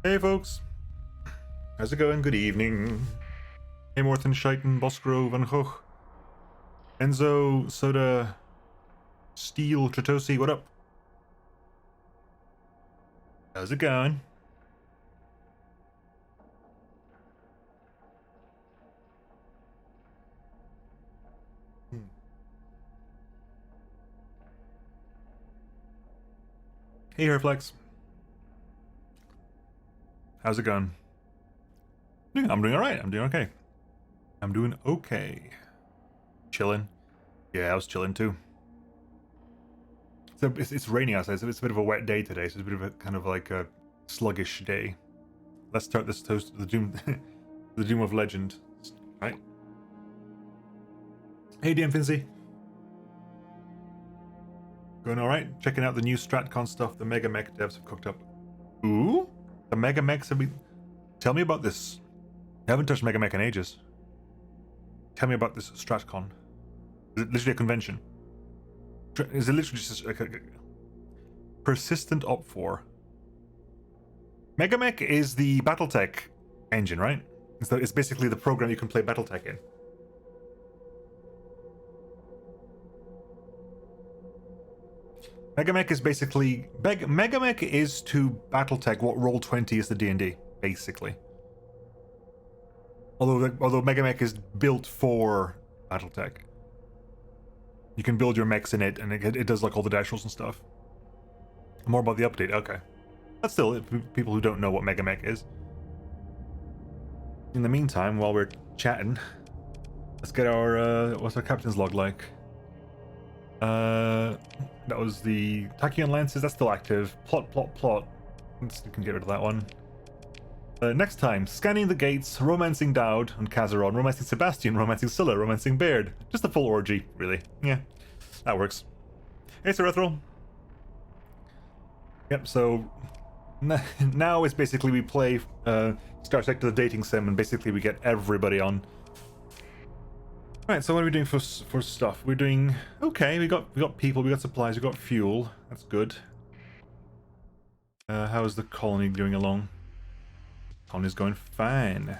Hey folks, how's it going? Good evening. Hey Morton, Scheiten, Bosgrove, Van Gogh, Enzo, Soda, Steel, Tritosi, what up? How's it going? Hey Herflex. How's it going? I'm doing alright, I'm doing okay. I'm doing okay. Chilling. Yeah, I was chilling too. So it's raining outside, so it's a bit of a wet day today, so it's a bit of a kind of like a sluggish day. Let's start this toast to the doom the doom of legend. Right? Hey DM Finzy. Going alright? Checking out the new StratCon stuff the MegaMech devs have cooked up. Ooh? The MegaMechs have been... Tell me about this. I haven't touched MegaMech in ages. Tell me about this StratCon. Is it literally a convention? Is it literally just a persistent op 4? MegaMech is the BattleTech engine, right? So it's basically the program you can play BattleTech in. MegaMech is basically... MegaMech is to BattleTech what Roll20 is to D&D, basically. Although MegaMech is built for BattleTech. You can build your mechs in it, and it does like all the dash rolls and stuff. More about the update, okay. But still, people who don't know what MegaMech is. In the meantime, while we're chatting, let's get our, what's our captain's log like? That was the Tachyon Lances, that's still active. Plot. You can get rid of that one. Next time, scanning the gates, romancing Dowd and Kazaron, romancing Sebastian, romancing Scylla, romancing Baird. Just a full orgy, really. Yeah, that works. Hey, Serethral. Yep, so now it's basically we play Starsector the dating sim, and basically we get everybody on. Right, so what are we doing for stuff? We're doing okay. We got people, we got supplies, we got fuel. That's good. How is the colony going along? Colony's going fine.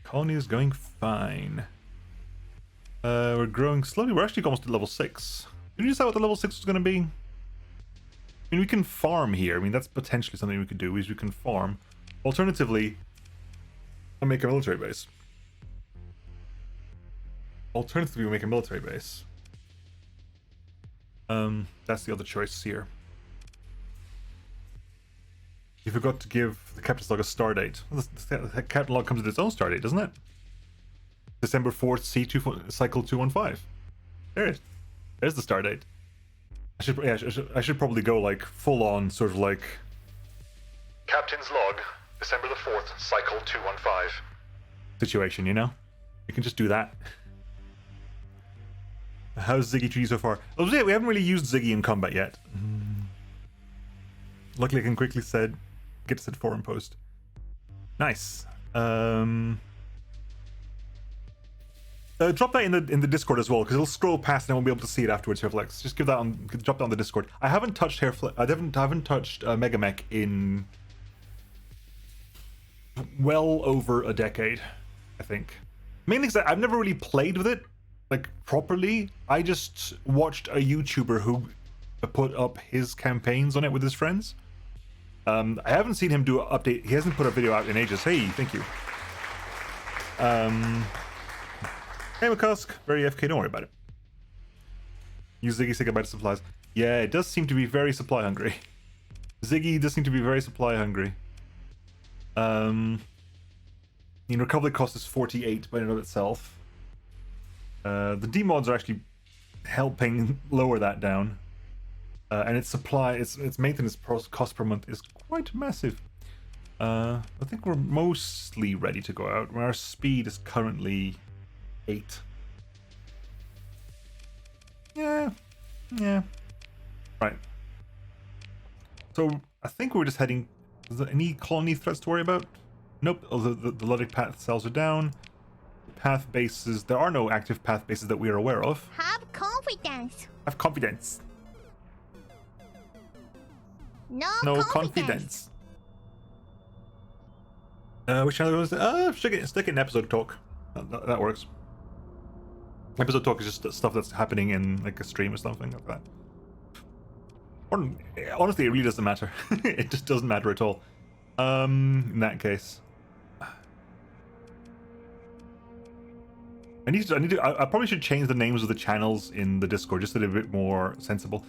Colony is going fine. We're growing slowly. We're actually almost at level 6. Did you decide what the level 6 was going to be? I mean, we can farm here. I mean, that's potentially something we could do, is we can farm. Alternatively, I'll make a military base. Alternatively, we make a military base. That's the other choice here. You forgot to give the captain's log a start date. Well, the captain log comes with its own start date, doesn't it? December 4th, C2 cycle 215. There it is. There's the start date. I should probably go like full on sort of like captain's log, December the 4th, cycle 215 situation, you know? You can just do that. How's Ziggy treated so far? Oh, yeah, we haven't really used Ziggy in combat yet. Luckily I can quickly get set forum post. Nice. Drop that in the Discord as well, because it'll scroll past and I won't be able to see it afterwards. Herflex, just give that drop that on the Discord. I haven't touched MegaMech in well over a decade, I think. Mainly because I've never really played with it like properly. I just watched a YouTuber who put up his campaigns on it with his friends. I haven't seen him do an update. He hasn't put a video out in ages. Hey, thank you. Hey, McCusk. Very FK, don't worry about it. Use Ziggy, say goodbye to supplies. Yeah, it does seem to be very supply hungry. Ziggy does seem to be very supply hungry. Recovery cost is 48 by and of itself. The demods are actually helping lower that down. And its maintenance cost per month is quite massive. I think we're mostly ready to go out. Our speed is currently 8. Yeah. Right. So I think we're just heading. Is there any colony threats to worry about? Nope. Although the logic path cells are down. Path bases. There are no active path bases that we are aware of. Have confidence. Have confidence. No confidence. Which channel was it? Stick it in episode talk. That works. Episode talk is just stuff that's happening in like a stream or something like that. Or, honestly, it really doesn't matter. It just doesn't matter at all. In that case, I probably should change the names of the channels in the Discord just to be a bit more sensible.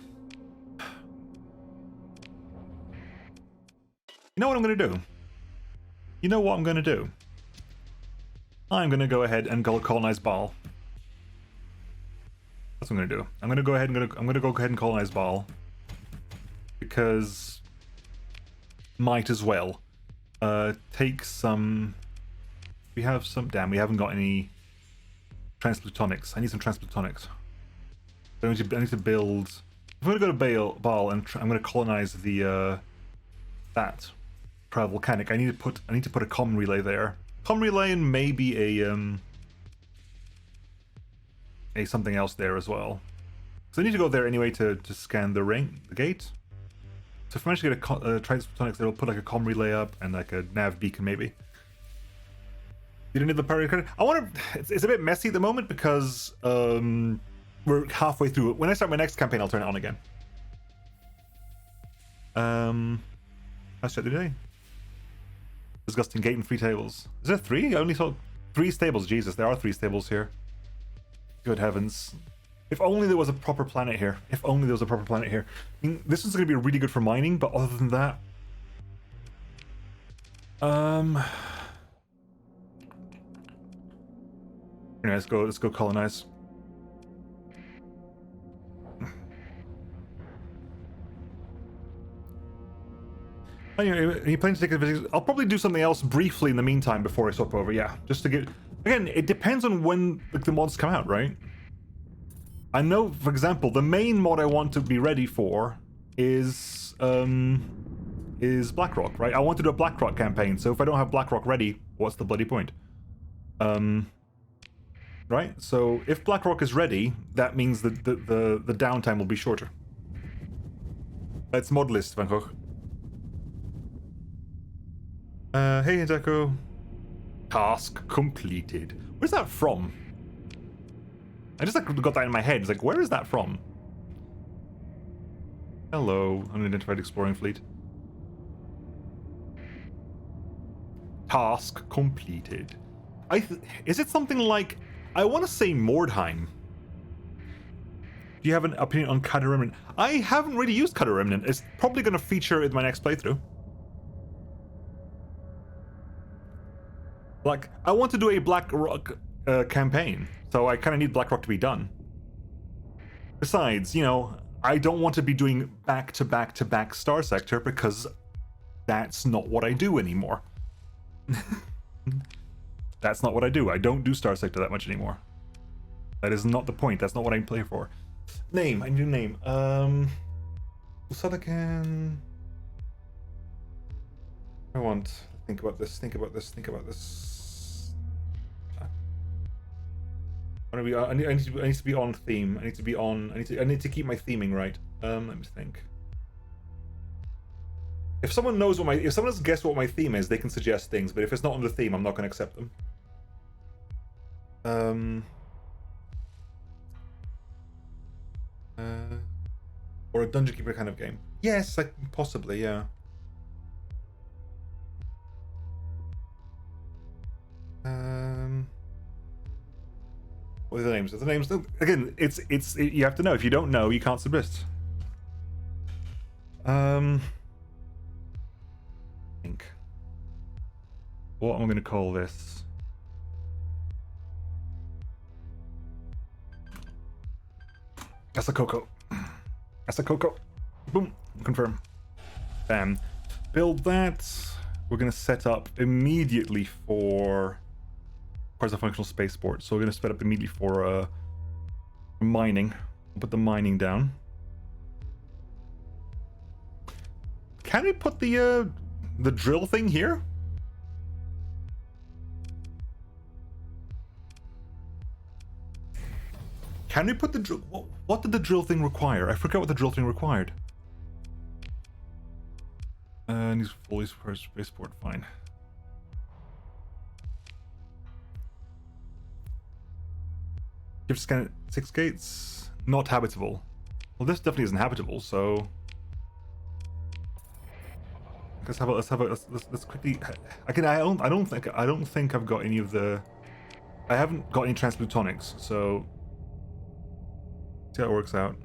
You know what I'm gonna do? You know what I'm gonna do? I'm gonna go ahead and go colonize Baal. That's what I'm gonna do. I'm gonna go ahead and colonize Baal because might as well. Take some. We have some. Damn, we haven't got any transplutonics. I need some transplutonics. I need to build. I'm gonna go to Baal and I'm gonna colonize the that volcanic. I need to put a comm relay there. Comm relay and maybe a something else there as well. So I need to go there anyway to scan the gate. So if I manage to get a transplutonics, it'll put like a comm relay up and like a nav beacon maybe. You don't need the parity credit. I want to. It's a bit messy at the moment because we're halfway through it. When I start my next campaign, I'll turn it on again. How's chat today? Disgusting gate and 3 tables. Is there 3? I only saw 3 stables. Jesus, there are 3 stables here. Good heavens. If only there was a proper planet here. If only there was a proper planet here. I mean, this is going to be really good for mining, but other than that... Anyway, let's go colonize. Anyway, are you planning to take a visit? I'll probably do something else briefly in the meantime before I swap over, yeah. Just to get... Again, it depends on when the mods come out, right? I know, for example, the main mod I want to be ready for is Blackrock, right? I want to do a Blackrock campaign, so if I don't have Blackrock ready, what's the bloody point? Right? So if Blackrock is ready, that means that the downtime will be shorter. That's mod list, Van Gogh. Hey, Deco. Task completed. Where's that from? I just like got that in my head. It's like, where is that from? Hello, unidentified exploring fleet. Task completed. Is it something like... I want to say Mordheim. Do you have an opinion on Cutter Remnant? I haven't really used Cutter Remnant. It's probably going to feature in my next playthrough. Like, I want to do a Blackrock campaign, so I kind of need Blackrock to be done. Besides, you know, I don't want to be doing back-to-back-to-back Starsector because that's not what I do anymore. That's not what I do. I don't do Starsector that much anymore. That is not the point. That's not what I play for. Name. I need a name. Usadakan. I want... Think about this. I need to be on theme. I need to keep my theming right. Let me think. If someone has guessed what my theme is, they can suggest things. But if it's not on the theme, I'm not going to accept them. Or a dungeon keeper kind of game. Yes, like possibly, yeah. What are the names? The names again. You have to know. If you don't know, you can't submit. Think. What am I going to call this? Asakoko. Boom. Confirm. Bam. Build that. We're going to set up immediately for quasi-functional spaceport. So we're going to set up immediately for mining. We'll put the mining down. Can we put the drill thing here? Can we put the drill... What did the drill thing require? I forgot what the drill thing required. Needs fully for spaceport. Fine. Give scan 6 gates. Not habitable. Well, this definitely isn't habitable, so let's quickly. I don't think I've got any of the. I haven't got any transplutonics, so see how it works out.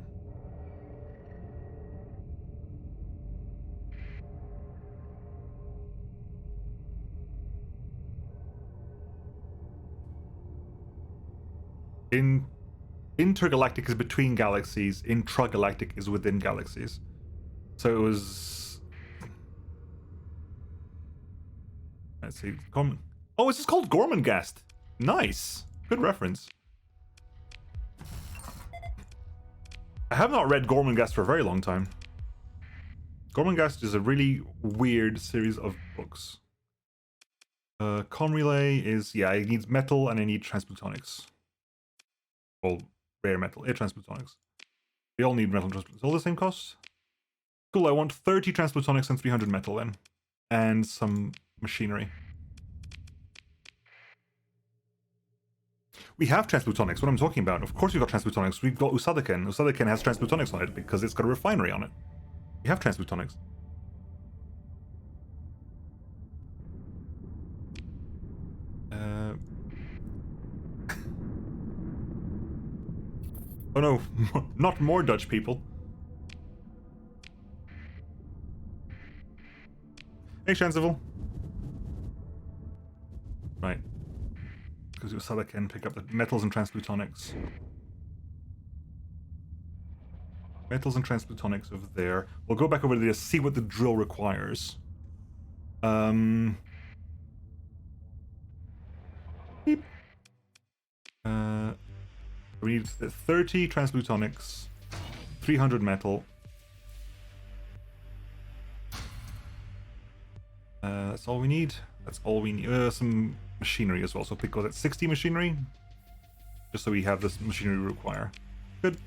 Intergalactic is between galaxies. Intragalactic is within galaxies. So it was. Let's see. Oh, it's just called Gormenghast. Nice. Good reference. I have not read Gormenghast for a very long time. Gormenghast is a really weird series of books. Relay is, yeah, it needs metal and I need transplutonics. Well, rare metal, transplutonics. We all need metal and transplutonics. All the same cost? Cool, I want 30 transplutonics and 300 metal then. And some machinery. We have transplutonics, what I'm talking about. Of course we've got transplutonics. We've got Usadaken. Usadaken has transplutonics on it because it's got a refinery on it. We have transplutonics. Oh no, not more Dutch people. Hey, Chanceval. Right. Because Usada can pick up the metals and transplutonics. Metals and transplutonics over there. We'll go back over there to see what the drill requires. Beep. We need 30 transplutonics, 300 metal. That's all we need. That's all we need. Some machinery as well. So pick was at 60 machinery, just so we have this machinery we require. Good.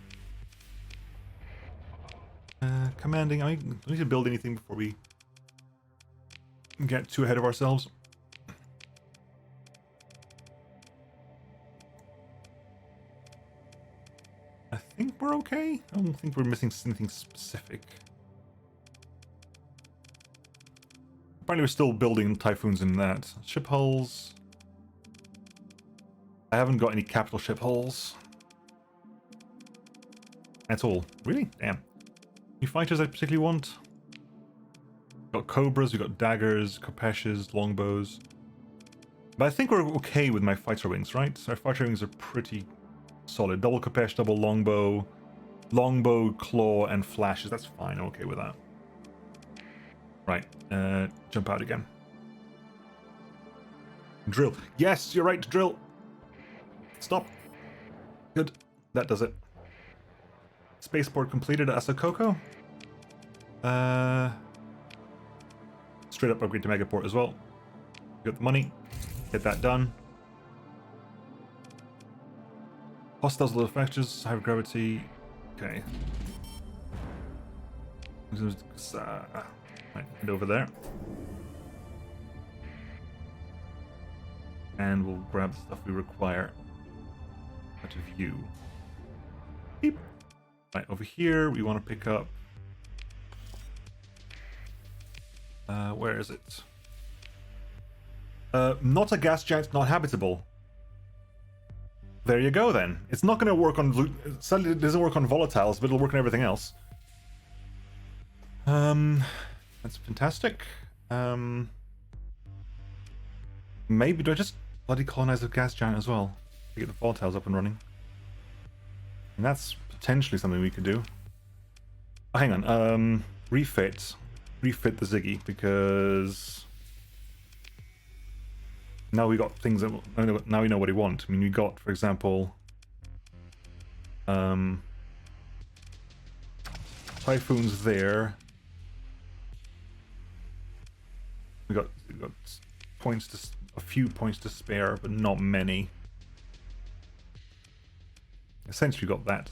Commanding. I don't need to build anything before we get too ahead of ourselves. I think we're okay. I don't think we're missing anything specific. Apparently we're still building typhoons in that. Ship hulls. I haven't got any capital ship hulls. That's all. Really? Damn. Any fighters I particularly want? We've got Cobras, we've got Daggers, Kopeshes, Longbows. But I think we're okay with my fighter wings, right? Our fighter wings are pretty solid. Double Kopesh, double Longbow, Claw, and Flashes. That's fine. I'm okay with that. Right. Jump out again. Drill. Yes, you're right. Drill. Stop. Good. That does it. Spaceport completed at Asakoko. Straight up upgrade to Megaport as well. Got the money. Get that done. Hostiles, low factors, high gravity. Okay. Right, head over there. And we'll grab the stuff we require out of view. Beep. Right, over here we want to pick up. Where is it? Not a gas giant, not habitable. There you go then. It's not going to work on. Sadly, it doesn't work on volatiles, but it'll work on everything else. That's fantastic. Maybe do I just bloody colonize the gas giant as well to get the volatiles up and running? And that's potentially something we could do. Oh, hang on. Refit the Ziggy because now we got things that now we know what we want. I mean, we got, for example, typhoons there. We got points to a few points to spare, but not many. Essentially, got that.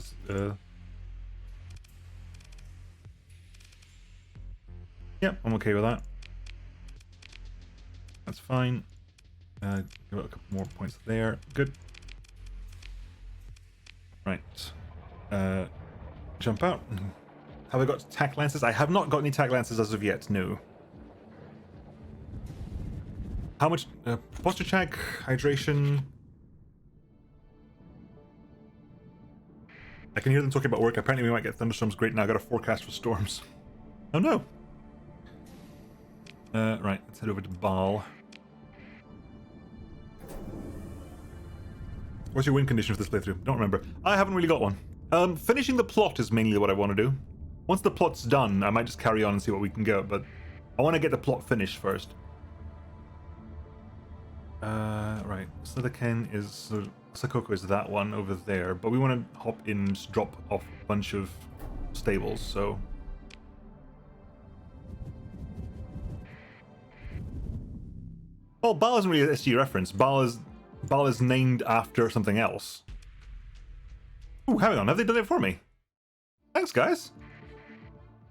Yep, I'm okay with that. That's fine. Give it a couple more points there. Good. Right. Jump out. Have I got tack lances? I have not got any tack lances as of yet, no. How much? Posture check, hydration. I can hear them talking about work. Apparently we might get thunderstorms. Great, now I got a forecast for storms. Oh no. Right, let's head over to Baal. What's your win condition for this playthrough? Don't remember. I haven't really got one. Finishing the plot is mainly what I want to do. Once the plot's done, I might just carry on and see what we can get, but I want to get the plot finished first. Right. Slidaken is... Sakoko is that one over there, but we want to hop in and just drop off a bunch of stables, so... Well, Baal isn't really an SG reference. Baal is named after something else. Ooh, hang on, have they done it for me? Thanks, guys.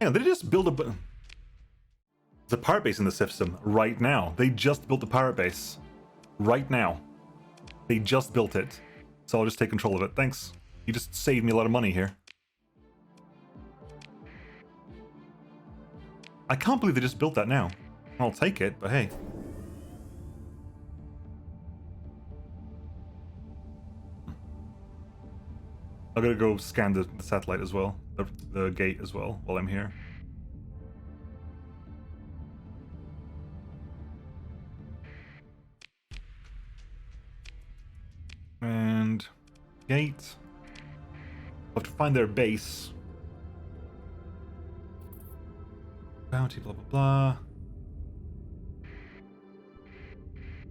Hang on, did they just build a... There's a pirate base in the system right now. They just built the pirate base. Right now. They just built it. So I'll just take control of it. Thanks. You just saved me a lot of money here. I can't believe they just built that now. I'll take it, but hey. I'm gonna go scan the satellite as well, the gate as well, while I'm here. And gate. I'll have to find their base. Bounty, blah blah blah.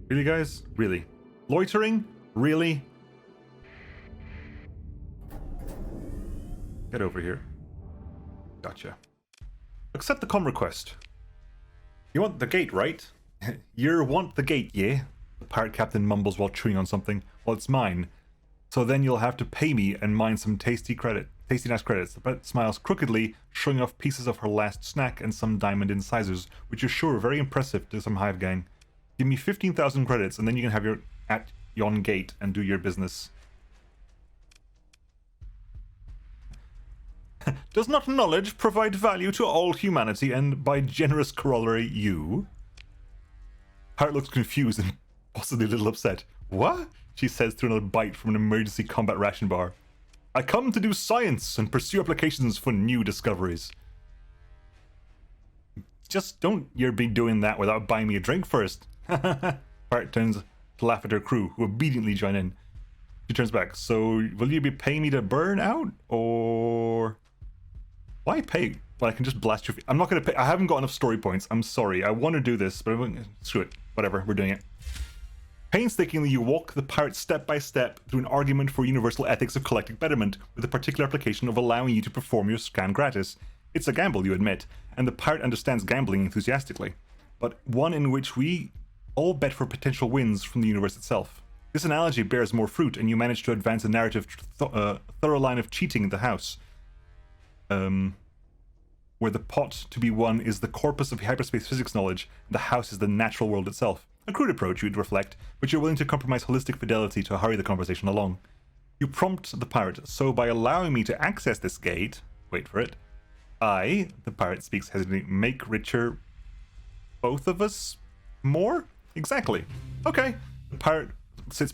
Really, guys? Really? Loitering? Really? Get over here. Gotcha. Accept the com request. You want the gate, right? You want the gate, yeah? The pirate captain mumbles while chewing on something. Well, it's mine. So then you'll have to pay me and mine some tasty nice credits. The pirate smiles crookedly, showing off pieces of her last snack and some diamond incisors, which are sure very impressive to some hive gang. Give me 15,000 credits and then you can have your at yon gate and do your business. Does not knowledge provide value to all humanity, and by generous corollary, you? Pirate looks confused and possibly a little upset. What? She says through another bite from an emergency combat ration bar. I come to do science and pursue applications for new discoveries. Just don't you be doing that without buying me a drink first. Pirate turns to laugh at her crew, who obediently join in. She turns back. So, will you be paying me to burn out, or... Why pay? Well, I can just blast your feet. I'm not going to pay. I haven't got enough story points. I'm sorry. I want to do this, but screw it. Whatever. We're doing it. Painstakingly, you walk the pirate step by step through an argument for universal ethics of collective betterment, with a particular application of allowing you to perform your scan gratis. It's a gamble, you admit, and the pirate understands gambling enthusiastically, but one in which we all bet for potential wins from the universe itself. This analogy bears more fruit, and you manage to advance a narrative thorough line of cheating in the house. Where the pot to be won is the corpus of hyperspace physics knowledge, and the house is the natural world itself. A crude approach, you'd reflect, but you're willing to compromise holistic fidelity to hurry the conversation along. You prompt the pirate, so by allowing me to access this gate, wait for it, I, the pirate speaks hesitantly, make richer both of us more? Exactly. Okay. The pirate sits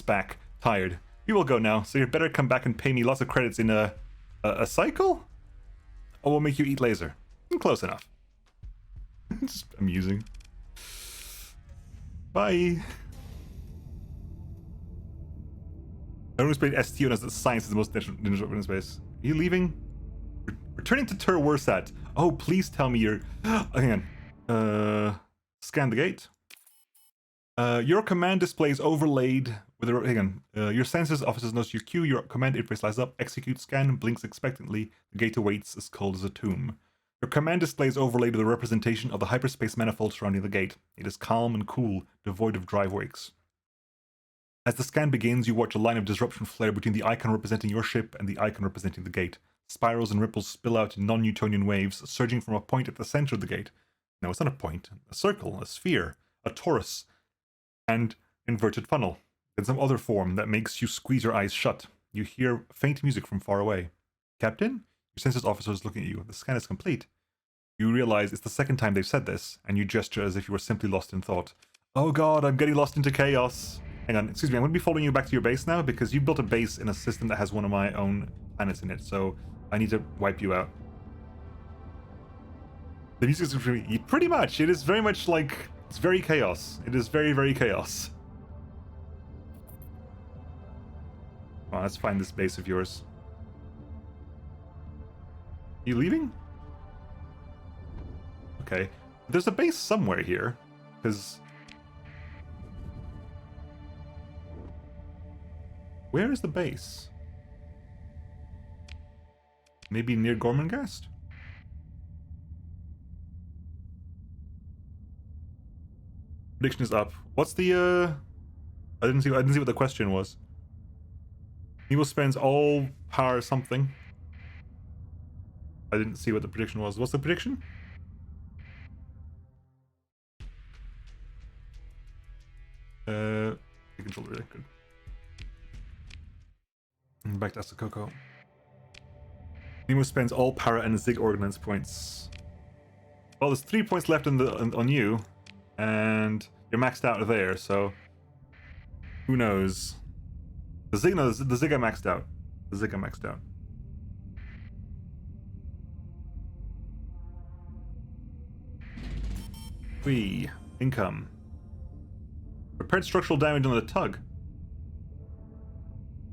back, tired. We will go now, so you'd better come back and pay me lots of credits in a cycle? Or we'll make you eat laser. Close enough. It's amusing. Bye. Everyone's played STO as that science is the most dangerous in space. Are you leaving? Returning to Tur Wursat. Oh, please tell me you're... Hang on. Scan the gate. Your command display is overlaid with a... Hang on. Your sensors officers notice your queue. Your command interface lights up. Execute scan. Blinks expectantly. The gate awaits as cold as a tomb. Your command display is overlaid with a representation of the hyperspace manifold surrounding the gate. It is calm and cool, devoid of drive wakes. As the scan begins, you watch a line of disruption flare between the icon representing your ship and the icon representing the gate. Spirals and ripples spill out in non-Newtonian waves, surging from a point at the center of the gate. No, it's not a point. A circle, a sphere, a torus, and inverted funnel. In some other form that makes you squeeze your eyes shut. You hear faint music from far away. Captain? Your census officer is looking at you. The scan is complete. You realize it's the second time they've said this, and you gesture as if you were simply lost in thought. Oh god, I'm getting lost into chaos. Hang on, excuse me, I'm going to be following you back to your base now, because you built a base in a system that has one of my own planets in it, so I need to wipe you out. The music is pretty much, it is very much like, it's very chaos. It is very, very chaos. Come on, let's find this base of yours. You leaving? Okay. There's a base somewhere here, because... Where is the base? Maybe near Gormangast? Prediction is up. What's the I didn't see what the question was. Nemo spends all power something. I didn't see what the prediction was. What's the prediction? Control really good. Back to Asakoko. Nemo spends all para and Zig ordnance points. Well, there's 3 points left on you, and you're maxed out there, so who knows? The Zig I maxed out. The Zig I maxed out. Income. Repaired structural damage on the tug.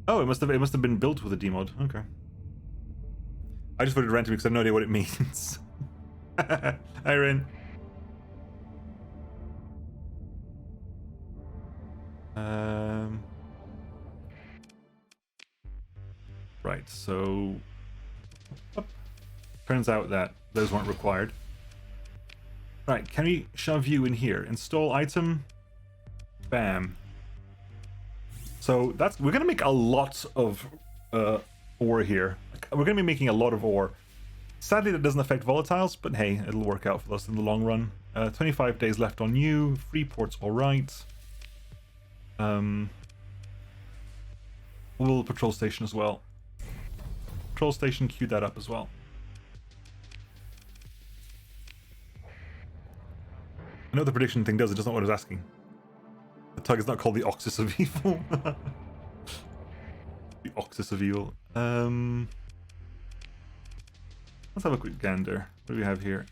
Oh, it must have been built with a demod. Okay. I just voted randomly because I have no idea what it means. Hi, Rin. Right, so... Turns out that those weren't required. Right, can we shove you in here? Install item. Bam. So we're gonna make a lot of ore here. We're gonna be making a lot of ore. Sadly, that doesn't affect volatiles, but hey, it'll work out for us in the long run. 25 days left on you. Free port's all right. We'll patrol station as well. Patrol station, queue that up as well. I know the prediction thing does, it just not what I was asking. The tug is not called the Oxus of Evil. The Oxus of Evil. Let's have a quick gander. What do we have here?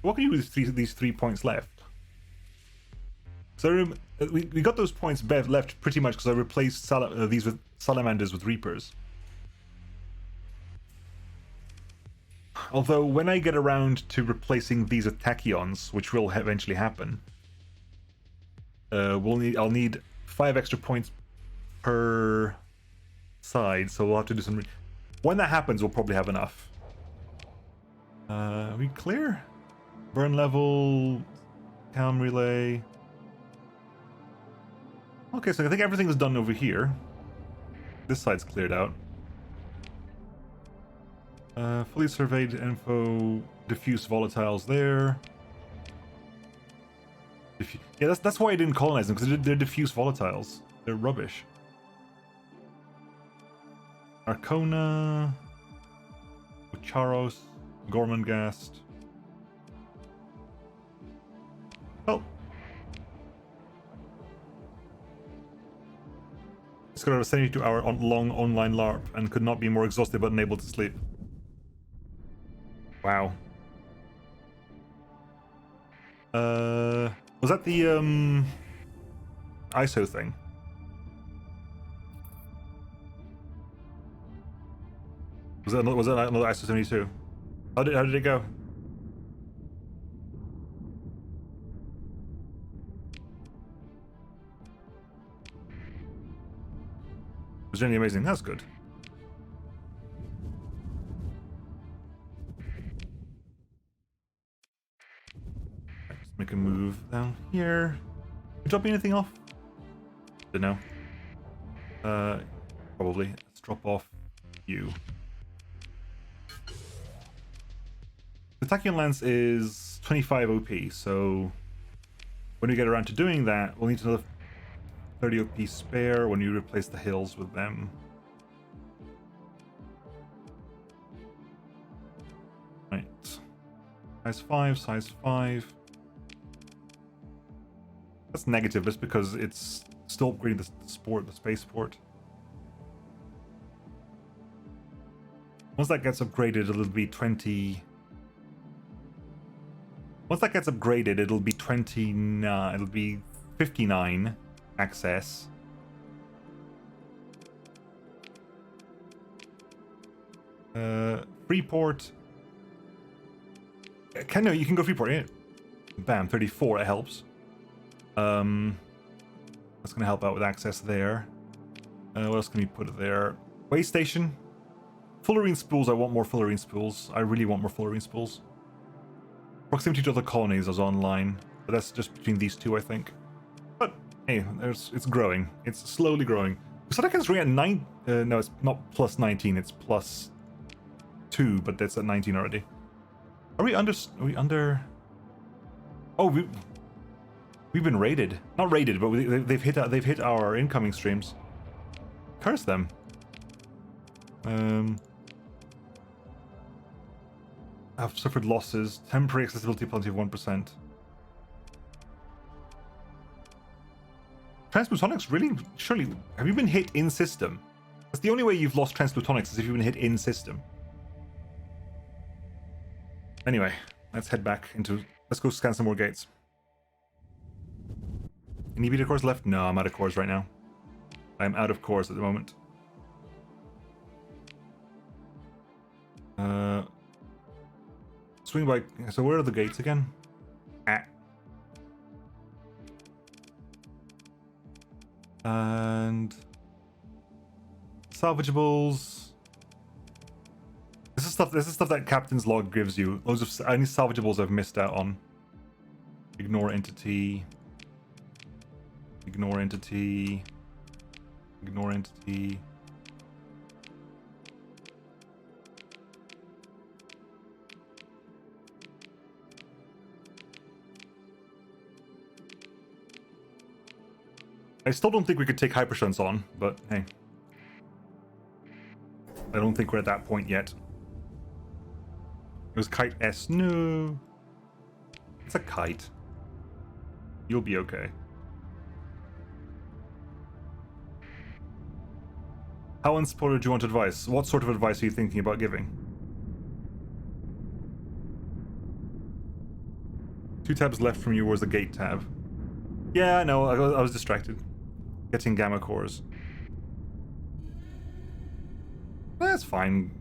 What can you do with these 3 points left? So we got those points left pretty much because I replaced these with salamanders with reapers. Although when I get around to replacing these with tachyons, which will eventually happen, I'll need 5 extra points per side, so we'll have to do some. When that happens, we'll probably have enough. Are we clear? Burn level, cam relay. Okay, so I think everything is done over here. This side's cleared out. Fully surveyed info, diffuse volatiles there. Yeah, that's why I didn't colonize them, because they're diffuse volatiles. They're rubbish. Arcona, Charos, Gormangast. Oh. It's got a 72-hour long online LARP and could not be more exhausted but unable to sleep. Wow. Was that the ISO thing? Was that another ISO 72? How did it go? It was really amazing. That's good. Let's make a move down here. Did you drop anything off? Don't know. Probably. Let's drop off you. The Tachyon lance is 25 OP, so when we get around to doing that, we'll need another 30 OP spare when you replace the hills with them. Right. Size 5, size 5. That's negative just because it's still upgrading the spaceport. Once that gets upgraded, it'll be 20. Once that gets upgraded, it'll be 29. It'll be 59 access. Freeport. No, you can go Freeport. Yeah. Bam, 34. It helps. That's gonna help out with access there. What else can we put there? Way station. Fullerene spools. I want more Fullerene spools. I really want more Fullerene spools. Proximity to other colonies is online, but that's just between these two, I think. But hey, it's growing. It's slowly growing. Starsector is at 9. No, it's not plus 19. It's plus 2, but that's at 19 already. Are we under? Are we under? Oh, we've been raided. Not raided, but they've hit our incoming streams. Curse them. I've suffered losses. Temporary accessibility penalty of 1%. Transplutonics, really? Surely, have you been hit in system? That's the only way you've lost Transplutonics is if you've been hit in system. Anyway, let's head back into... Let's go scan some more gates. Any beta cores left? No, I'm out of cores right now. I'm out of cores at the moment. Swing by... So where are the gates again? And... Salvageables... This is stuff that Captain's Log gives you. Loads of any salvageables I've missed out on. Ignore entity. Ignore entity. Ignore entity. I still don't think we could take Hypershunts on, but hey. I don't think we're at that point yet. It was Kite S. No. It's a kite. You'll be okay. How unspoiled do you want advice? What sort of advice are you thinking about giving? 2 tabs left from you was the gate tab. Yeah, I know. I was distracted. Getting gamma cores. That's fine.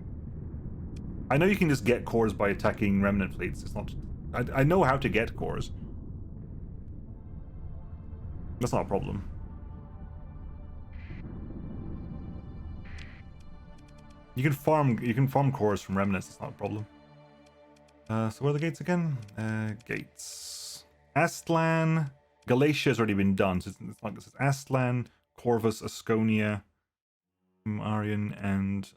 I know you can just get cores by attacking remnant fleets. It's not... I know how to get cores. That's not a problem. You can farm cores from remnants. It's not a problem. So where are the gates again? Gates. Aztlan. Galatia's already been done. So it's like this is Aztlan, Corvus, Asconia, Arian, and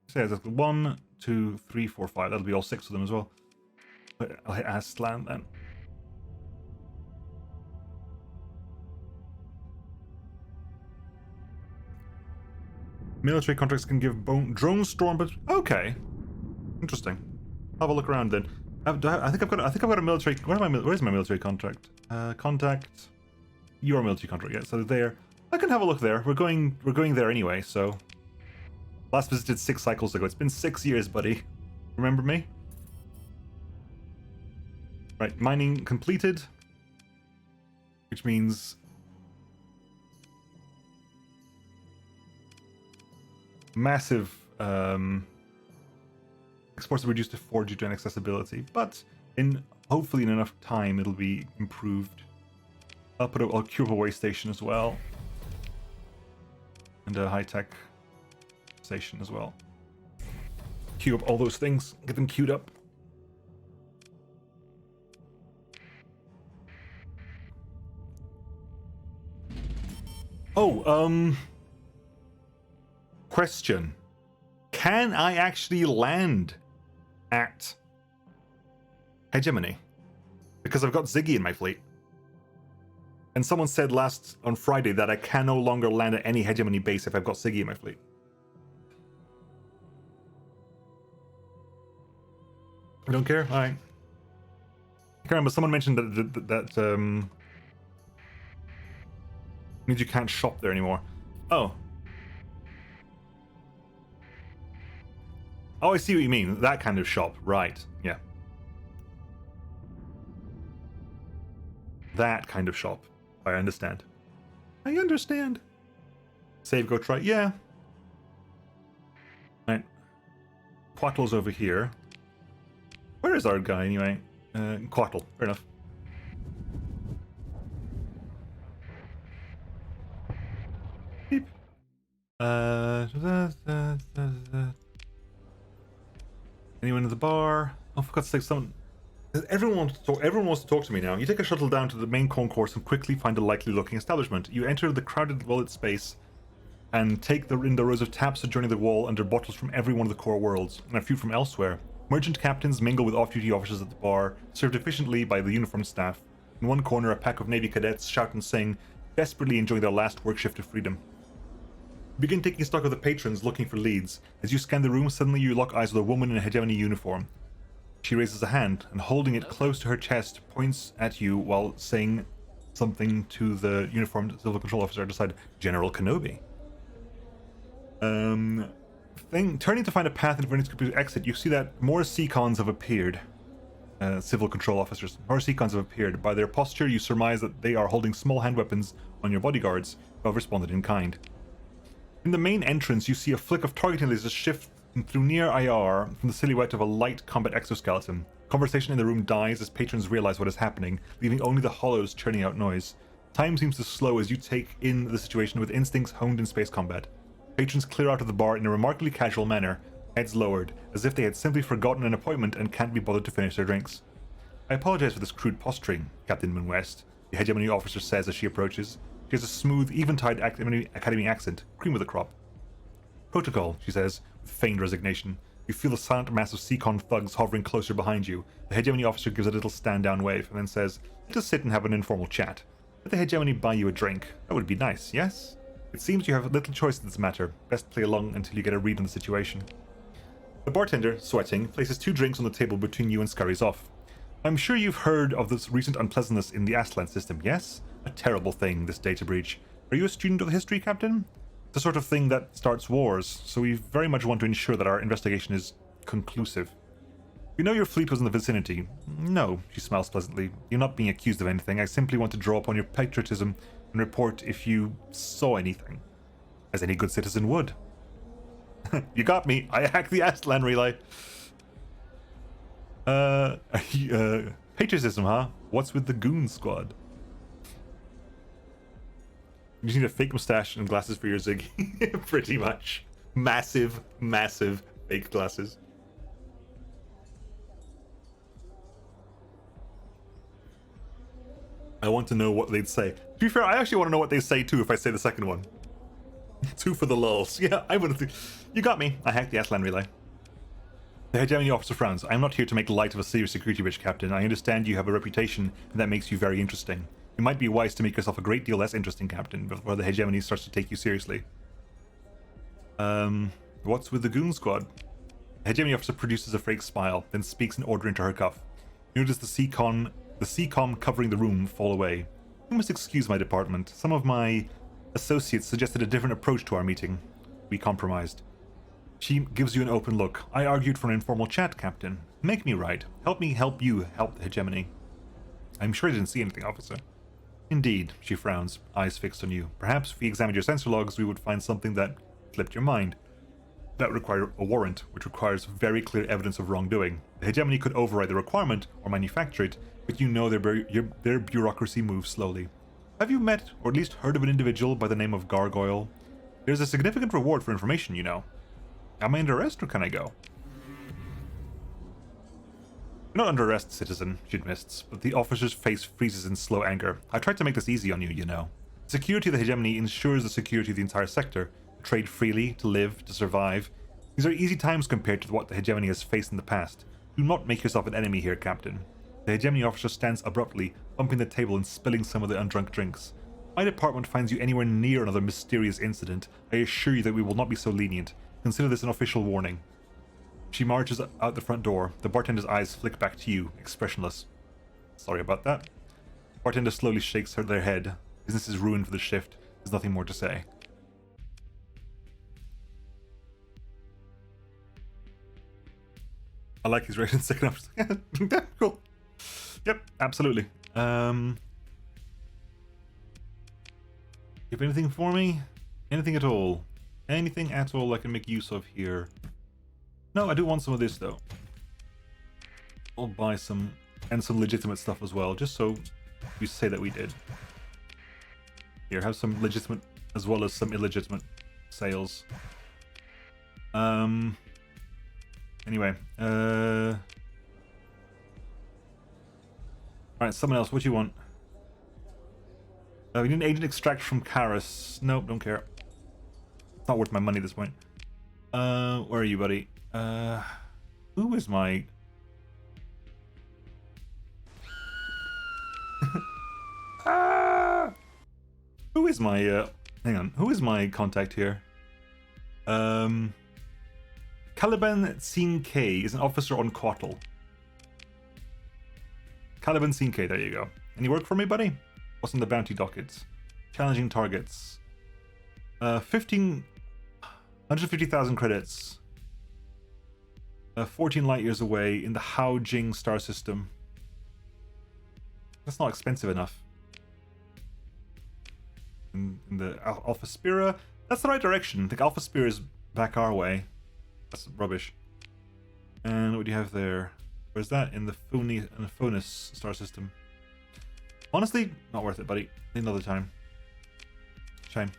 say that's 1, 2, 3, 4, 5. That'll be all 6 of them as well. But I'll hit Aztlan then. Military contracts can give drone storm, but okay, interesting. Have a look around then. I think I've got a military. Where's my military contract? Contact. Your military contract. Yeah, so there. I can have a look there. We're going there anyway. So last visited 6 cycles ago. It's been 6 years, buddy. Remember me? Right, mining completed, which means massive exports are reduced to 4 due to inaccessibility, but hopefully in enough time it'll be improved. I'll put a curable way station as well, and a high-tech station as well. Queue up all those things, get them queued up. Oh, question. Can I actually land at Hegemony? Because I've got Ziggy in my fleet. And someone said on Friday that I can no longer land at any Hegemony base if I've got Siggy in my fleet. I don't care? Alright. I can't remember, someone mentioned that means you can't shop there anymore. Oh. Oh, I see what you mean. That kind of shop. Right. Yeah. That kind of shop. I understand. I understand. Save, go try. Yeah. Right. Quattle's over here. Where is our guy anyway? Quattle. Fair enough. Beep. Anyone in the bar? Oh, for God's sake, someone. Everyone wants to talk to me now. You take a shuttle down to the main concourse and quickly find a likely-looking establishment. You enter the crowded wallet space and take in the rows of taps adjoining the wall under bottles from every one of the core worlds, and a few from elsewhere. Merchant captains mingle with off-duty officers at the bar, served efficiently by the uniformed staff. In one corner, a pack of Navy cadets shout and sing, desperately enjoying their last work shift of freedom. You begin taking stock of the patrons, looking for leads. As you scan the room, suddenly you lock eyes with a woman in a Hegemony uniform. She raises a hand, and holding it close to her chest, points at you while saying something to the uniformed civil control officer beside General Kenobi. Turning to find a path into Vernon's computer exit, you see that more Seacons have appeared. Civil control officers. More Seacons have appeared. By their posture, you surmise that they are holding small hand weapons on your bodyguards, who have responded in kind. In the main entrance, you see a flick of targeting lasers shift through near IR from the silhouette of a light combat exoskeleton. Conversation in the room dies as patrons realize what is happening, leaving only the hollows churning out noise. Time seems to slow as you take in the situation with instincts honed in space combat. Patrons clear out of the bar in a remarkably casual manner, heads lowered, as if they had simply forgotten an appointment and can't be bothered to finish their drinks. I apologize for this crude posturing, Captain Moonwest, the Hegemony officer says as she approaches. She has a smooth, eventide academy accent, cream of the crop. Protocol, she says, with feigned resignation. You feel the silent mass of Seacon thugs hovering closer behind you. The Hegemony officer gives a little stand-down wave, and then says, "Let us sit and have an informal chat. Let the Hegemony buy you a drink. That would be nice, yes? It seems you have little choice in this matter. Best play along until you get a read on the situation." The bartender, sweating, places 2 drinks on the table between you and scurries off. "I'm sure you've heard of this recent unpleasantness in the Aslan system, yes? A terrible thing, this data breach. Are you a student of history, Captain? The sort of thing that starts wars, so we very much want to ensure that our investigation is conclusive. You know your fleet was in the vicinity." "No," she smiles pleasantly. "You're not being accused of anything. I simply want to draw upon your patriotism and report if you saw anything. As any good citizen would." You got me. I hacked the Aslan relay. Patriotism, huh? What's with the goon squad? You just need a fake mustache and glasses for your Ziggy. Pretty much. Massive, massive fake glasses. I want to know what they'd say. To be fair, I actually want to know what they say too if I say the second one. 2 for the lulz. Yeah, I would have. You got me. I hacked the Aslan relay. The Hegemony officer frowns. "I am not here to make light of a serious security breach, Captain. I understand you have a reputation, and that makes you very interesting. You might be wise to make yourself a great deal less interesting, Captain, before the Hegemony starts to take you seriously." What's with the goon squad? The Hegemony officer produces a fake smile, then speaks an order into her cuff. You notice the CCOM covering the room fall away. "You must excuse my department. Some of my associates suggested a different approach to our meeting. We compromised." She gives you an open look. "I argued for an informal chat, Captain. Make me right. Help me help you help the Hegemony." "I'm sure I didn't see anything, officer." "Indeed," she frowns, eyes fixed on you. "Perhaps if we examined your sensor logs, we would find something that slipped your mind. That would require a warrant, which requires very clear evidence of wrongdoing. The Hegemony could override the requirement or manufacture it, but you know their bureaucracy moves slowly. Have you met, or at least heard of an individual by the name of Gargoyle? There's a significant reward for information, you know. Am I under arrest, or can I go?" "You're not under arrest, citizen," she admits, but the officer's face freezes in slow anger. "I tried to make this easy on you, you know. Security of the Hegemony ensures the security of the entire sector. To trade freely, to live, to survive. These are easy times compared to what the Hegemony has faced in the past. Do not make yourself an enemy here, Captain. The Hegemony officer stands abruptly, bumping the table and spilling some of the undrunk drinks. My department finds you anywhere near another mysterious incident. I assure you that we will not be so lenient. Consider this an official warning. She marches out the front door. The bartender's eyes flick back to you, expressionless. Sorry about that. Bartender slowly shakes their head. Business is ruined for the shift. There's nothing more to say. I like his reaction second up. Yeah, cool. Yep, absolutely. You have anything for me? Anything at all? Anything at all I can make use of here? No, I do want some of this though. I'll buy some, and some legitimate stuff as well, just so we say that we did. Here, have some legitimate as well as some illegitimate sales. Anyway, alright, someone else, what do you want? We need an agent extract from Karis. Nope, don't care. It's not worth my money at this point. Where are you, buddy? Who is my... Who is my, hang on, who is my contact here? Caliban Sin K is an officer on Quattle. Caliban Sin K, there you go. Any work for me, buddy? What's on the bounty dockets? Challenging targets. 150,000 credits. 14 light years away in the Hao Jing star system. That's not expensive enough. In the Alpha Spira, that's the right direction. I think Alpha Spira is back our way. That's rubbish. And what do you have there? Where's that? In the Phonus star system. Honestly, not worth it, buddy. Another time. Shame.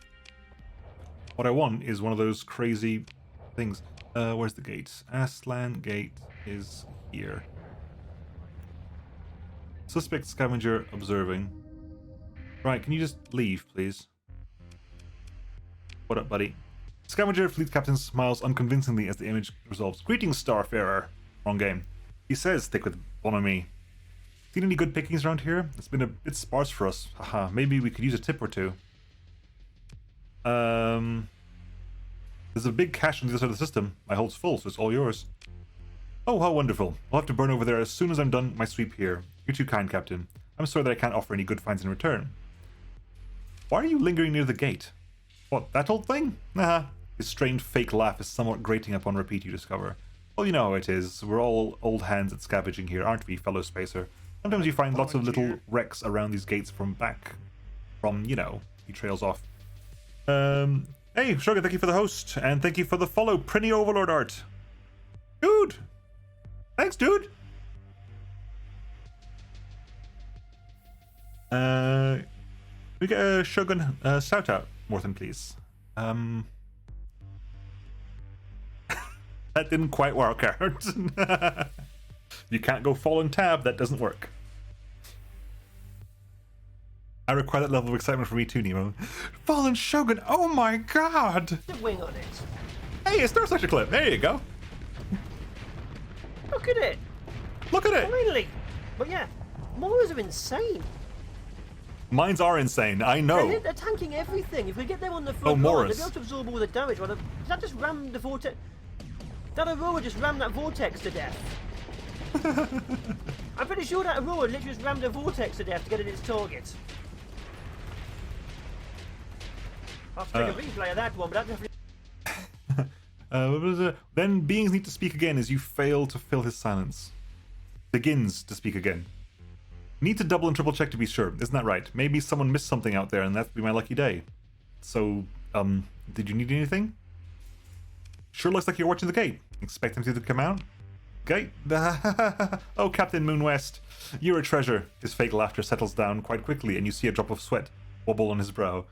What I want is one of those crazy things. Where's the gate? Aslan gate is here. Suspect scavenger observing. Right, can you just leave, please? What up, buddy? Scavenger fleet captain smiles unconvincingly as the image resolves. Greetings, Starfarer. Wrong game. He says, stick with Bonami. Seen any good pickings around here? It's been a bit sparse for us. Haha, maybe we could use a tip or two. There's a big cache on the other side of the system. My hold's full, so it's all yours. Oh, how wonderful. I'll have to burn over there as soon as I'm done my sweep here. You're too kind, Captain. I'm sorry that I can't offer any good finds in return. Why are you lingering near the gate? What, that old thing? Nah. His strained fake laugh is somewhat grating upon repeat, you discover. Well, you know how it is. We're all old hands at scavenging here, aren't we, fellow spacer? Sometimes you find lots of little wrecks around these gates from, you know, he trails off. Hey, Shogun, thank you for the host, and thank you for the follow, Prinny Overlord Art. Dude! Thanks, dude! We get a Shogun shout out, Morton, please. That didn't quite work out. You can't go fallen tab, that doesn't work. I require that level of excitement from me too, Nemo. Fallen Shogun, oh my god! The wing on it. Hey, a Starsector clip, there you go. Look at it. Look at it! Finally! But yeah, Moras are insane. Mines are insane, I know. They're tanking everything. If we get them on the front line, they'll be able to absorb all the damage. Did that just ram the vortex? That Aurora just rammed that vortex to death. I'm pretty sure that Aurora literally just rammed a vortex to death to get at its target. I'll take a replay of that one, but that definitely... Then beings need to speak again as you fail to fill his silence. Begins to speak again. Need to double and triple check to be sure, isn't that right? Maybe someone missed something out there and that'd be my lucky day. So, did you need anything? Sure looks like you're watching the gate. Expect him to come out? Gate? Oh, Captain Moonwest, you're a treasure. His fake laughter settles down quite quickly and you see a drop of sweat wobble on his brow.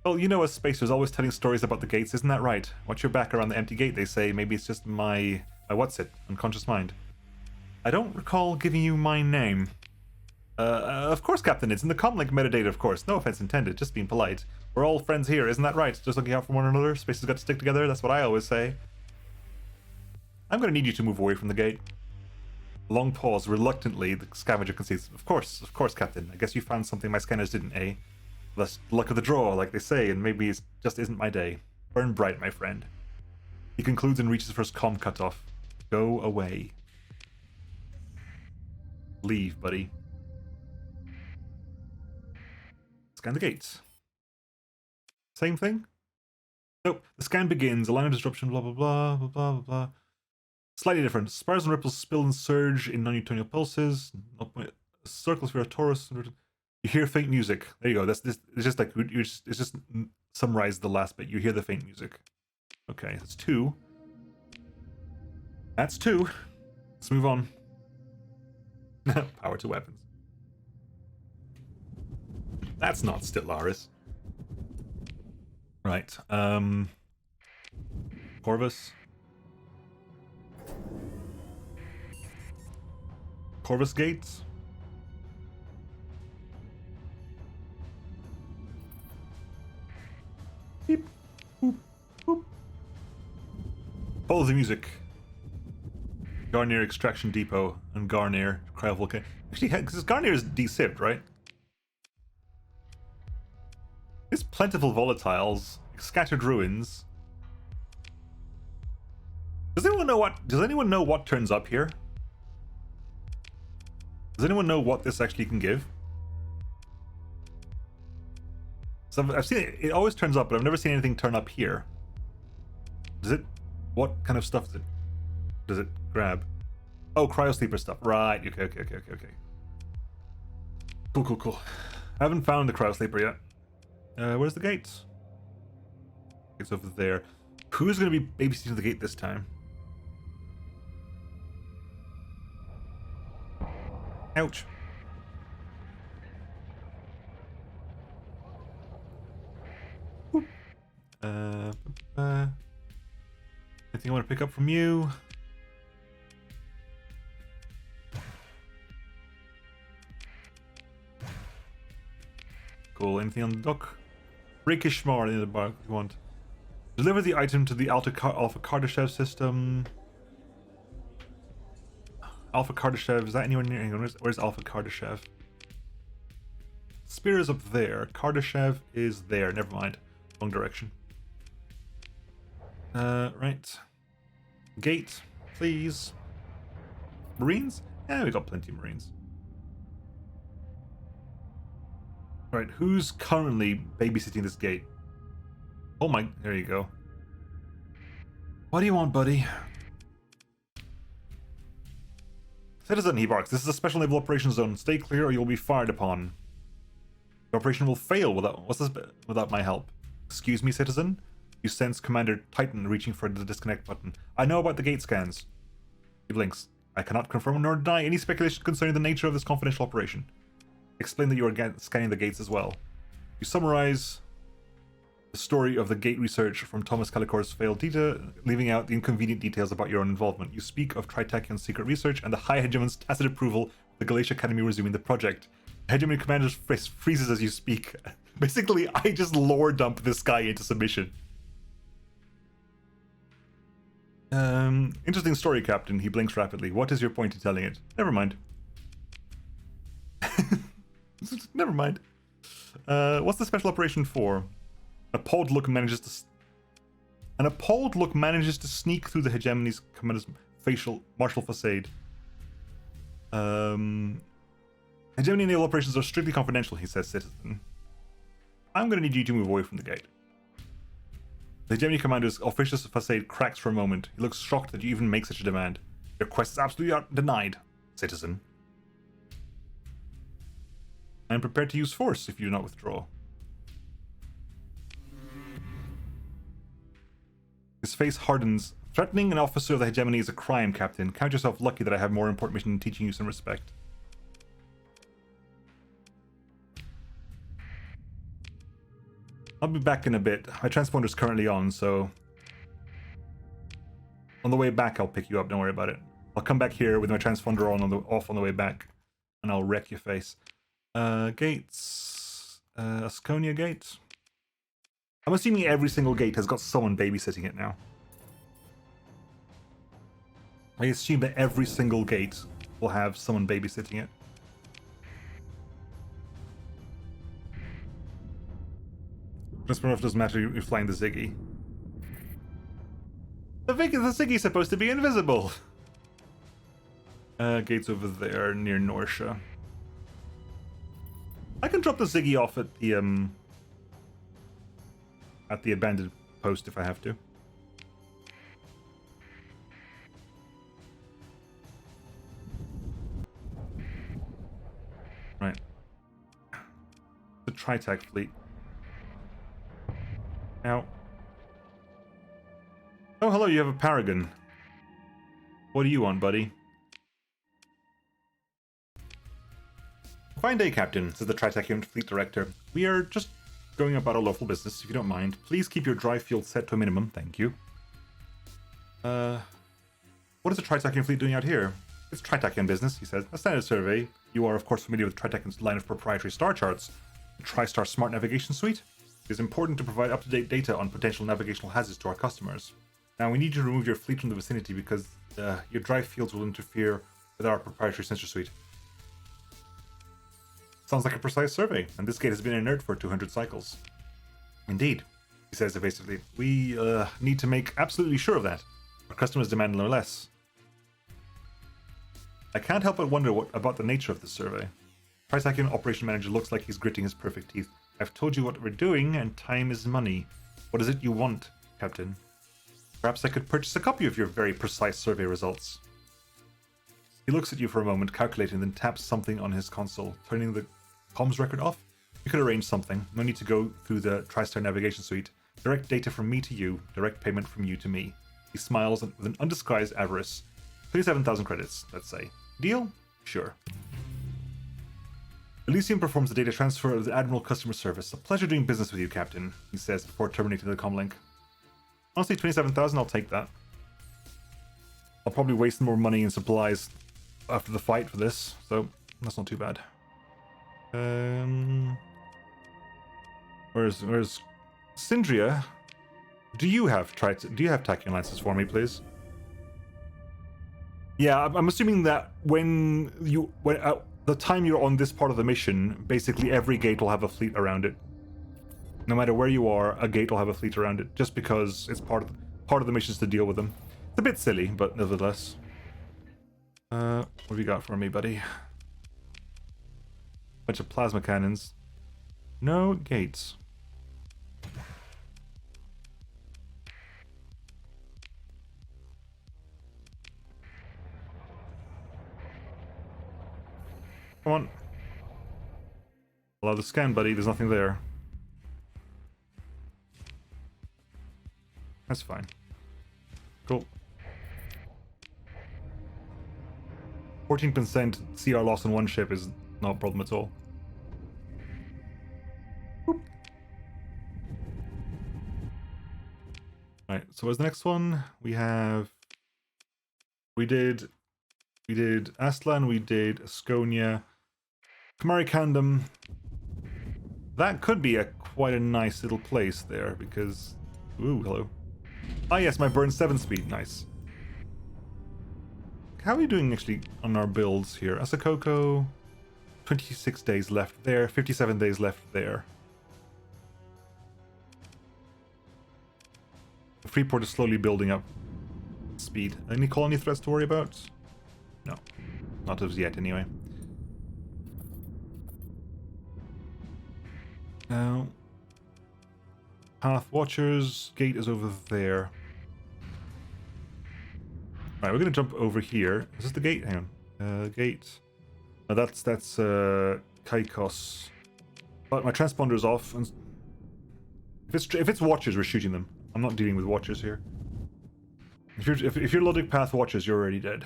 Well, you know us spacers always telling stories about the gates, isn't that right? Watch your back around the empty gate, they say. Maybe it's just my what's-it, unconscious mind. I don't recall giving you my name. Of course, Captain, it's in the comlink metadata, of course. No offense intended, just being polite. We're all friends here, isn't that right? Just looking out for one another. Spaces got to stick together, that's what I always say. I'm gonna need you to move away from the gate. Long pause. Reluctantly, the scavenger concedes. Of course, Captain. I guess you found something my scanners didn't, eh? That's luck of the draw, like they say, and maybe it just isn't my day. Burn bright, my friend. He concludes and reaches for his comm cutoff. Go away. Leave, buddy. Scan the gates. Same thing? Nope. The scan begins. A line of disruption, blah, blah, blah, blah, blah, blah, blah. Slightly different. Spirals and ripples spill and surge in non-Newtonian pulses. Circles for a torus. You hear faint music. There you go. That's this. It's just like it's just summarize the last bit. You hear the faint music. Okay, that's 2. That's 2. Let's move on. Power to weapons. That's not Stellaris. Right. Corvus. Corvus gates. Beep. Boop. Boop. Follow the music. Garnier Extraction Depot and Garnier Cryovolcanic. Actually, because Garnier is desipped, right? It's plentiful volatiles, scattered ruins. Does anyone know what turns up here? Does anyone know what this actually can give? So I've seen it. It always turns up, but I've never seen anything turn up here. Does it? What kind of stuff does it grab? Oh, cryosleeper stuff. Right. Okay. Cool. I haven't found the cryosleeper yet. Where's the gate? It's over there. Who's going to be babysitting the gate this time? Ouch. Anything I want to pick up from you? Cool. Anything on the dock? Rakish Mar in the bar if you want. Deliver the item to the Alpha Kardashev system. Alpha Kardashev, is that anywhere near? Hang on, where's Alpha Kardashev? Spear is up there. Kardashev is there. Never mind. Wrong direction. Right. Gate, please. Marines? Yeah, we got plenty of Marines. Right, who's currently babysitting this gate? Oh my, there you go. What do you want, buddy? Citizen, he barks. This is a special naval operations zone. Stay clear or you'll be fired upon. The operation will fail without my help. Excuse me, citizen? You sense Commander Titan reaching for the disconnect button. I know about the gate scans. He blinks. I cannot confirm nor deny any speculation concerning the nature of this confidential operation. Explain that you are scanning the gates as well. You summarize the story of the gate research from Thomas Calicor's failed data, leaving out the inconvenient details about your own involvement. You speak of Tri-Tachyon's secret research and the High Hegemon's tacit approval of the Glacier Academy resuming the project. The Hegemony commander's face freezes as you speak. Basically, I just lore dump this guy into submission. Interesting story, Captain. He blinks rapidly. What is your point in telling it? Never mind. Never mind. What's the special operation for? An appalled look manages to sneak through the Hegemony's commander's facial martial facade. Hegemony naval operations are strictly confidential, he says, citizen. I'm going to need you to move away from the gate. The Hegemony commander's officious facade cracks for a moment. He looks shocked that you even make such a demand. Your quest is absolutely denied, citizen. I am prepared to use force if you do not withdraw. His face hardens. Threatening an officer of the Hegemony is a crime, Captain. Count yourself lucky that I have more important mission than teaching you some respect. I'll be back in a bit. My transponder's currently on, so... On the way back, I'll pick you up. Don't worry about it. I'll come back here with my transponder off on the way back. And I'll wreck your face. Gates... Asconia gate? I'm assuming every single gate has got someone babysitting it now. I assume that every single gate we'll have someone babysitting it. Transponder doesn't matter, you're flying the Ziggy. The Ziggy's supposed to be invisible! Gates over there near Norsha. I can drop the Ziggy off at the abandoned post if I have to. Right. The Tri-Tach fleet. Now. Oh, hello, you have a Paragon. What do you want, buddy? Fine day, Captain, says the Tri-Tachyon fleet director. We are just going about our lawful business, if you don't mind. Please keep your dry fuel set to a minimum, thank you. What is the Tri-Tachyon fleet doing out here? It's Tri-Tachyon business, he says. A standard survey. You are, of course, familiar with Tri-Tachyon's line of proprietary star charts. The TriStar Smart Navigation Suite. It is important to provide up-to-date data on potential navigational hazards to our customers. Now, we need you to remove your fleet from the vicinity because your dry fields will interfere with our proprietary sensor suite. Sounds like a precise survey, and this gate has been inert for 200 cycles. Indeed, he says evasively. We need to make absolutely sure of that. Our customers demand no less. I can't help but wonder about the nature of this survey. Tri-Tachyon Operation Manager looks like he's gritting his perfect teeth. I've told you what we're doing, and time is money. What is it you want, Captain? Perhaps I could purchase a copy of your very precise survey results. He looks at you for a moment, calculating, then taps something on his console, turning the comms record off. You could arrange something. No need to go through the TriStar Navigation Suite. Direct data from me to you. Direct payment from you to me. He smiles with an undisguised avarice. 37,000 credits, let's say. Deal? Sure. Elysium performs the data transfer of the Admiral customer service. A pleasure doing business with you, Captain, he says before terminating the comlink. Honestly, 27,000, I'll take that. I'll probably waste more money in supplies after the fight for this, so that's not too bad. Where's Syndria? Do you have Tachyon lances for me, please? Yeah, I'm assuming that when the time you're on this part of the mission, basically every gate will have a fleet around it. No matter where you are, a gate will have a fleet around it, just because it's part of the missions to deal with them. It's a bit silly, but nevertheless. What have you got for me, buddy? Bunch of plasma cannons. No gates. Come on. Allow the scan, buddy. There's nothing there. That's fine. Cool. 14% CR loss on one ship is not a problem at all. Boop. Right, so what's the next one? We did Aslan, we did Asconia, Kamarikandam. That could be quite a nice little place there because... Ooh, hello. Ah yes, my burn 7 speed, nice. How are we doing actually on our builds here? Asakoko, 26 days left there, 57 days left there. Freeport is slowly building up speed. Any colony threats to worry about? No, not as yet anyway. Now, Path Watchers, gate is over there. Right, we're gonna jump over here. Is this the gate? Hang on. Gate. No, that's Kaikos. But my transponder is off. And if it's Watchers, we're shooting them. I'm not dealing with Watchers here. If you're loading Path Watchers, you're already dead.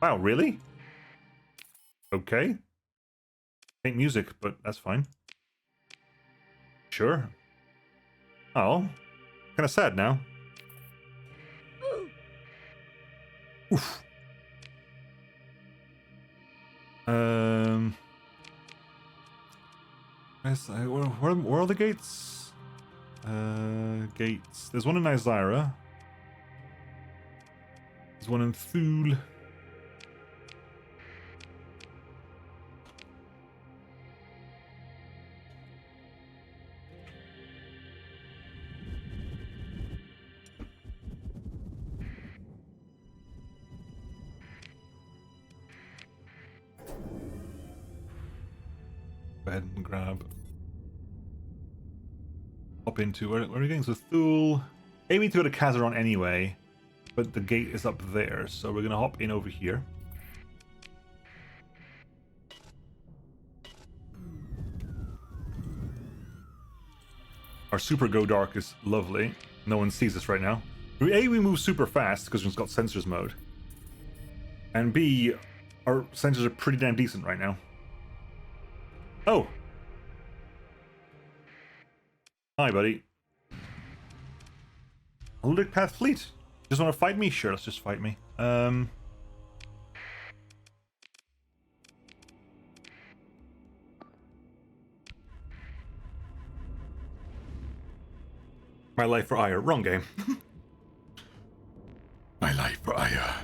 Wow, really? Okay. Ain't music, but that's fine. Sure. Oh, kind of sad now. Oof. Where are the gates? Gates. There's one in Izira. There's one in Thule. Go ahead and grab. Hop into where are we going? So Thule. Aiming to go to Kazaron anyway, but the gate is up there, so we're gonna hop in over here. Our super go dark is lovely. No one sees us right now. A, we move super fast because we've got sensors mode, and B, our sensors are pretty damn decent right now. Oh. Hi, buddy. Holidic Path Fleet. Just want to fight me? Sure, let's just fight me. My life for ire. Wrong game. My life for ire.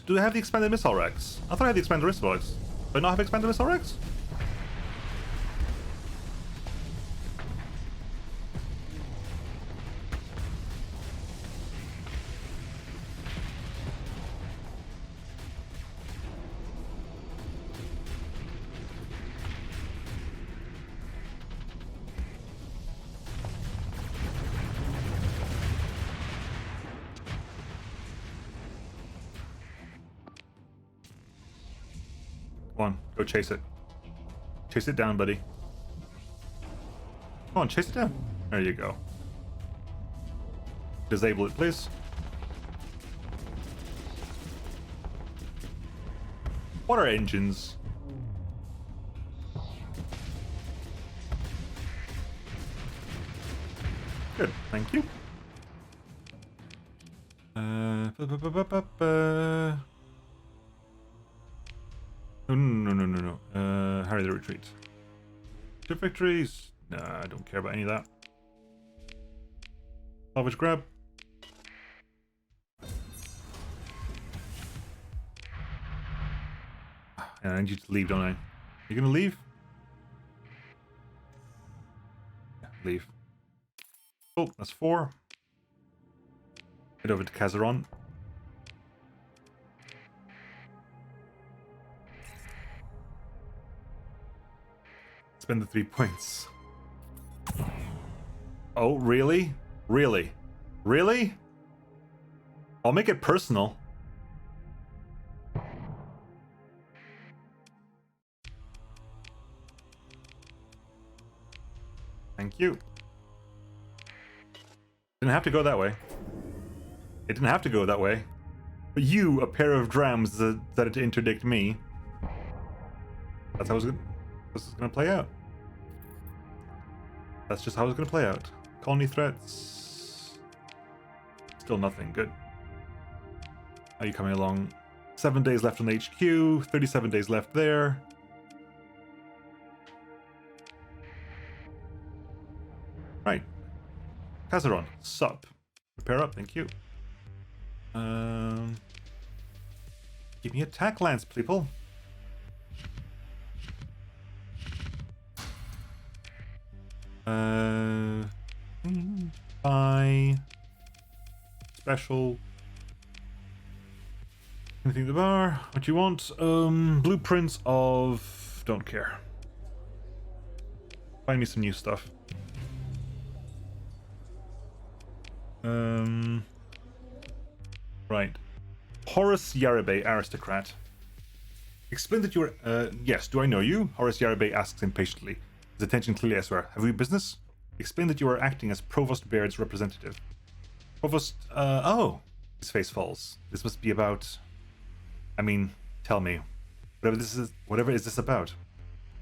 Do I have the expanded missile racks? I thought I had the expanded missile racks. Do I not have expanded missile racks? Come on, go chase it. Chase it down, buddy. Come on, chase it down. There you go. Disable it, please. What are engines? Good, thank you. No. Harry the retreat. Ship victories? Nah, I don't care about any of that. Salvage grab. And I need you to leave, don't I? You gonna leave? Yeah, leave. Oh, that's 4. Head over to Kazaron. Spend the 3 points. Oh, really? Really? Really? I'll make it personal. Thank you. Didn't have to go that way. It didn't have to go that way. But you, a pair of drams, decided to interdict me. That's how this is gonna play out. That's just how it's gonna play out. Colony threats. Still nothing. Good. How are you coming along? 7 days left on the HQ. 37 days left there. Right. Kazaron. Sup. Repair up. Thank you. Give me attack lance, people. Buy. Special. Anything in the bar? What you want? Blueprints of... Don't care. Find me some new stuff. Right. Horace Yarabay, aristocrat. Explain that you are... yes, do I know you? Horace Yarabay asks impatiently. His attention clearly elsewhere. Have we business? Explain that you are acting as Provost Baird's representative. Provost... oh. His face falls. This must be about... I mean, tell me. Whatever is this about?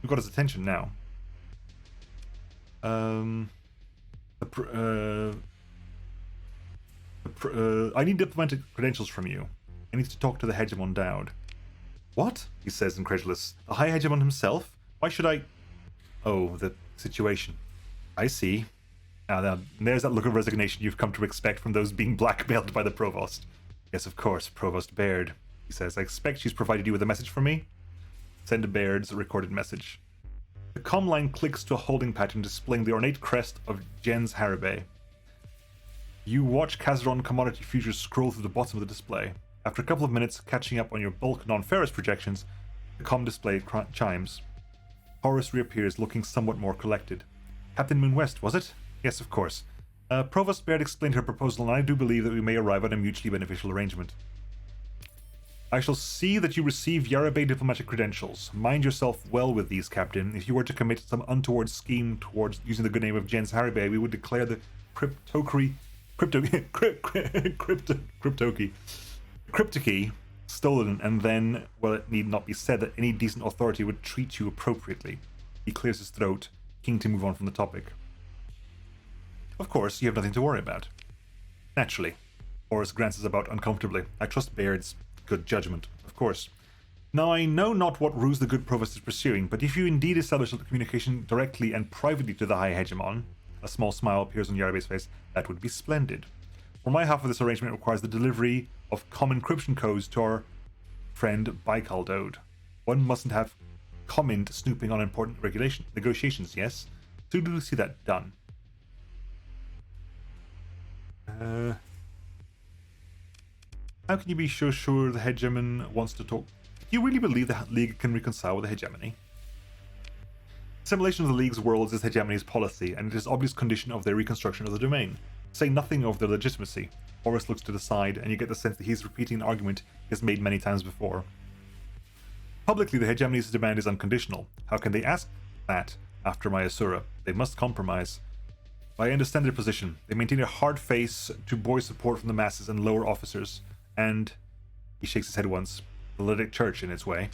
You've got his attention now. I need diplomatic credentials from you. I need to talk to the Hegemon Dowd. What? He says, incredulous. The High Hegemon himself? Why should I... Oh, the situation. I see. Now, there's that look of resignation you've come to expect from those being blackmailed by the Provost. Yes, of course, Provost Baird. He says, I expect she's provided you with a message from me? Send to Baird's recorded message. The comm line clicks to a holding pattern displaying the ornate crest of Jens Haribay. You watch Kazaron commodity futures scroll through the bottom of the display. After a couple of minutes, catching up on your bulk non-ferrous projections, the comm display chimes. Horace reappears, looking somewhat more collected. Captain Moon West, was it? Yes, of course. Provost Baird explained her proposal, and I do believe that we may arrive at a mutually beneficial arrangement. I shall see that you receive Yarabay diplomatic credentials. Mind yourself well with these, Captain. If you were to commit some untoward scheme towards using the good name of Jens Haribay, we would declare the cryptokey stolen, and then, well, it need not be said that any decent authority would treat you appropriately. He clears his throat, keen to move on from the topic. Of course, you have nothing to worry about. Naturally. Horace glances about uncomfortably. I trust Baird's good judgment, of course. Now, I know not what ruse the good Provost is pursuing, but if you indeed establish the communication directly and privately to the High Hegemon, a small smile appears on Yarabay's face, that would be splendid. For my half of this arrangement requires the delivery of common encryption codes to our friend Dowd. One mustn't have comment snooping on important negotiations, yes? So do we see that done? How can you be so sure the Hegemon wants to talk? Do you really believe the League can reconcile with the Hegemony? Assimilation of the League's worlds is Hegemony's policy, and it is obvious condition of their reconstruction of the domain. Say nothing of their legitimacy. Horace looks to the side, and you get the sense that he's repeating an argument he has made many times before. Publicly, the Hegemony's demand is unconditional. How can they ask that after my Asura? They must compromise. I understand their position. They maintain a hard face to buoy support from the masses and lower officers, and he shakes his head once. The Lydic Church in its way.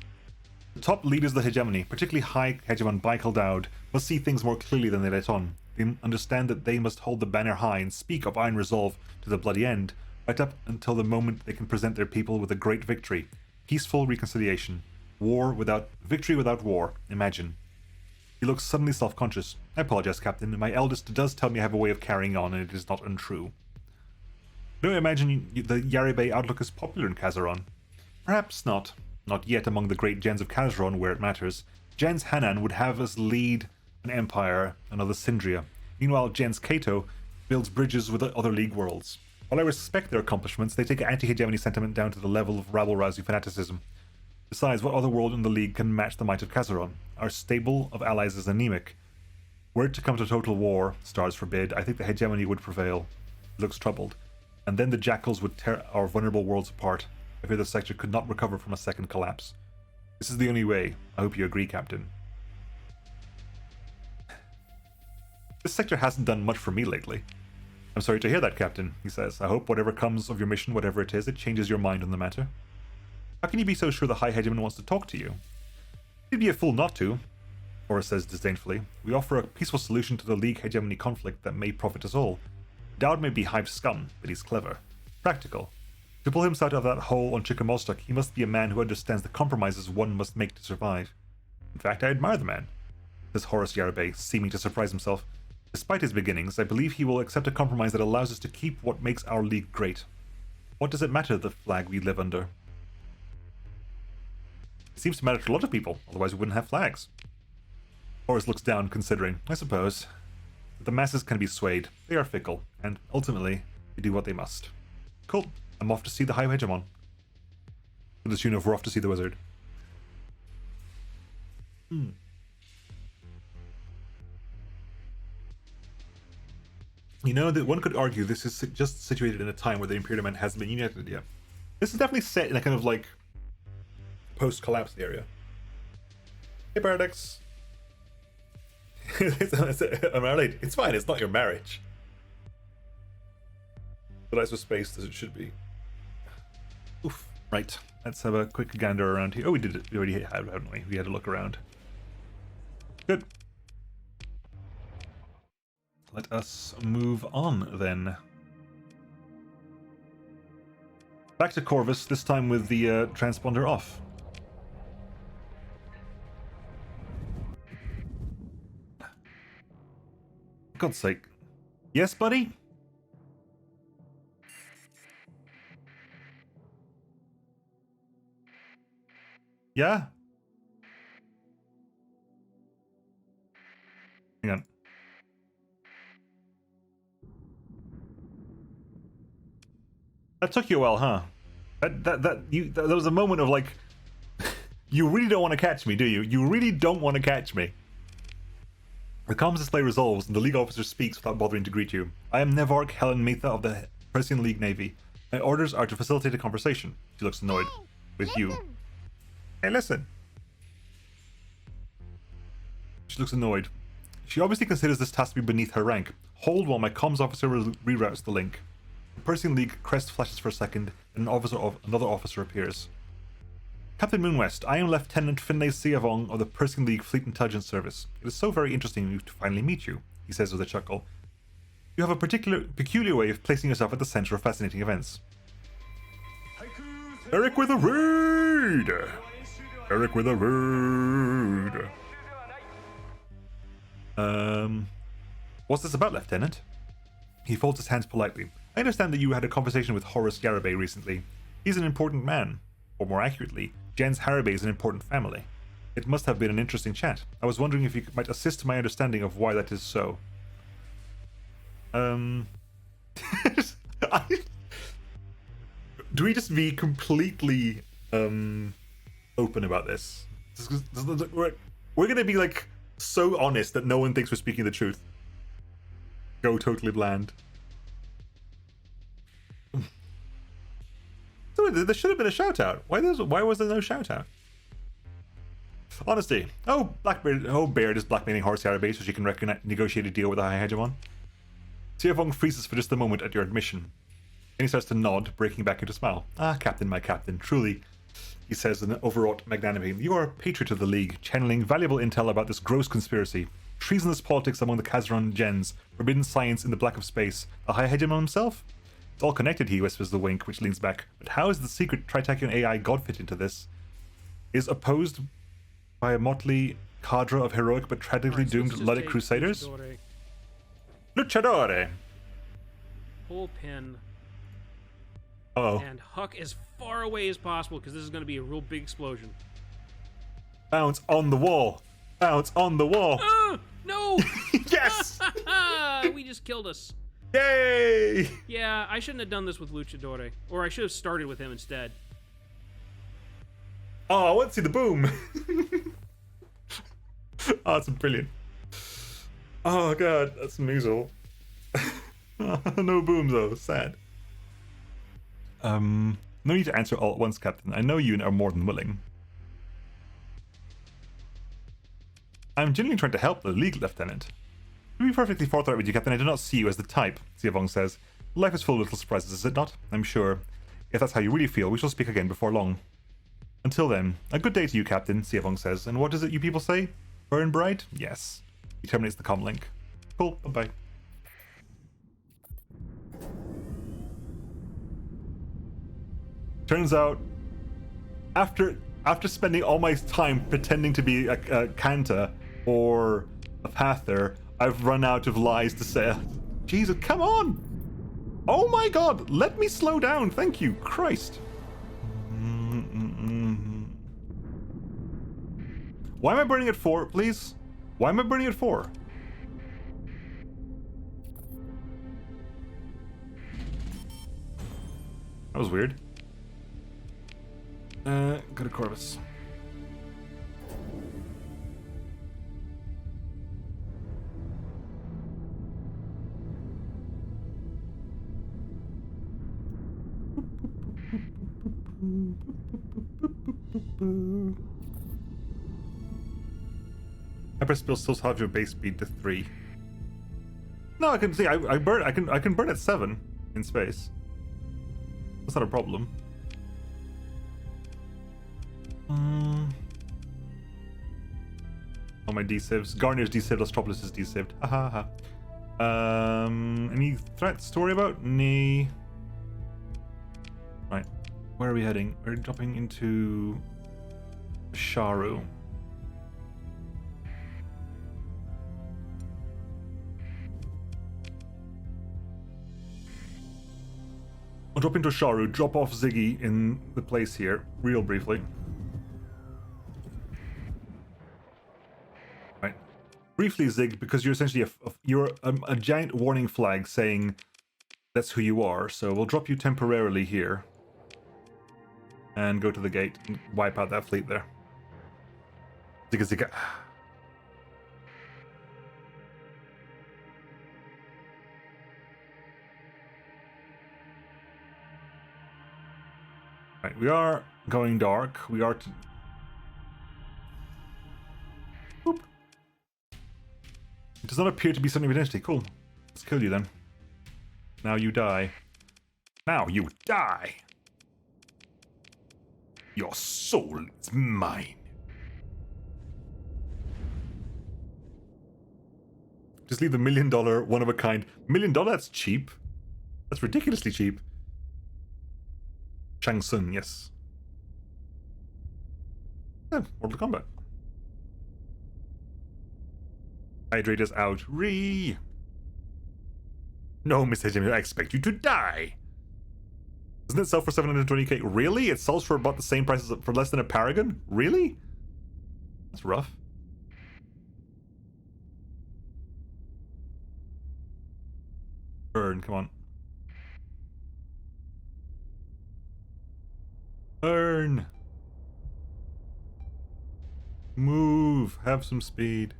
The top leaders of the Hegemony, particularly High Hegemon Dowd, must see things more clearly than they let on. They understand that they must hold the banner high and speak of iron resolve to the bloody end, right up until the moment they can present their people with a great victory. Peaceful reconciliation. Victory without war. Imagine. He looks suddenly self-conscious. I apologize, Captain. My eldest does tell me I have a way of carrying on, and it is not untrue. Don't imagine the Yarabay outlook is popular in Kazaron. Perhaps not. Not yet among the great gens of Kazaron where it matters. Gens Hanan would have us lead an empire, another Syndria. Meanwhile, Gens Kato builds bridges with other League worlds. While I respect their accomplishments, they take anti-hegemony sentiment down to the level of rabble-rousing fanaticism. Besides, what other world in the League can match the might of Kazaron? Our stable of allies is anemic. Were it to come to total war, stars forbid, I think the hegemony would prevail. He looks troubled. And then the jackals would tear our vulnerable worlds apart. I fear the sector could not recover from a second collapse. This is the only way. I hope you agree, Captain. This sector hasn't done much for me lately. I'm sorry to hear that, Captain, he says. I hope whatever comes of your mission, whatever it is, it changes your mind on the matter. How can you be so sure the High Hegemon wants to talk to you? You'd be a fool not to, Horace says disdainfully. We offer a peaceful solution to the League Hegemony conflict that may profit us all. Dowd may be hive scum, but he's clever. Practical. To pull himself out of that hole on Chickamaustock, he must be a man who understands the compromises one must make to survive. In fact, I admire the man, says Horace Yarabay, seeming to surprise himself. Despite his beginnings, I believe he will accept a compromise that allows us to keep what makes our League great. What does it matter, the flag we live under? It seems to matter to a lot of people, otherwise we wouldn't have flags. Horace looks down, considering. I suppose. The masses can be swayed. They are fickle, and ultimately, they do what they must. Cool. I'm off to see the High Hegemon. To the tune of we're off to see the wizard. You know, that one could argue this is just situated in a time where the Imperial Man hasn't been united yet. This is definitely set in a kind of like post-collapse area. Hey, Paradox. I'm married. It's fine. It's not your marriage. But that's as spaced as it should be. Oof. Right. Let's have a quick gander around here. Oh, we did it. We already had, haven't we? We had a look around. Good. Let us move on then. Back to Corvus, this time with the transponder off. For God's sake. Yes, buddy? Yeah? Hang on. That took you a while, huh? That was a moment of like, you really don't want to catch me, do you? You really don't want to catch me. The comms display resolves and the League officer speaks without bothering to greet you. I am Nevark Helen Metha of the Persian League Navy. My orders are to facilitate a conversation. She looks annoyed. With you. Hey, listen. She looks annoyed. She obviously considers this task to be beneath her rank. Hold while my comms officer reroutes the link. The Persian League crest flashes for a second, and another officer appears. Captain Moonwest, I am Lieutenant Finlay Siavong of the Persian League Fleet Intelligence Service. It is so very interesting to finally meet you, he says with a chuckle. You have a peculiar way of placing yourself at the center of fascinating events. Eric with a raid! Eric with a raid! What's this about, Lieutenant? He folds his hands politely. I understand that you had a conversation with Horace Yarabay recently. He's an important man. Or more accurately, Jens Harabay is an important family. It must have been an interesting chat. I was wondering if you might assist my understanding of why that is so. Do we just be completely open about this? We're gonna be like so honest that no one thinks we're speaking the truth. Go totally bland. There should have been a shout out. Why was there no shout out? Honesty. Baird is blackmailing Horace Yarabay so she can negotiate a deal with the High Hegemon. Siavong freezes for just a moment at your admission. Then he starts to nod, breaking back into a smile. Ah, Captain, my Captain, truly, he says with an overwrought magnanimity. You are a patriot of the League, channeling valuable intel about this gross conspiracy. Treasonous politics among the Kazran gens, forbidden science in the black of space. The High Hegemon himself? It's all connected, he whispers the wink, which leans back. But how is the secret Tri-Tachyon AI God fit into this? Is opposed by a motley cadre of heroic but tragically doomed Luddic crusaders? Luchadore! Pull pin. Uh-oh. And huck as far away as possible, because this is going to be a real big explosion. Bounce on the wall! Bounce on the wall! No! Yes! We just killed us. Yay! Yeah, I shouldn't have done this with Luchadore. Or I should have started with him instead. Oh, I want to see the boom! Oh, that's brilliant. Oh god, that's Moozle. No boom though, sad. No need to answer all at once, Captain. I know you are more than willing. I'm genuinely trying to help the League, Lieutenant. To be perfectly forthright with you, Captain, I do not see you as the type, Siavong says. Life is full of little surprises, is it not? I'm sure. If that's how you really feel, we shall speak again before long. Until then, a good day to you, Captain, Siavong says. And what is it you people say? Burn bright? Yes. He terminates the comm link. Cool, bye-bye. Turns out, after spending all my time pretending to be a Kanta or a Pather, I've run out of lies to say. Jesus, come on! Oh my god, let me slow down, thank you, Christ. Why am I burning at 4, please? Why am I burning at 4? That was weird. Go to Corvus. Hyper will still have your base speed to 3. No, I can see. I can burn at 7 in space. That's not a problem. All my D-civs. Garnier's D-cived, Astropolis is D-cived. Ha ha ha. Any threats to worry about? Nee. Right. Where are we heading? We're dropping into Sharu. I'll drop into Sharu, drop off Ziggy in the place here, real briefly. Right. Briefly, Zig, because you're essentially a giant warning flag saying that's who you are, so we'll drop you temporarily here. And go to the gate and wipe out that fleet there. Zigga zigga. Right, we are going dark. We are to... Boop. It does not appear to be something of identity. Cool. Let's kill you then. Now you die. Now you die! Your soul is mine. Just leave the $1 million, one of a kind. $1 million? That's cheap. That's ridiculously cheap. Shang Tsung, yes. Yeah, Mortal Kombat. Hydrate us out. No, Miss Hegemony, I expect you to die. Doesn't it sell for 720k? Really? It sells for about the same price as for less than a Paragon? Really? That's rough. Burn, come on. Burn! Move! Have some speed.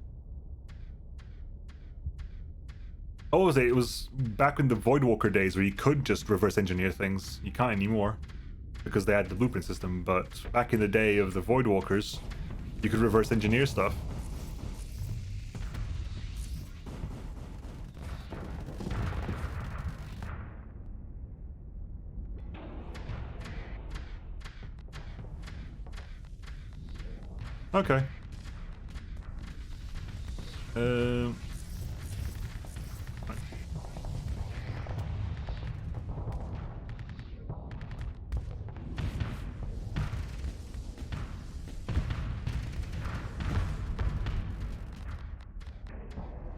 Oh, what was it? It was back in the Voidwalker days where you could just reverse engineer things. You can't anymore because they had the blueprint system, but back in the day of the Voidwalkers, you could reverse engineer stuff. Okay.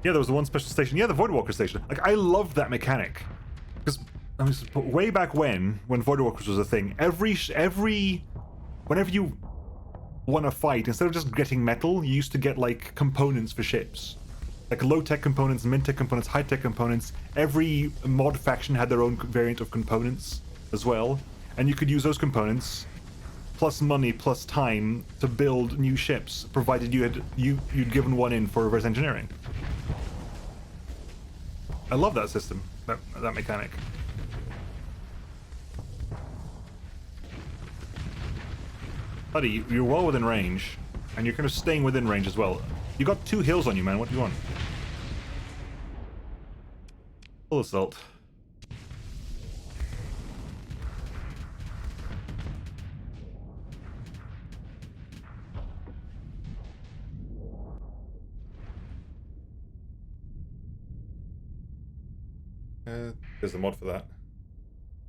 Yeah, there was the one special station. Yeah, the Voidwalker station. Like, I loved that mechanic. Because, I mean, way back when Voidwalkers was a thing, whenever you won a fight, instead of just getting metal, you used to get, like, components for ships. Like, low-tech components, mid-tech components, high-tech components. Every mod faction had their own variant of components as well. And you could use those components, plus money, plus time, to build new ships, provided you'd given one in for reverse engineering. I love that system, that mechanic. Buddy, you're well within range, and you're kind of staying within range as well. You got 2 hills on you, man. What do you want? Full assault. There's the mod for that.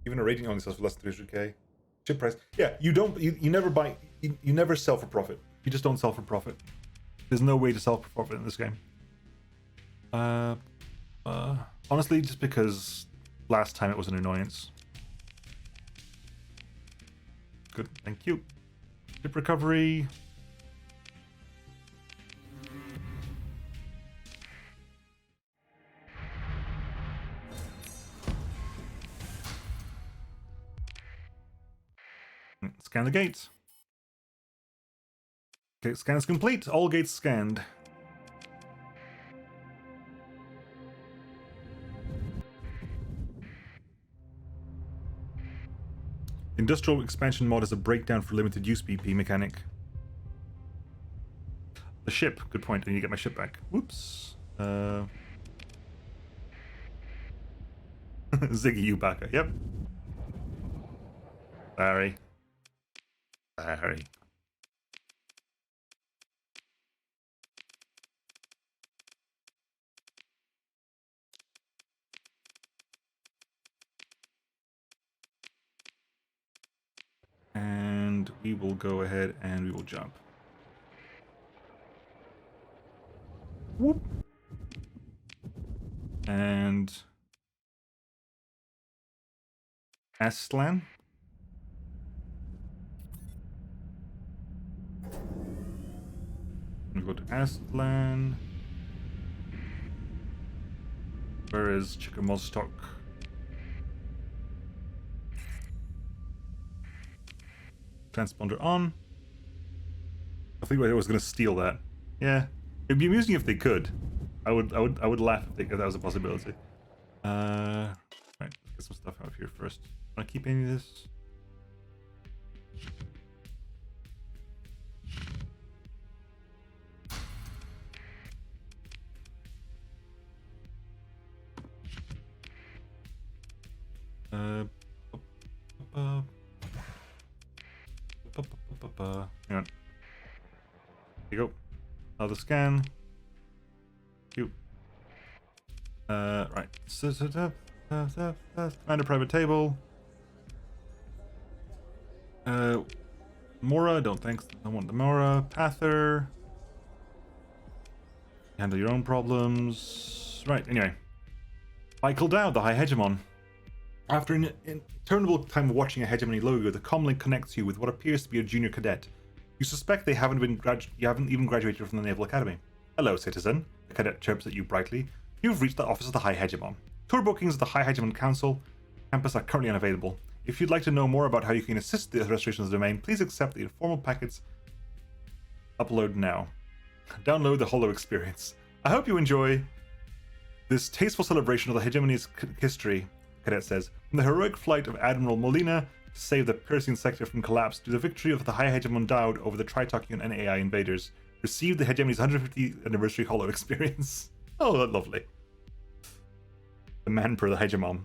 Even a rating only sells for less than 300k. Chip price. Yeah, you never buy, you never sell for profit. You just don't sell for profit. There's no way to sell for profit in this game. Honestly, just because last time it was an annoyance. Good, thank you. Chip recovery. scan the gates. Okay, scan is complete. All gates scanned. Industrial expansion mod is a breakdown for limited use BP mechanic. The ship, good point. I need to get my ship back. Whoops. Ziggy Ubaka, yep. Sorry. And we will go ahead and we will jump. Whoop. And Aslan. We go to Aslan. Where is Chickamostok? Transponder on. I think I was going to steal that. Yeah, it'd be amusing if they could. I would laugh if that was a possibility. Right, let's get some stuff out of here first. Want to keep any of this? Hang on. Here you go. Another scan. Cute. Right. Find a private table. Mora, don't want the Mora. Pather. Handle your own problems. Right, anyway. Michael Dowd, the High Hegemon. After an interminable time of watching a Hegemony logo, the comlink connects you with what appears to be a junior cadet. You suspect they you haven't even graduated from the Naval Academy. Hello, citizen. The cadet chirps at you brightly. You've reached the office of the High Hegemon. Tour bookings of the High Hegemon Council campus are currently unavailable. If you'd like to know more about how you can assist the restoration of the domain, please accept the informal packets. Upload now. Download the Holo experience. I hope you enjoy this tasteful celebration of the Hegemony's history. Cadet says, from the heroic flight of Admiral Molina to save the Persian sector from collapse to the victory of the High Hegemon Dowd over the Tri-Tachyon and AI invaders, receive the Hegemony's 150th anniversary Holo experience. Oh, that's lovely. The man per the Hegemon.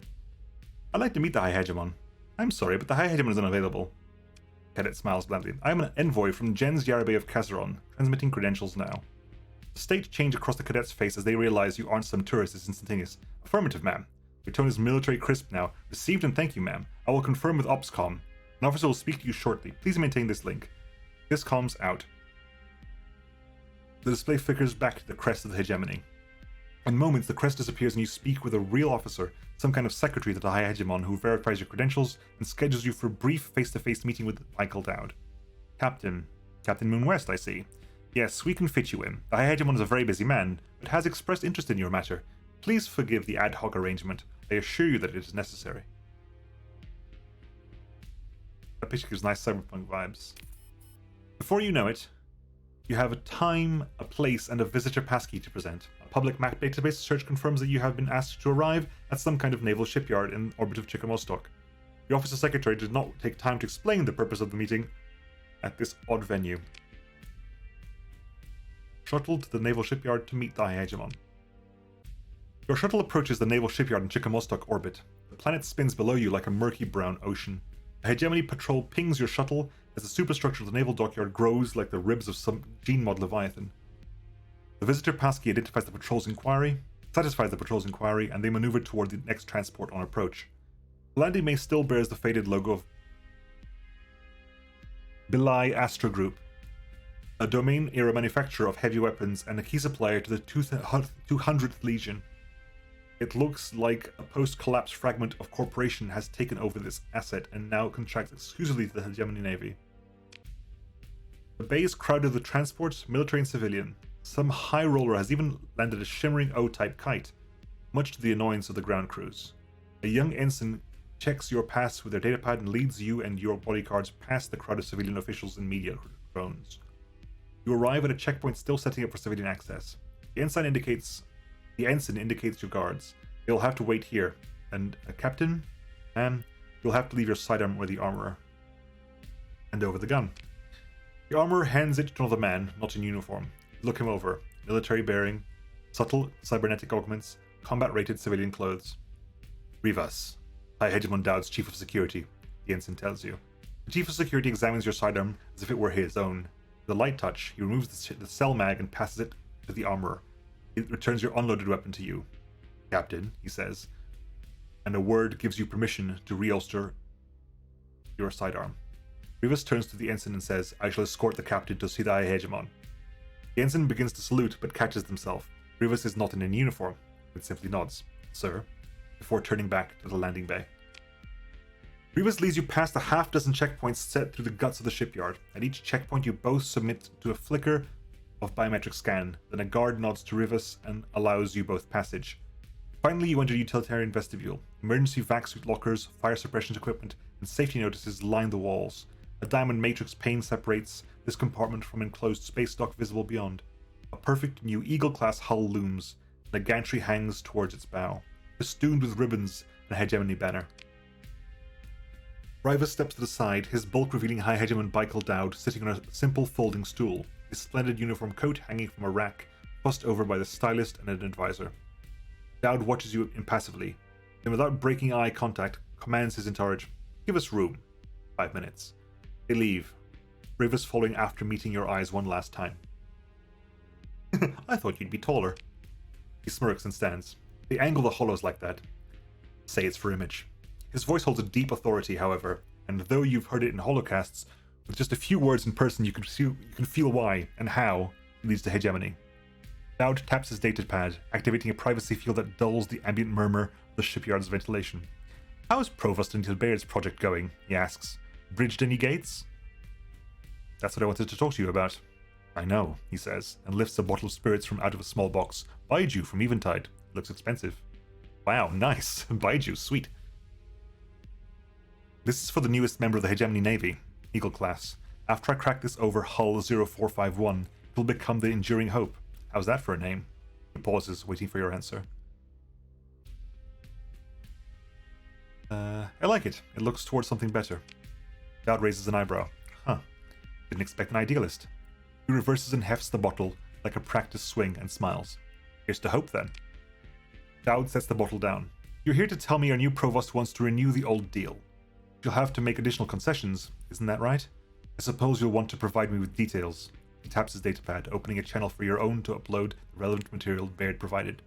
I'd like to meet the High Hegemon. I'm sorry, but the High Hegemon is unavailable. Cadet smiles blandly. I am an envoy from Jens Yarabey of Kazaron, transmitting credentials now. The state change across the cadet's face as they realize you aren't some tourist is instantaneous. Affirmative, ma'am. Your tone is military crisp now. Received and thank you, ma'am. I will confirm with OpsCom. An officer will speak to you shortly. Please maintain this link. This comms out. The display flickers back to the crest of the Hegemony. In moments, the crest disappears and you speak with a real officer, some kind of secretary to the High Hegemon who verifies your credentials and schedules you for a brief face-to-face meeting with Michael Dowd. Captain Moon West, I see. Yes, we can fit you in. The High Hegemon is a very busy man, but has expressed interest in your matter. Please forgive the ad hoc arrangement. I assure you that it is necessary. That picture gives nice cyberpunk vibes. Before you know it, you have a time, a place, and a visitor passkey to present. A public map database search confirms that you have been asked to arrive at some kind of naval shipyard in orbit of Chickamostok. The officer secretary did not take time to explain the purpose of the meeting at this odd venue. Shuttle to the naval shipyard to meet the High Hegemon. Your shuttle approaches the naval shipyard in Chickamostok orbit. The planet spins below you like a murky brown ocean. The Hegemony patrol pings your shuttle as the superstructure of the naval dockyard grows like the ribs of some gene-mod leviathan. The visitor passkey satisfies the patrol's inquiry, and they maneuver toward the next transport on approach. The landing may still bears the faded logo of Belai Astra Group, a domain-era manufacturer of heavy weapons and a key supplier to the 200th Legion. It looks like a post-collapse fragment of corporation has taken over this asset and now contracts exclusively to the Hegemony Navy. The bay is crowded with transports, military and civilian. Some high roller has even landed a shimmering O-type kite, much to the annoyance of the ground crews. A young ensign checks your pass with their datapad and leads you and your bodyguards past the crowd of civilian officials and media drones. You arrive at a checkpoint still setting up for civilian access. The ensign indicates your guards. You'll have to wait here. And Captain, you'll have to leave your sidearm with the armorer. Hand over the gun. The armorer hands it to another man, not in uniform. Look him over. Military bearing, subtle cybernetic augments, combat-rated civilian clothes. Rivas, High Hegemon Dowd's Chief of Security, the ensign tells you. The Chief of Security examines your sidearm as if it were his own. With a light touch, he removes the cell mag and passes it to the armorer. He returns your unloaded weapon to you. Captain, he says, and a word gives you permission to reholster your sidearm. Rivas turns to the ensign and says, I shall escort the captain to see the High Hegemon. The ensign begins to salute, but catches himself. Rivas is not in any uniform, but simply nods. Sir, before turning back to the landing bay. Rivas leads you past a half-dozen checkpoints set through the guts of the shipyard. At each checkpoint, you both submit to a flicker of biometric scan. Then a guard nods to Rivas and allows you both passage. Finally, you enter utilitarian vestibule. Emergency vac suit lockers, fire suppression equipment, and safety notices line the walls. A diamond matrix pane separates this compartment from enclosed space dock visible beyond. A perfect new Eagle-class hull looms, and a gantry hangs towards its bow, festooned with ribbons and a Hegemony banner. Rivas steps to the side, his bulk revealing High Hegemon Michael Dowd sitting on a simple folding stool, his splendid uniform coat hanging from a rack, fussed over by the stylist and an advisor. Dowd watches you impassively, then without breaking eye contact, commands his entourage, give us room. 5 minutes. They leave, Rivas following after meeting your eyes one last time. I thought you'd be taller. He smirks and stands. They angle the hollows like that. Say it's for image. His voice holds a deep authority, however, and though you've heard it in holocasts, with just a few words in person you can feel why and how it leads to hegemony. Dowd taps his datapad, activating a privacy field that dulls the ambient murmur of the shipyard's ventilation. How's Provost and Baird's project going? He asks. Bridged any gates? That's what I wanted to talk to you about. I know, he says, and lifts a bottle of spirits from out of a small box. Baiju from Eventide. Looks expensive. Wow, nice. Baiju, sweet. This is for the newest member of the Hegemony Navy, Eagle class. After I crack this over hull 0451, it'll become the Enduring Hope. How's that for a name? He pauses, waiting for your answer. I like it. It looks towards something better. Dowd raises an eyebrow. Huh. Didn't expect an idealist. He reverses and hefts the bottle like a practiced swing and smiles. Here's to hope, then. Dowd sets the bottle down. You're here to tell me our new provost wants to renew the old deal. You'll have to make additional concessions, isn't that right? I suppose you'll want to provide me with details. He taps his datapad, opening a channel for your own to upload the relevant material Baird provided.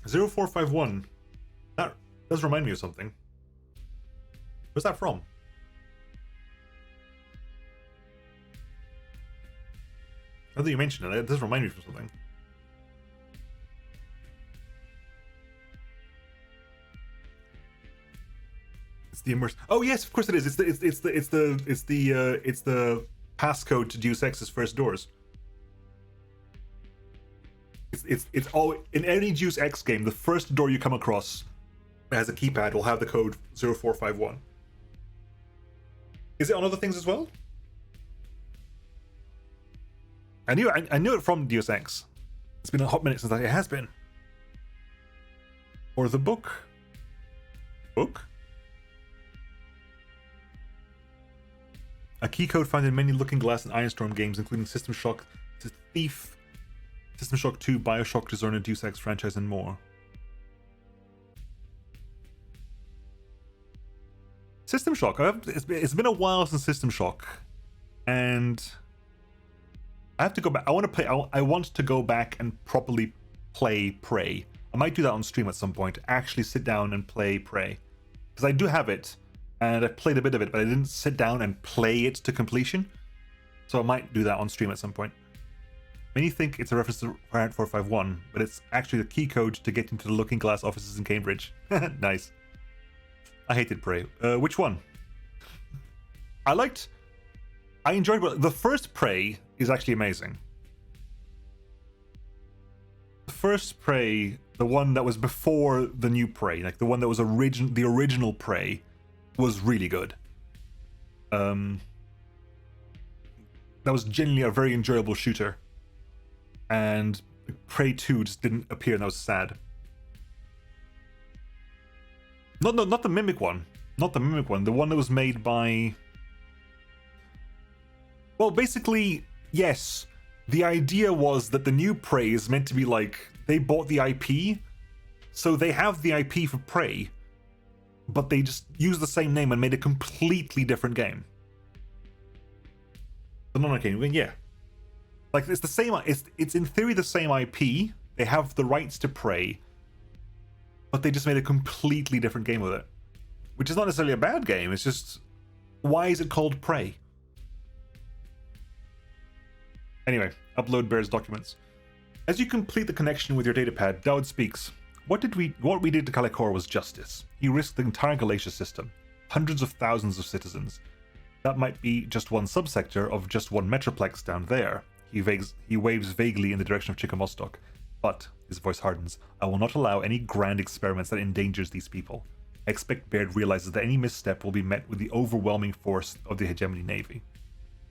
(0451). That does remind me of something. Where's that from? Now that you mention it, it does remind me of something. It's the immerse. Oh yes, of course it is. It's the passcode to Deus Ex's first doors. It's all in any Deus Ex game. The first door you come across that has a keypad will have the code 0451. Is it on other things as well? I knew it from Deus Ex. It's been a hot minute since it has been. Or the book. Book? A key code found in many Looking Glass and Ironstorm games, including System Shock, Thief, System Shock 2, Bioshock, Dishonored, Deus Ex franchise, and more. System Shock. It's been a while since System Shock, and I have to go back. I want to go back and properly play Prey. I might do that on stream at some point. Actually, sit down and play Prey, because I do have it, and I played a bit of it, but I didn't sit down and play it to completion. So I might do that on stream at some point. Many think it's a reference to Fahrenheit 451, but it's actually the key code to get into the Looking Glass offices in Cambridge. Nice. I hated Prey. Which one? I enjoyed the first Prey is actually amazing. first prey, the one that was before the new prey, like the one that was the original prey, was really good. That was genuinely a very enjoyable shooter. And Prey 2 just didn't appear, and that was sad. Not the Mimic one. Not the Mimic one. The one that was made by... Well, basically, yes. The idea was that the new Prey is meant to be like... They bought the IP, so they have the IP for Prey, but they just used the same name and made a completely different game. But not okay, yeah. Like, it's the same... It's in theory the same IP. They have the rights to Prey, but they just made a completely different game with it. Which is not necessarily a bad game, it's just... Why is it called Prey? Anyway, upload bears documents. As you complete the connection with your datapad, Dowd speaks. What we did to Calicor was justice. He risked the entire Galatia system. Hundreds of thousands of citizens. That might be just one subsector of just one metroplex down there. He waves vaguely in the direction of Chickamostok. But, his voice hardens, I will not allow any grand experiments that endangers these people. I expect Baird realizes that any misstep will be met with the overwhelming force of the Hegemony Navy.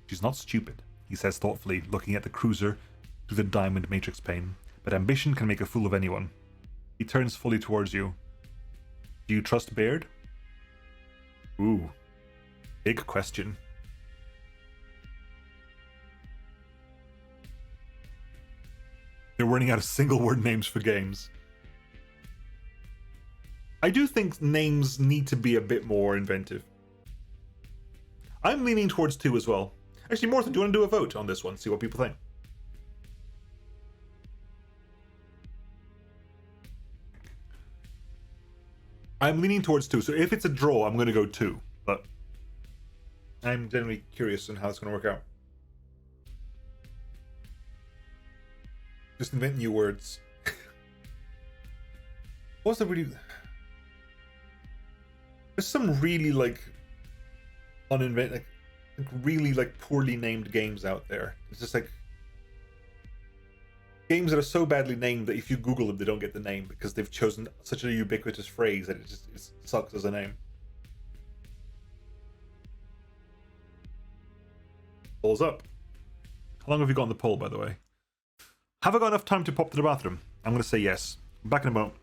She's not stupid, he says thoughtfully, looking at the cruiser through the diamond matrix pane. But ambition can make a fool of anyone. He turns fully towards you. Do you trust Baird? Ooh. Big question. They're running out of single word names for games. I do think names need to be a bit more inventive. I'm leaning towards 2 as well. Actually, Morthen, do you want to do a vote on this one? See what people think. I'm leaning towards 2, so if it's a draw, I'm going to go 2. But I'm generally curious on how it's going to work out. Just invent new words. What's the really... There's some really, like, really, like, poorly named games out there. It's just, like, games that are so badly named that if you Google them, they don't get the name because they've chosen such a ubiquitous phrase that it sucks as a name. Poll's up. How long have you got on the poll, by the way? Have I got enough time to pop to the bathroom? I'm going to say yes. Back in a moment.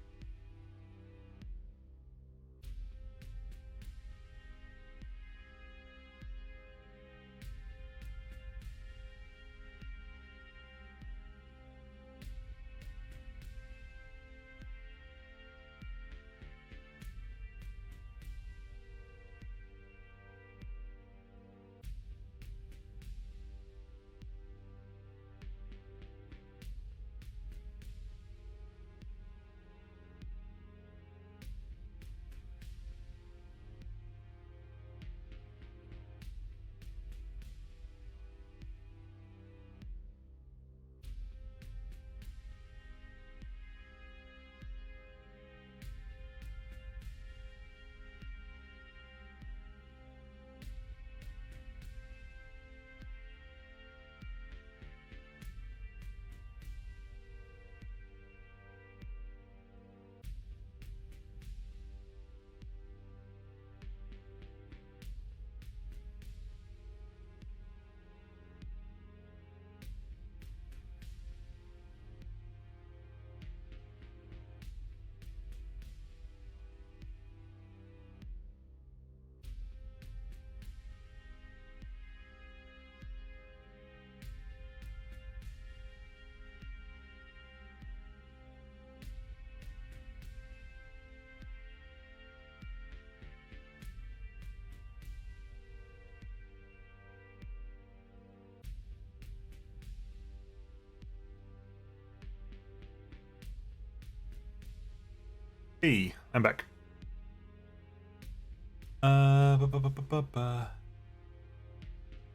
Hey, I'm back.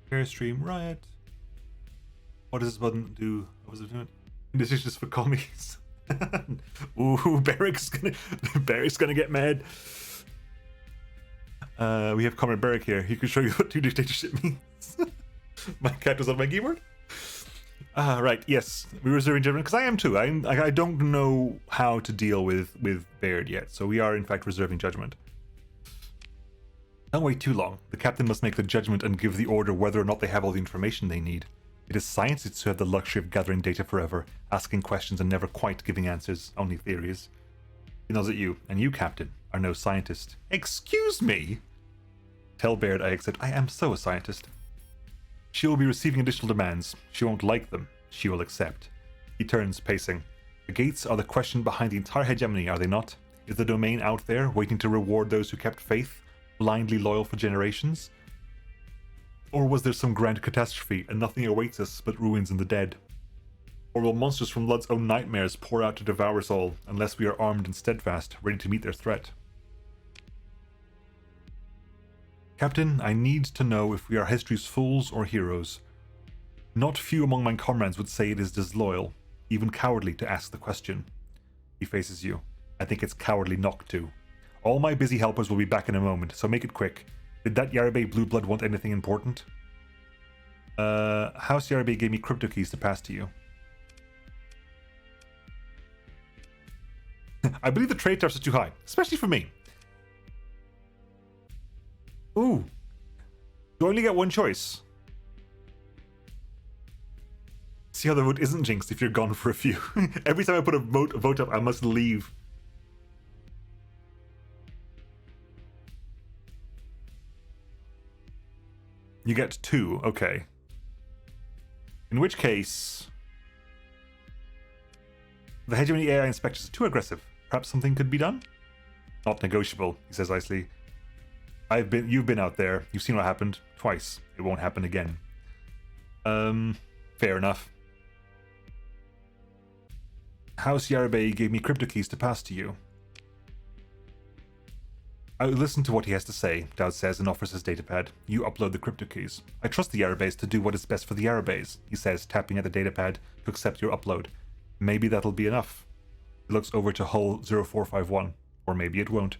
Airstream riot. What does this button do? What was it doing? Decisions for commies. Ooh, Barrick's gonna get mad. We have Comrade Barrick here. He can show you what 2 dictatorship means. My cat was on my keyboard. Right, yes. We're reserving judgment, because I am too. I don't know how to deal with Baird yet, so we are in fact reserving judgment. Don't wait too long. The captain must make the judgment and give the order whether or not they have all the information they need. It is scientists who have the luxury of gathering data forever, asking questions and never quite giving answers, only theories. He knows at you, and you, Captain, are no scientist. Excuse me? Tell Baird I accept. I am so a scientist. She will be receiving additional demands. She won't like them. She will accept. He turns, pacing. The gates are the question behind the entire hegemony, are they not? Is the domain out there, waiting to reward those who kept faith, blindly loyal for generations? Or was there some grand catastrophe, and nothing awaits us but ruins and the dead? Or will monsters from Lud's own nightmares pour out to devour us all, unless we are armed and steadfast, ready to meet their threat? Captain, I need to know if we are history's fools or heroes. Not few among my comrades would say it is disloyal, even cowardly, to ask the question. He faces you. I think it's cowardly not to. All my busy helpers will be back in a moment, so make it quick. Did that Yarabay Blue Blood want anything important? House Yarabay gave me crypto keys to pass to you. I believe the trade tariffs are too high, especially for me. Ooh. Do I only get one choice? See how the vote isn't jinxed if you're gone for a few. Every time I put a vote up, I must leave. You get 2, okay. In which case... The Hegemony AI inspectors are too aggressive. Perhaps something could be done? Not negotiable, he says icily. You've been out there. You've seen what happened. Twice. It won't happen again. Fair enough. House Yarabay gave me crypto keys to pass to you. I will listen to what he has to say, Dowd says and offers his datapad. You upload the crypto keys. I trust the Yarabays to do what is best for the Yarabays, he says, tapping at the datapad to accept your upload. Maybe that'll be enough. He looks over to hull 0451. Or maybe it won't.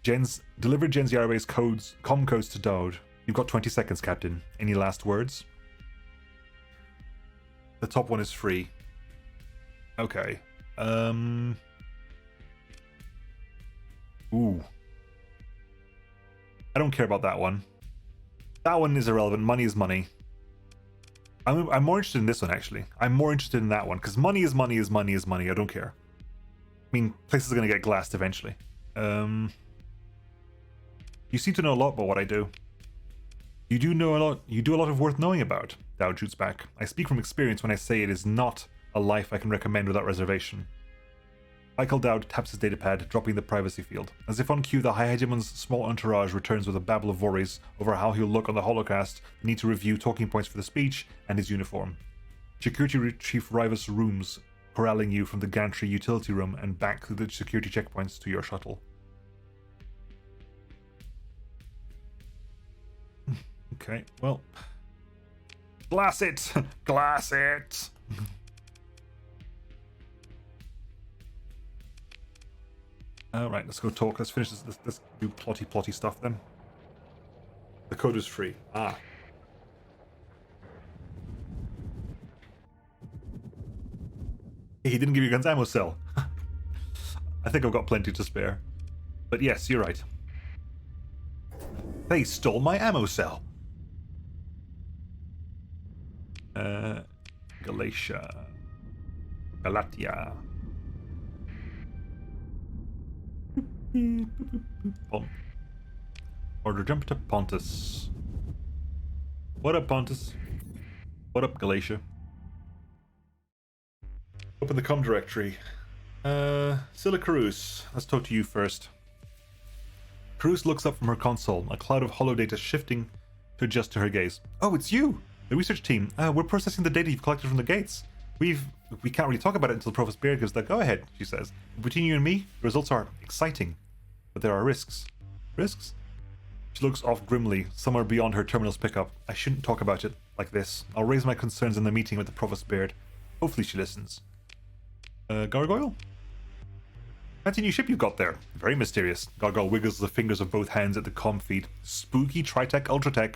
Deliver Jen's Yarabay's com codes to Dowd. You've got 20 seconds, Captain. Any last words? The top one is free. Okay. Ooh. I don't care about that one. That one is irrelevant. Money is money. I'm more interested in this one, actually. I'm more interested in that one, because money is money is money is money. I don't care. I mean, places are going to get glassed eventually. You seem to know a lot about what I do. You do know a lot. You do a lot of worth knowing about, Dowd shoots back. I speak from experience when I say it is not a life I can recommend without reservation. Michael Dowd taps his datapad, dropping the privacy field. As if on cue, the High Hegemon's small entourage returns with a babble of worries over how he'll look on the holocast, the need to review talking points for the speech, and his uniform. Security Chief Rivas rooms, corralling you from the gantry utility room and back through the security checkpoints to your shuttle. Okay, well... Glass it! Glass it! Alright, let's go talk. Let's finish this. Let's do plotty stuff then. The code is free. Ah. He didn't give you guns ammo cell. I think I've got plenty to spare. But yes, you're right. They stole my ammo cell. Galatia. Galatia. Order jump to Pontus. What up, Pontus? What up, Galatia? Open the com directory. Scylla Carouse. Let's talk to you first. Carouse looks up from her console, a cloud of holodata shifting to adjust to her gaze. Oh, it's you! The research team. We're processing the data you've collected from the gates. We can't really talk about it until Provost Baird gives the go-ahead, she says. Between you and me, the results are exciting. But there are risks. Risks? She looks off grimly, somewhere beyond her terminal's pickup. I shouldn't talk about it like this. I'll raise my concerns in the meeting with the Provost Baird. Hopefully she listens. Gargoyle? Fancy new ship you've got there. Very mysterious. Gargoyle wiggles the fingers of both hands at the comm feed. Spooky Tri-Tach Ultratech.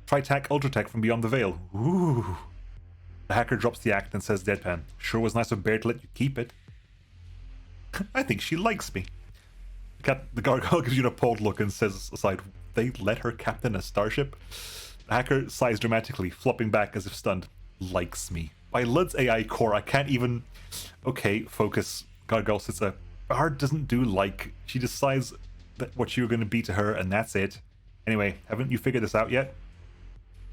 Tri-Tach Ultratech from beyond the veil. Ooh. The hacker drops the act and says deadpan, "Sure was nice of Bear to let you keep it." I think she likes me. The gargoyle gives you an appalled look and says aside, "They let her captain a starship?" The hacker sighs dramatically, flopping back as if stunned. Likes me. By Lud's AI core, I can't even... Okay, focus. Gargoyle sits up. Bard doesn't do like. She decides that what you're going to be to her, and that's it. Anyway, haven't you figured this out yet?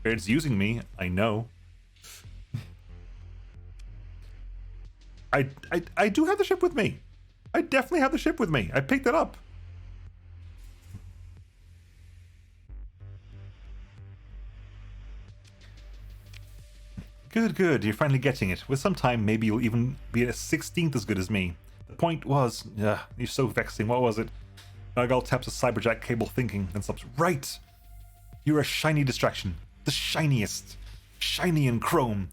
Baird's using me, I know. I do have the ship with me. I definitely have the ship with me. I picked it up. Good, good. You're finally getting it. With some time, maybe you'll even be a 16th as good as me. The point was... you're so vexing. What was it? Gargoyle taps a cyberjack cable thinking, then stops. Right! You're a shiny distraction. The shiniest. Shiny and chrome.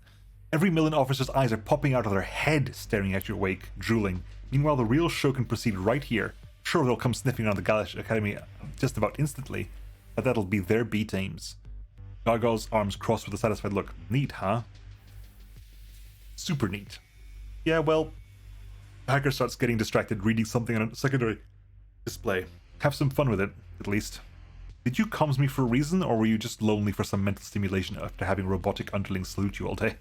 Every million officer's eyes are popping out of their head staring at your wake, drooling. Meanwhile, the real show can proceed right here. Sure, they'll come sniffing around the Galaxy Academy just about instantly, but that'll be their B-teams. Gargoyle's arms crossed with a satisfied look. Neat, huh? Super neat. Yeah, well, the hacker starts getting distracted reading something on a secondary display. Have some fun with it, at least. Did you comms me for a reason, or were you just lonely for some mental stimulation after having robotic underlings salute you all day?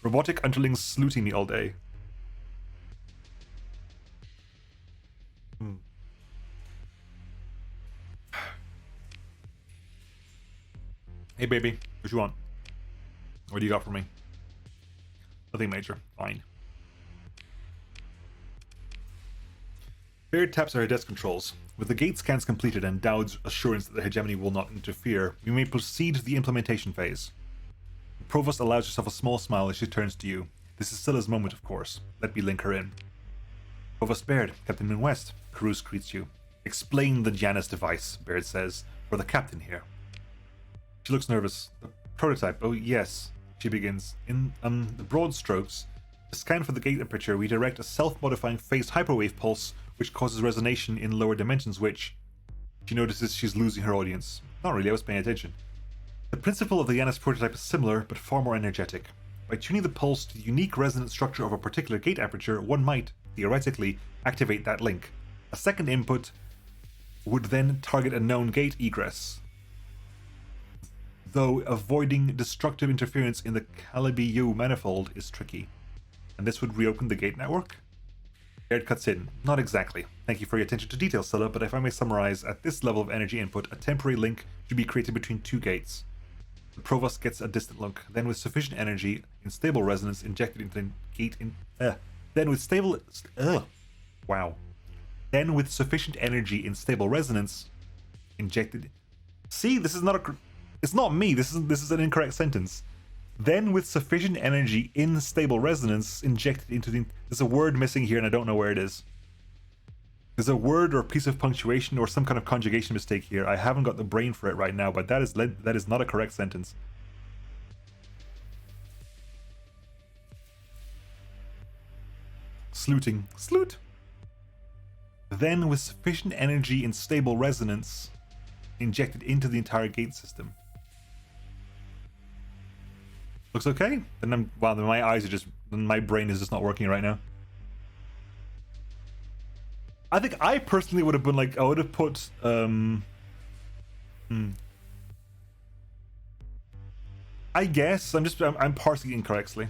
Robotic underlings saluting me all day. Hey baby, what you want? What do you got for me? Nothing major. Fine. Baird taps her desk controls. With the gate scans completed and Dowd's assurance that the hegemony will not interfere, we may proceed to the implementation phase. The Provost allows herself a small smile as she turns to you. This is Scylla's moment, of course. Let me link her in. Provost Baird, Captain Moon West. Cruz greets you. Explain the Janus device, Baird says, for the captain here. She looks nervous. The prototype, oh yes. She begins. In the broad strokes, to scan for the gate aperture, we direct a self-modifying phased hyperwave pulse which causes resonation in lower dimensions which... She notices she's losing her audience. Not really, I was paying attention. The principle of the Janus prototype is similar, but far more energetic. By tuning the pulse to the unique resonant structure of a particular gate aperture, one might, theoretically, activate that link. A second input would then target a known gate egress. Though avoiding destructive interference in the Calibi-U manifold is tricky. And this would reopen the gate network? Baird cuts in. Not exactly. Thank you for your attention to detail, Scylla, but if I may summarize, at this level of energy input, a temporary link should be created between two gates. The Provost gets a distant look, then with sufficient energy in stable resonance injected into the gate Then with sufficient energy in stable resonance injected... See, this is not a... It's not me, this is an incorrect sentence. Then with sufficient energy in stable resonance injected into the... There's a word missing here and I don't know where it is. There's a word or a piece of punctuation or some kind of conjugation mistake here. I haven't got the brain for it right now, but that is not a correct sentence. Saluting. Salute. Then with sufficient energy in stable resonance injected into the entire gate system. Looks okay? Then my eyes are just... My brain is just not working right now. I think I personally would have been like... I would have put... I guess. I'm parsing it incorrectly.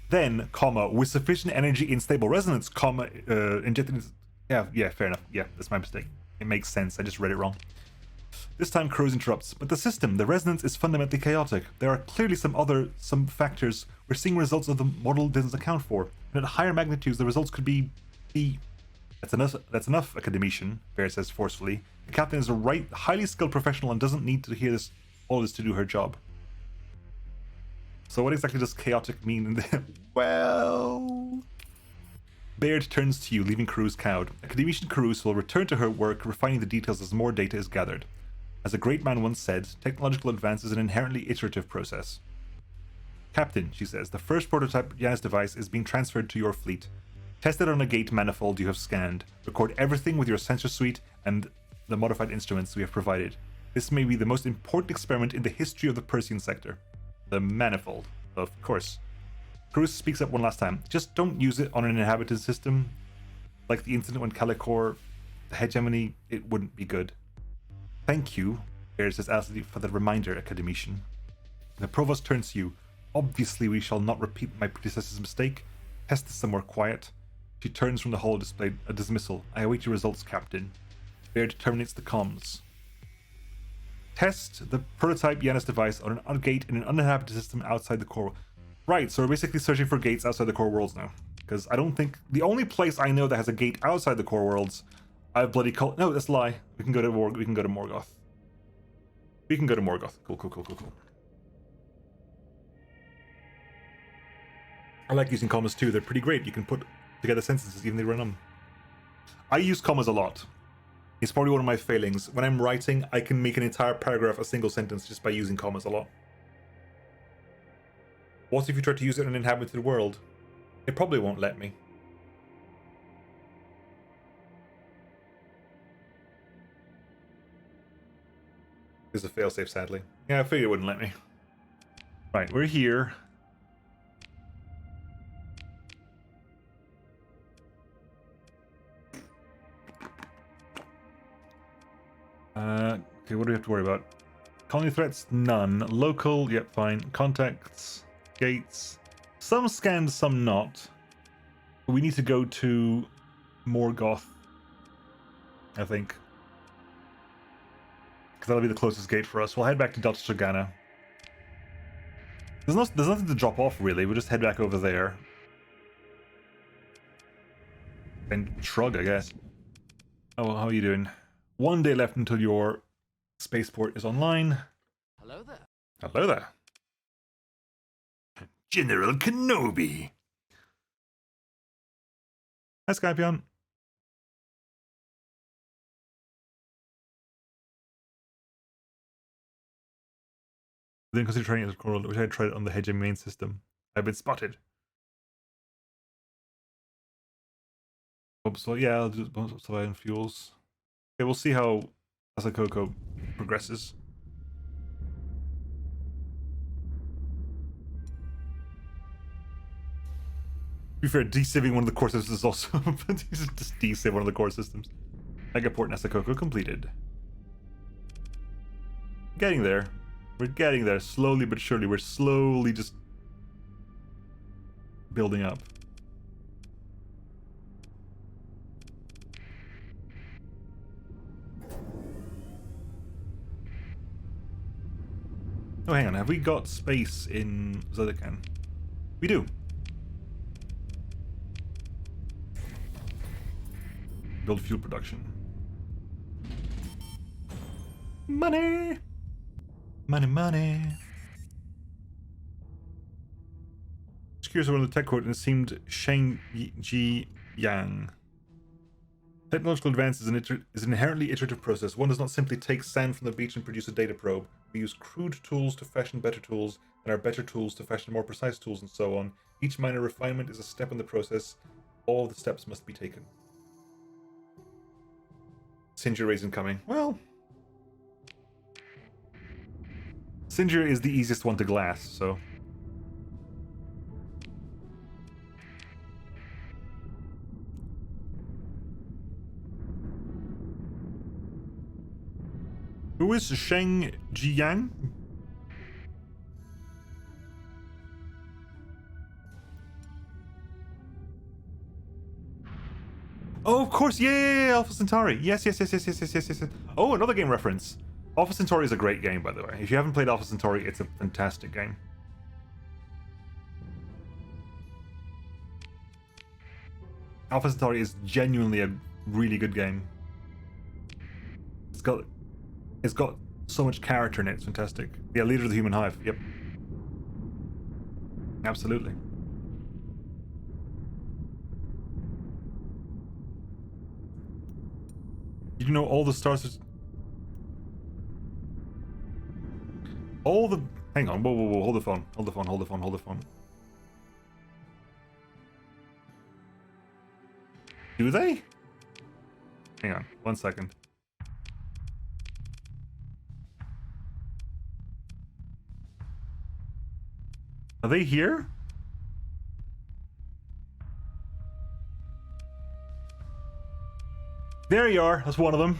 Then, comma, with sufficient energy in stable resonance, comma, injected into... Yeah, fair enough. Yeah, that's my mistake. It makes sense. I just read it wrong. This time Cruz interrupts. But the system, the resonance is fundamentally chaotic. There are clearly some factors we're seeing results of the model doesn't account for. And at higher magnitudes, the results could be... That's enough, academician, Baird says forcefully. The captain is a highly skilled professional and doesn't need to hear all this to do her job. So what exactly does chaotic mean? Well... Baird turns to you, leaving Cruz cowed. Academician Cruz will return to her work, refining the details as more data is gathered. As a great man once said, technological advance is an inherently iterative process. Captain, she says, the first prototype Janus device is being transferred to your fleet. Test it on a gate manifold you have scanned. Record everything with your sensor suite and the modified instruments we have provided. This may be the most important experiment in the history of the Persian sector. The manifold, of course. Cruz speaks up one last time. Just don't use it on an inhabited system. Like the incident when Calicor, the hegemony, it wouldn't be good. Thank you, Air says acidly, for the reminder, Academician. The Provost turns to you. Obviously, we shall not repeat my predecessor's mistake. Test this somewhere quiet. She turns from the hall displayed a dismissal. I await your results, Captain. Bear terminates the comms. Test the prototype Janus device on a gate in an uninhabited system outside the core. Right, so we're basically searching for gates outside the core worlds now. Because I don't think... The only place I know that has a gate outside the core worlds, I've bloody called... No, that's a lie. We can go to Morgoth. We can go to Morgoth. We can go to Morgoth. Cool. I like using commas too. They're pretty great. You can put together sentences even if they run on. I use commas a lot. It's probably one of my failings. When I'm writing, I can make an entire paragraph a single sentence just by using commas a lot. What if you try to use it in an inhabited world? It probably won't let me. There's a failsafe, sadly. Yeah, I figured it wouldn't let me. Right, we're here. Okay, what do we have to worry about? Colony threats? None. Local? Yep, fine. Contacts? Gates? Some scanned, some not. But we need to go to Morgoth, I think. Because that'll be the closest gate for us. We'll head back to Delta Shogana. There's nothing to drop off, really. We'll just head back over there. And shrug, I guess. Oh, how are you doing? 1 day left until your spaceport is online. Hello there. Hello there. General Kenobi. Hi, Skypion. Then consider trying it at Coral, which I tried it on the Hegemon main system. I've been spotted. So yeah, I'll do supply and fuels. Okay, we'll see how Asakoko progresses. To be fair, de-civving one of the core systems is also just de-civ one of the core systems. Megaport and Asakoko completed. Getting there. We're getting there, slowly but surely. We're slowly just building up. Oh, hang on. Have we got space in Zedekan? We do. Build fuel production. Money! Money. Just curious about the tech quote, and it seemed Sheng Ji Yang. Technological advance is an inherently iterative process. One does not simply take sand from the beach and produce a data probe. We use crude tools to fashion better tools, and our better tools to fashion more precise tools, and so on. Each minor refinement is a step in the process. All the steps must be taken. Singer rays incoming. Well, Singer is the easiest one to glass, so... Who is Sheng Jiang? Oh, of course, yeah, Alpha Centauri. Yes. Oh, another game reference. Alpha Centauri is a great game, by the way. If you haven't played Alpha Centauri, it's a fantastic game. Alpha Centauri is genuinely a really good game. It's got so much character in it. It's fantastic. Yeah, Leader of the Human Hive. Yep. Absolutely. Did you know all the stars? All the... Hang on. Whoa. Hold the phone. Hold the phone. Do they? Hang on. 1 second. Are they here? There you are. That's one of them.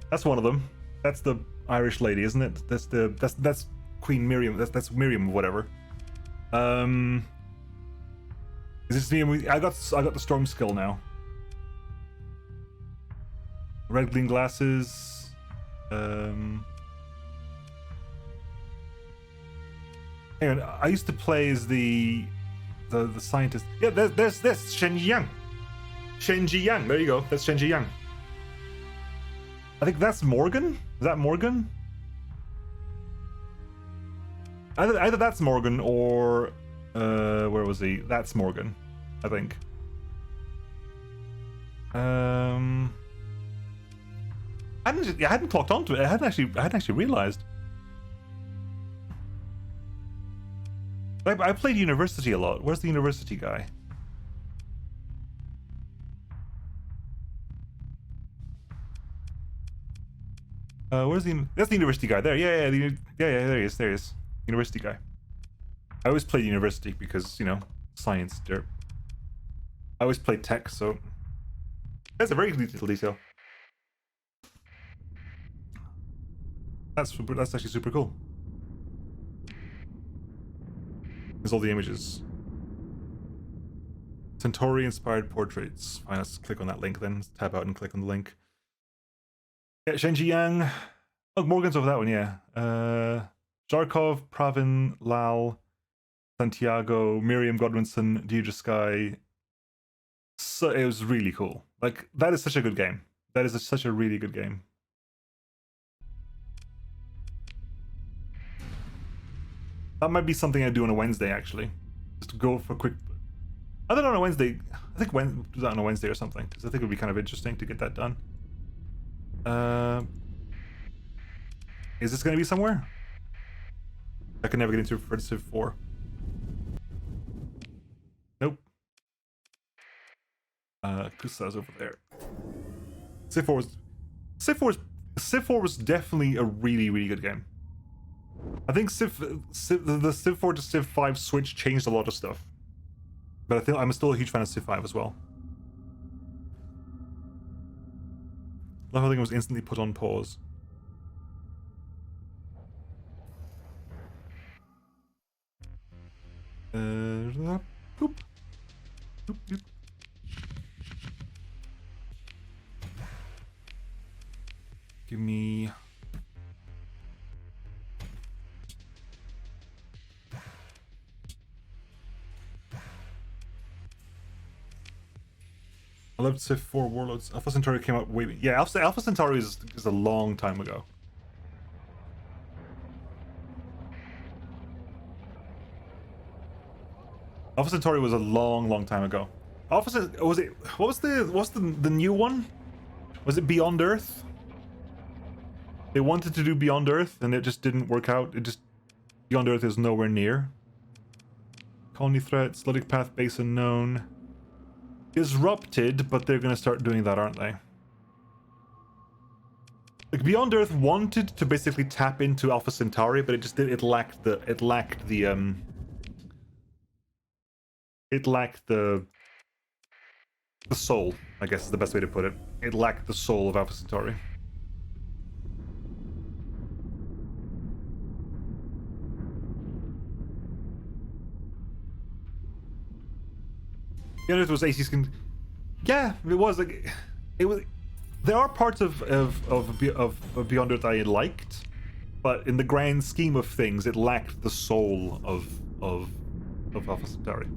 That's one of them. That's the Irish lady, isn't it? That's Queen Miriam. That's Miriam, whatever. Is this me? I got the storm skill now. Red green glasses. Hang on, I used to play as the scientist. Yeah, there's this Shenji Yang. Shenji Yang. There you go. That's Shenji Yang. I think that's Morgan. Is that Morgan? Either that's Morgan or where was he? That's Morgan, I think. I hadn't clocked onto it. I hadn't actually realized. I played university a lot. Where's the university guy? Where's the? That's the university guy. There, yeah. There he is. There he is. University guy. I always played university because, you know, science derp. I always played tech, so that's a very little detail. That's actually super cool. There's all the images. Centauri inspired portraits. Fine, let's click on that link then. Let's tab out and click on the link. Yeah, Shenji Yang. Oh, Morgan's over that one, yeah. Jarkov, Pravin, Lal, Santiago, Miriam Godwinson, Deidre Sky. So it was really cool. Like, that is such a good game. That is such a really good game. That might be something I do on a Wednesday, actually. Just to go for a quick... I don't know, on a Wednesday. I think do that on a Wednesday or something, because I think it would be kind of interesting to get that done. Is this going to be somewhere? I can never get into for Civ 4. Nope. Kusa's over there. Civ 4 was definitely a really, really good game. I think the Civ 4 to Civ 5 switch changed a lot of stuff. But I think I'm still a huge fan of Civ 5 as well. The whole thing was instantly put on pause. Boop. Boop, boop. Give me... I loved Civ 4 Warlords. Alpha Centauri came out way... Yeah, Alpha Centauri is a long time ago. Alpha Centauri was a long time ago. What was the new one? Was it Beyond Earth? They wanted to do Beyond Earth and it just didn't work out. Beyond Earth is nowhere near. Colony threats, Ludic path base unknown. Disrupted, but they're gonna start doing that, aren't they? Like, Beyond Earth wanted to basically tap into Alpha Centauri, but it lacked the soul, I guess is the best way to put it. It lacked the soul of Alpha Centauri. Janus was AC skin. Yeah, it was like it was. There are parts of Beyond Earth I liked, but in the grand scheme of things, it lacked the soul of Alpha Centauri.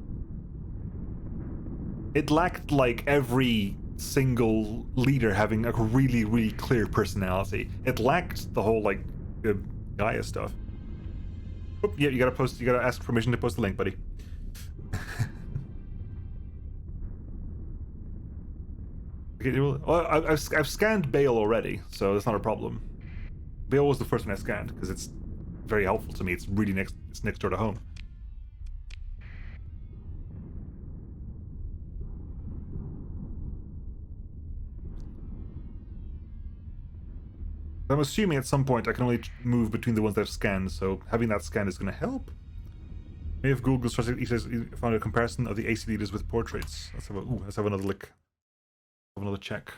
It lacked like every single leader having a really clear personality. It lacked the whole like Gaia stuff. Oop, yeah, you gotta ask permission to post the link, buddy. Well, I've scanned Bale already, so that's not a problem. Bale was the first one I scanned because it's very helpful to me. It's really next door to home. I'm assuming at some point I can only move between the ones that I've scanned, so having that scanned is going to help. Maybe if Google found a comparison of the AC leaders with portraits. Let's have another look. Have another check.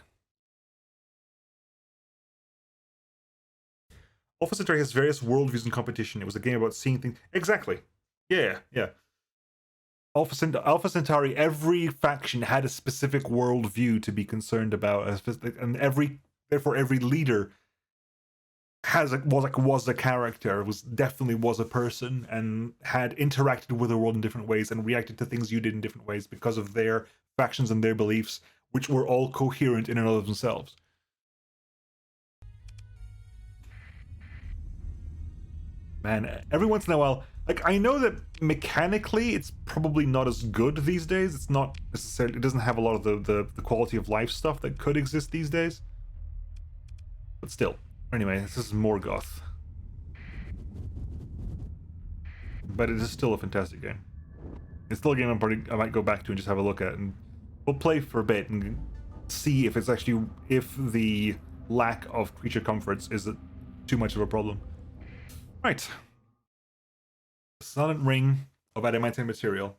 Alpha Centauri has various worldviews in competition. It was a game about seeing things. Exactly. Yeah. Alpha Centauri, every faction had a specific worldview to be concerned about, and therefore every leader was a character, definitely was a person, and had interacted with the world in different ways and reacted to things you did in different ways because of their factions and their beliefs, which were all coherent in and of themselves. Man, every once in a while, like, I know that mechanically it's probably not as good these days. It's not necessarily, it doesn't have a lot of the quality of life stuff that could exist these days. But still. Anyway, this is Morgoth. But it is still a fantastic game. It's still a game I might go back to and just have a look at, and we'll play for a bit and see if if the lack of creature comforts is too much of a problem. Right. Silent Ring of Adamantine Material.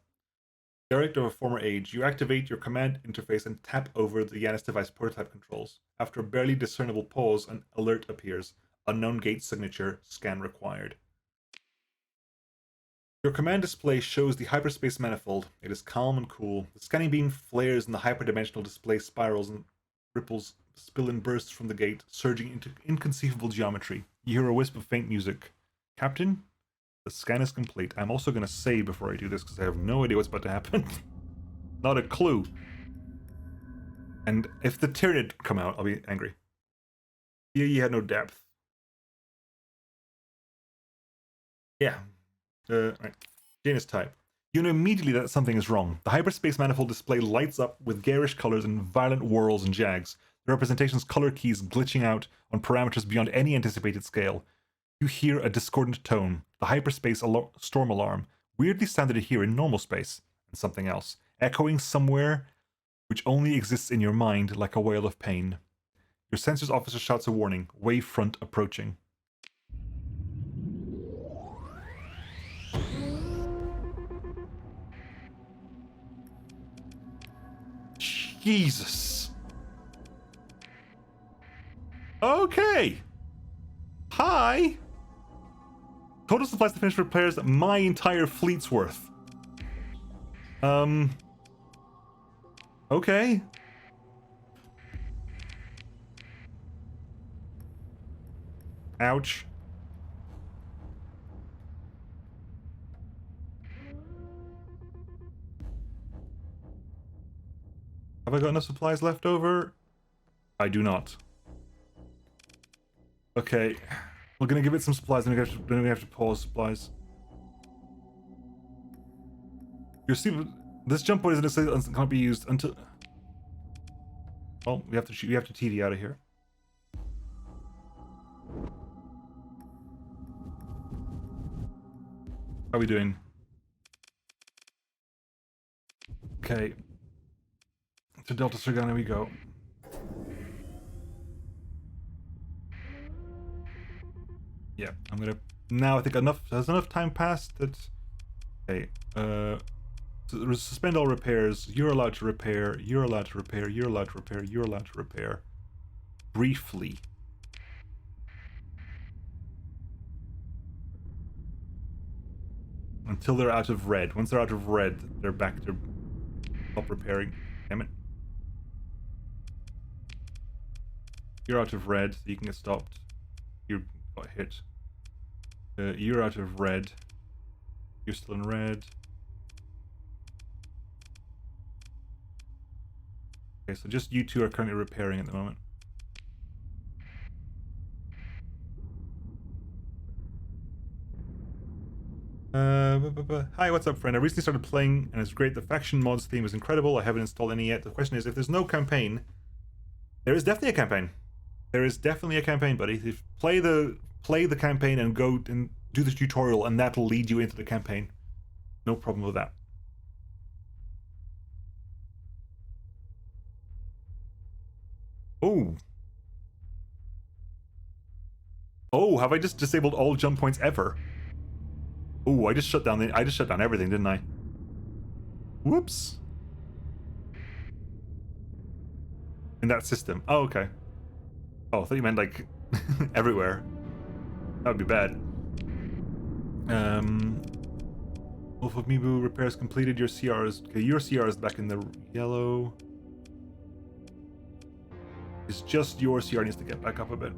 Derelict of a former age, you activate your command interface and tap over the Janus device prototype controls. After a barely discernible pause, an alert appears. Unknown gate signature, scan required. Your command display shows the hyperspace manifold. It is calm and cool. The scanning beam flares and the hyperdimensional display spirals and ripples spill in bursts from the gate, surging into inconceivable geometry. You hear a wisp of faint music. Captain, the scan is complete. I'm also going to save before I do this because I have no idea what's about to happen. Not a clue. And if the Tyranid come out, I'll be angry. Here you had no depth. Yeah. Right. Janus type. You know immediately that something is wrong. The hyperspace manifold display lights up with garish colors and violent whirls and jags. The representation's color keys glitching out on parameters beyond any anticipated scale. You hear a discordant tone, the hyperspace storm alarm, weirdly sounded to hear in normal space, and something else, echoing somewhere which only exists in your mind like a wail of pain. Your sensors officer shouts a warning, wavefront approaching. Jesus. Okay. Hi. Total supplies to finish repairs, my entire fleet's worth. Okay. Ouch. Have I got enough supplies left over? I do not. Okay. We're gonna give it some supplies, then we have to pause supplies. You see, this jump point can't be used until. Well, we have to TD out of here. How are we doing? Okay. To Delta Sergana we go. Yeah, I'm gonna now. I think has enough time passed that. Okay, suspend all repairs. You're allowed to repair. You're allowed to repair. You're allowed to repair. You're allowed to repair. Briefly. Until they're out of red. Once they're out of red, they're back to stop repairing. Damn it. You're out of red, so you can get stopped. You got hit. You're out of red. You're still in red. Okay, so just you two are currently repairing at the moment. Hi, what's up, friend? I recently started playing, and it's great. The faction mods theme is incredible. I haven't installed any yet. The question is, if there's no campaign, there is definitely a campaign. There is definitely a campaign, buddy. If play the campaign and go and do the tutorial, and that'll lead you into the campaign. No problem with that. Oh. Oh, have I just disabled all jump points ever? Oh, I just shut down everything, didn't I? Whoops. In that system. Oh, okay. Oh, I thought you meant like everywhere. That would be bad. Wolf of Mibu repairs completed. Your CRs. Okay, your CR is back in the yellow. It's just your CR needs to get back up a bit.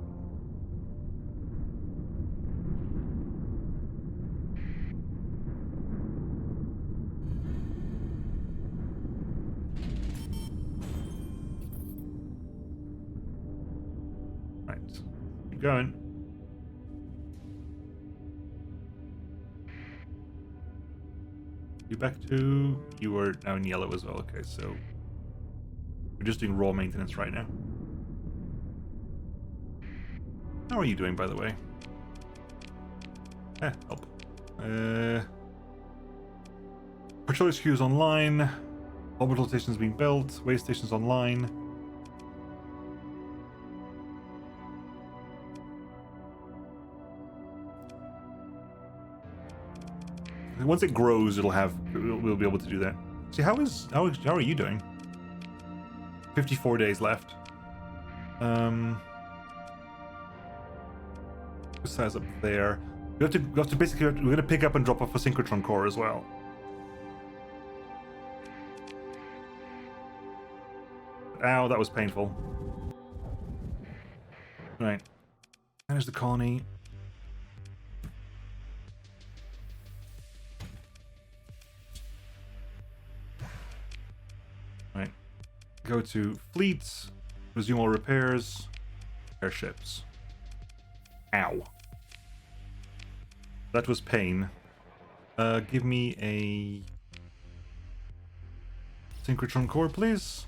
Right. Keep going. You back to... You were now in yellow as well. Okay, so... We're just doing raw maintenance right now. How are you doing, by the way? Help. Patrol HQ is online. Orbital stations being built. Way stations online. Once it grows, we'll be able to do that. See, how are you doing? 54 days left. Size up there. We have to basically, we're gonna pick up and drop off a synchrotron core as well. Ow, that was painful. Right. There's the colony. Right. Go to fleets, resume all repairs, airships. Ow. That was pain. Give me a synchrotron core, please.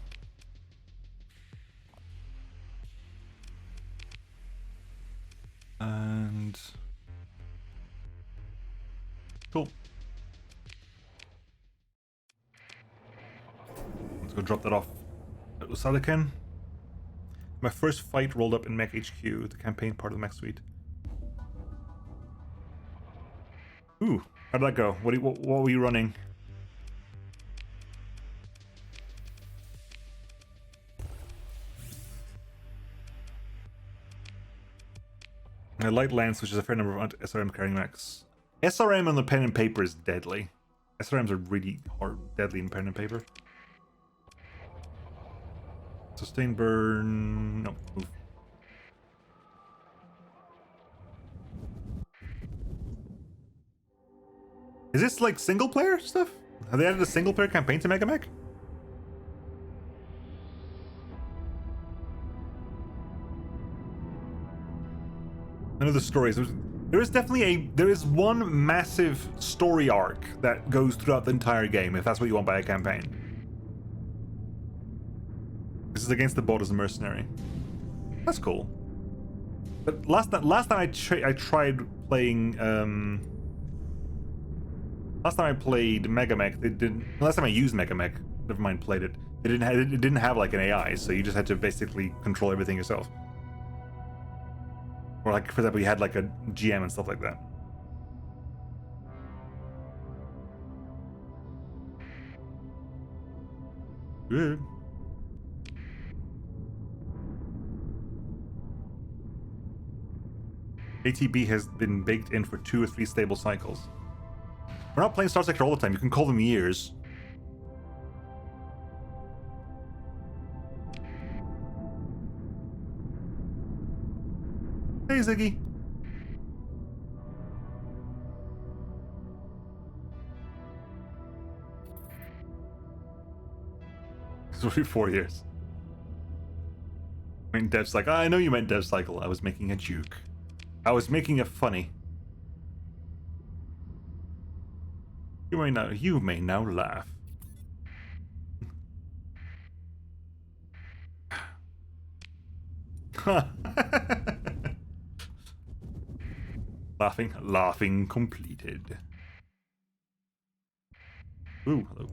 And cool. Let's go drop that off at Usadaken. My first fight rolled up in Mech HQ, the campaign part of the Mech Suite. Ooh, how'd that go? What were you running? A light lance, which is a fair number of SRM carrying mechs. SRM on the pen and paper is deadly. SRMs are really deadly in pen and paper. Sustain burn. No, move. Is this like single player stuff? Have they added a single player campaign to MegaMech? I know the stories. There is one massive story arc that goes throughout the entire game, if that's what you want by a campaign. This is against the bot as a mercenary. That's cool. But last time I tried playing last time I played MegaMech, they didn't. Last time I used MegaMech, never mind played it. It didn't have like an AI, so you just had to basically control everything yourself. Or like, for example, you had like a GM and stuff like that. Good. ATB has been baked in for 2 or 3 stable cycles. We're not playing Starsector all the time. You can call them years. Hey, Ziggy. This will be 4 years. I mean, dev cycle. I know you meant dev cycle. I was making a joke. I was making a funny. You may now laugh. Laughing completed. Ooh, hello.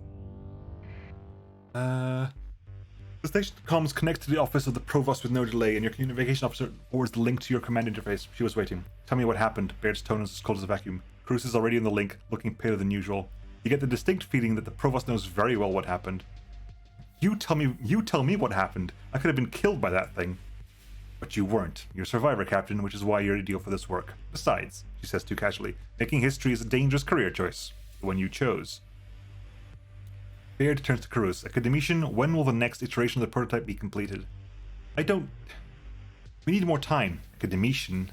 The station comms connect to the office of the provost with no delay, and your communication officer forwards the link to your command interface. She was waiting. Tell me what happened. Baird's tone is as cold as a vacuum. Cruz is already in the link, looking paler than usual. You get the distinct feeling that the Provost knows very well what happened. You tell me what happened. I could have been killed by that thing. But you weren't. You're a survivor, Captain, which is why you're ideal for this work. Besides, she says too casually, making history is a dangerous career choice. The one you chose. Baird turns to Cruz. Academician, when will the next iteration of the prototype be completed? We need more time. Academician,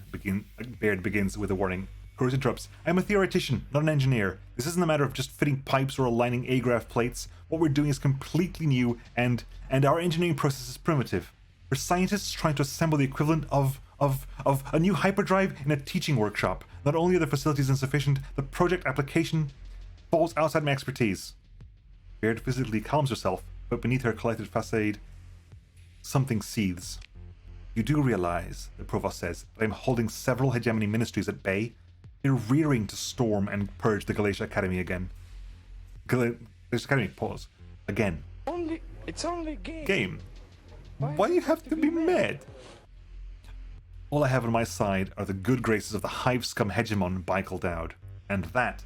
Baird begins with a warning. Cruz interrupts. I'm a theoretician, not an engineer. This isn't a matter of just fitting pipes or aligning aircraft plates. What we're doing is completely new, and our engineering process is primitive. We're scientists trying to assemble the equivalent of a new hyperdrive in a teaching workshop. Not only are the facilities insufficient, the project application falls outside my expertise. Baird physically calms herself, but beneath her collected facade, something seethes. You do realize, the Provost says, that I'm holding several Hegemony ministries at bay. They're rearing to storm and purge the Galatia Academy again. Galatia Academy, pause. Again. It's only game. Why do you have to be mad? All I have on my side are the good graces of the hive scum Hegemon Michael Dowd. And that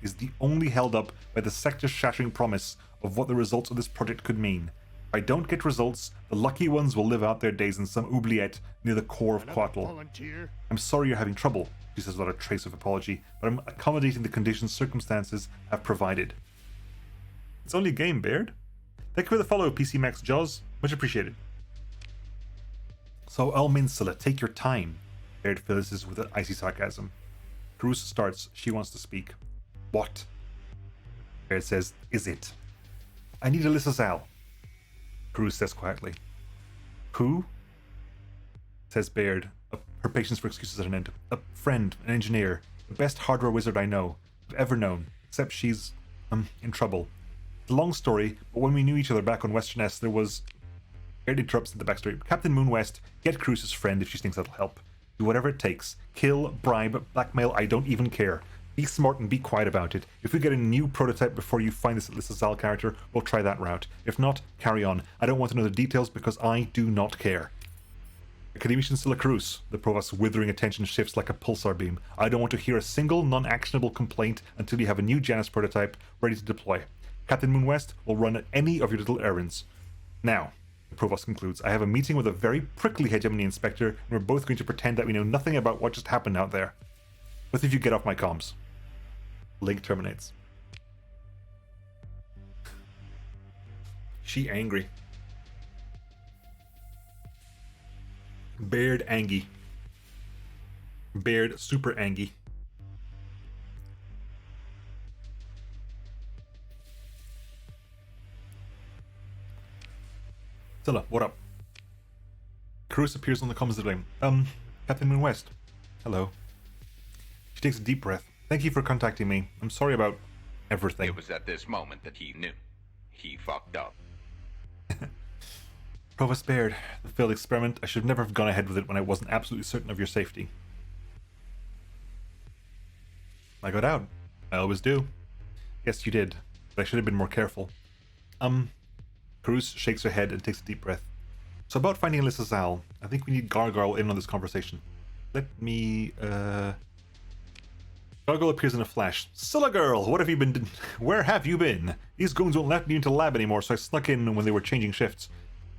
is the only held up by the sector-shattering promise of what the results of this project could mean. If I don't get results, the lucky ones will live out their days in some oubliette near the core of Quattle. I'm sorry you're having trouble, she says without a trace of apology, but I'm accommodating the conditions circumstances have provided. It's only a game, Baird. Thank you for the follow, PC Max Jaws. Much appreciated. So, Alminsula, take your time. Baird finishes with an icy sarcasm. Cruz starts. She wants to speak. What? Baird says, is it? I need Alyssa Zal. Cruz says quietly. Who? Says Baird. Her patience for excuses at an end. A friend, an engineer, the best hardware wizard I know, I've ever known, except she's, in trouble. It's a long story, but when we knew each other back on Western S, there was... Baird interrupts in the backstory. Captain Moon West, get Cruz's friend if she thinks that'll help. Do whatever it takes. Kill, bribe, blackmail, I don't even care. Be smart and be quiet about it. If we get a new prototype before you find this Alyssa Zal character, we'll try that route. If not, carry on. I don't want to know the details because I do not care. Academician Silla Cruz. The Provost's withering attention shifts like a pulsar beam. I don't want to hear a single non-actionable complaint until you have a new Janus prototype ready to deploy. Captain Moon West will run any of your little errands. Now, the Provost concludes, I have a meeting with a very prickly Hegemony inspector, and we're both going to pretend that we know nothing about what just happened out there. Both of you get off my comms. Link terminates. She angry. Baird angy. Baird super angy. Zilla, what up? Cruz appears on the comms today. Captain Moon West. Hello. She takes a deep breath. Thank you for contacting me. I'm sorry about everything. It was at this moment that he knew. He fucked up. Provost Baird, the failed experiment, I should never have gone ahead with it when I wasn't absolutely certain of your safety. I got out. I always do. Yes, you did, but I should have been more careful. Cruz shakes her head and takes a deep breath. So about finding Alyssa Zal, I think we need Gargoyle in on this conversation. Let me, Gargoyle appears in a flash. Scylla girl, what have you been where have you been? These goons won't let me into the lab anymore, so I snuck in when they were changing shifts.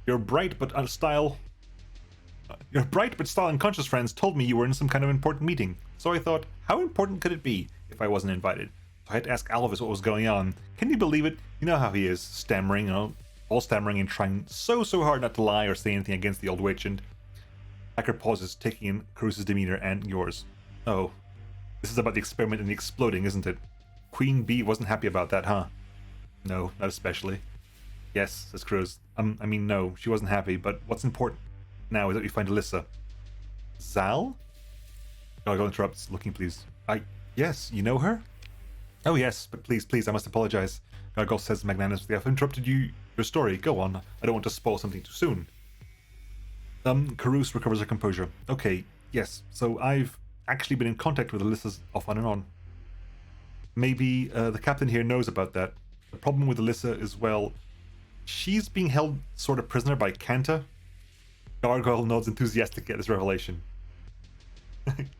Your bright but style and conscious friends told me you were in some kind of important meeting. So I thought, how important could it be if I wasn't invited? So I had to ask Alvis what was going on. Can you believe it? You know how he is, stammering, all stammering and trying so hard not to lie or say anything against the old witch, and Hacker pauses, taking in Cruz's demeanor and yours. Oh, this is about the experiment and the exploding, isn't it? Queen Bee wasn't happy about that, huh? No, not especially. Yes, says Cruz. I mean, no, she wasn't happy, but what's important now is that we find Alyssa. Zal? Gargoyle interrupts, looking pleased. Yes, you know her? Oh yes, but please, I must apologize. Gargoyle says magnanimously, I've interrupted your story. Go on. I don't want to spoil something too soon. Cruz recovers her composure. Okay, yes, so I've actually been in contact with Alyssa's off on and on. Maybe the captain here knows about that. The problem with Alyssa is, well, she's being held sort of prisoner by Kanta. Gargoyle nods enthusiastically at this revelation.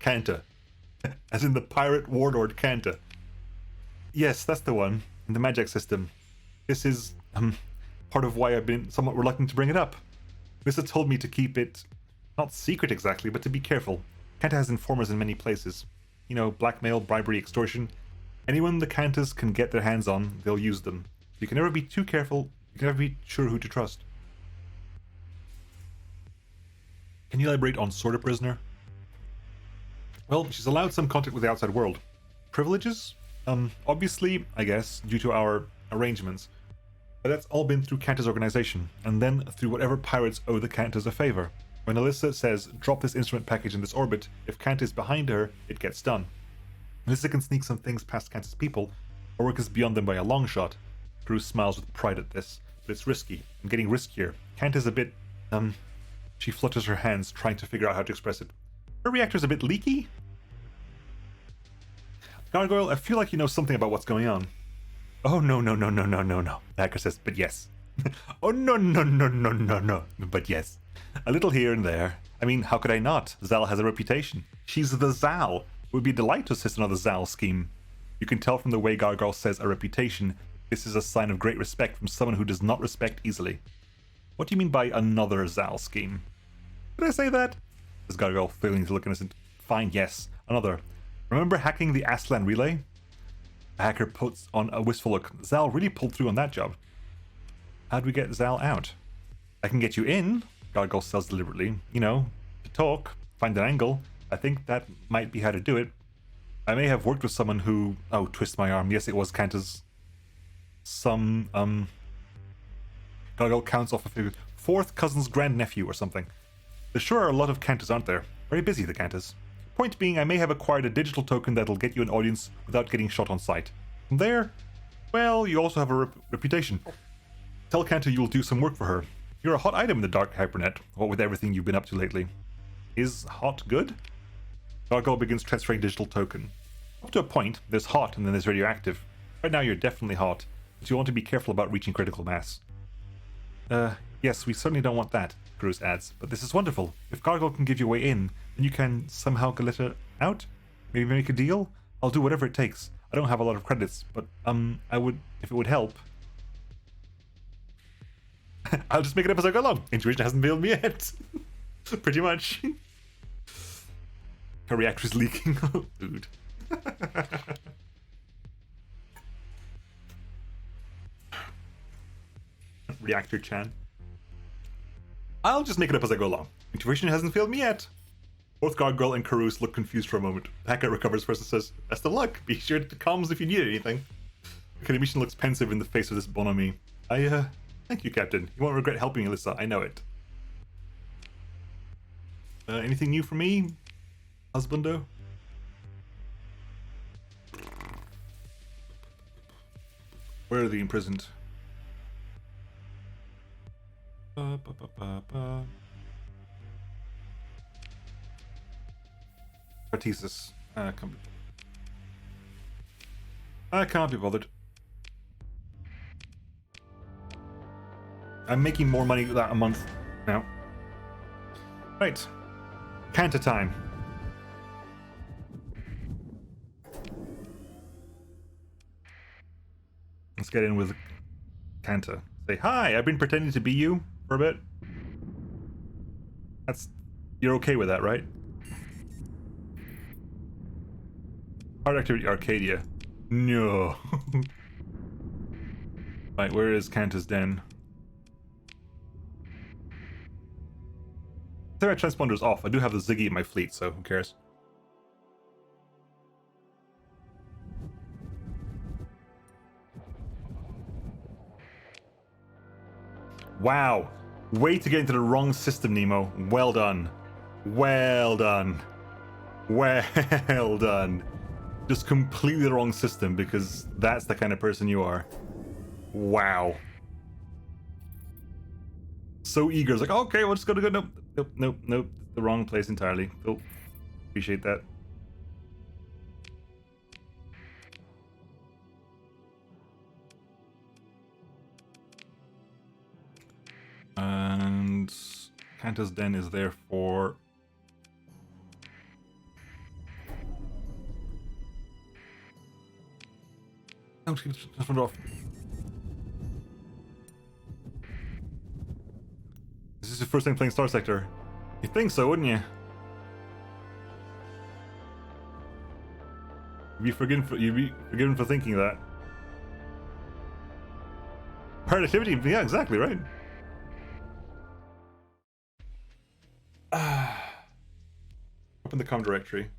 Kanta. As in the pirate warlord Kanta. Yes, that's the one. In the magic system. This is part of why I've been somewhat reluctant to bring it up. Missa told me to keep it, not secret exactly, but to be careful. Kanta has informers in many places. You know, blackmail, bribery, extortion. Anyone the Kantas can get their hands on, they'll use them. You can never be too careful, you can never be sure who to trust. Can you elaborate on Sort of Prisoner? Well, she's allowed some contact with the outside world. Privileges? Obviously, I guess, due to our arrangements. But that's all been through Kanta's organization, and then through whatever pirates owe the Kantas a favor. When Alyssa says, drop this instrument package in this orbit, if Kanta is behind her, it gets done. Alyssa can sneak some things past Kanta's people, or work is beyond them by a long shot. Bruce smiles with pride at this, but it's risky, and getting riskier. Kanta's a bit, she flutters her hands, trying to figure out how to express it. Her reactor's a bit leaky? Gargoyle, I feel like you know something about what's going on. Oh, no, the hacker says, but yes. Oh, no, but yes. A little here and there. I mean, how could I not? Zal has a reputation. She's the Zal. It would be a delight to assist another Zal scheme. You can tell from the way Gargoyle says a reputation, this is a sign of great respect from someone who does not respect easily. What do you mean by another Zal scheme? Did I say that? Says Gargoyle, failing to look innocent. Fine, yes. Another. Remember hacking the Aslan relay? The hacker puts on a wistful look. Zal really pulled through on that job. How'd we get Zal out? I can get you in, Gargoyle says deliberately. You know, to talk, find an angle. I think that might be how to do it. I may have worked with someone who... Oh, twist my arm. Yes, it was Kanta's... Gargoyle counts off a figure. Fourth cousin's grandnephew or something. There sure are a lot of Kantas, aren't there? Very busy, the Kantas. Point being, I may have acquired a digital token that'll get you an audience without getting shot on sight. From there, well, you also have a reputation. Tell Kanta you'll do some work for her. You're a hot item in the dark hypernet, what with everything you've been up to lately. Is hot good? Gargoyle begins transferring digital token. Up to a point, there's hot and then there's radioactive. Right now you're definitely hot, but you want to be careful about reaching critical mass. Yes, we certainly don't want that, Cruz adds, but this is wonderful. If Gargoyle can give you a way in, then you can somehow get her out? Maybe make a deal? I'll do whatever it takes. I don't have a lot of credits, but, I would, if it would help. I'll just make it up as I go along. Intuition hasn't failed me yet. Pretty much. Her reactor is leaking. Oh, dude. Reactor Chan. I'll just make it up as I go along. Intuition hasn't failed me yet. Both Gargoyle and Carouse look confused for a moment. Hacker recovers first and says, best of luck. Be sure to comms if you need anything. Academician looks pensive in the face of this bonhomie. Thank you, Captain. You won't regret helping Alyssa, I know it. Anything new for me, husbando? Where are the imprisoned? Artesis. I can't be bothered. I'm making more money that a month now. Right. Kanta time. Let's get in with Kanta. Say, hi, I've been pretending to be you for a bit. You're okay with that, right? Hard activity Arcadia. No. Right, where is Kanta's den? My transponder's off. I do have the Ziggy in my fleet, so who cares? Wow. Way to get into the wrong system, Nemo. Well done. Well done. Well done. Just completely the wrong system, because that's the kind of person you are. Wow. So eager. It's like, okay, we're just gonna go. Nope. The wrong place entirely. Oh, appreciate that. And Kanta's den is there for Just keep it off. This is your first time playing Starsector. You'd think so, wouldn't you? You'd be forgiven for thinking that. Pirate activity? Yeah, exactly, right. Open the com directory.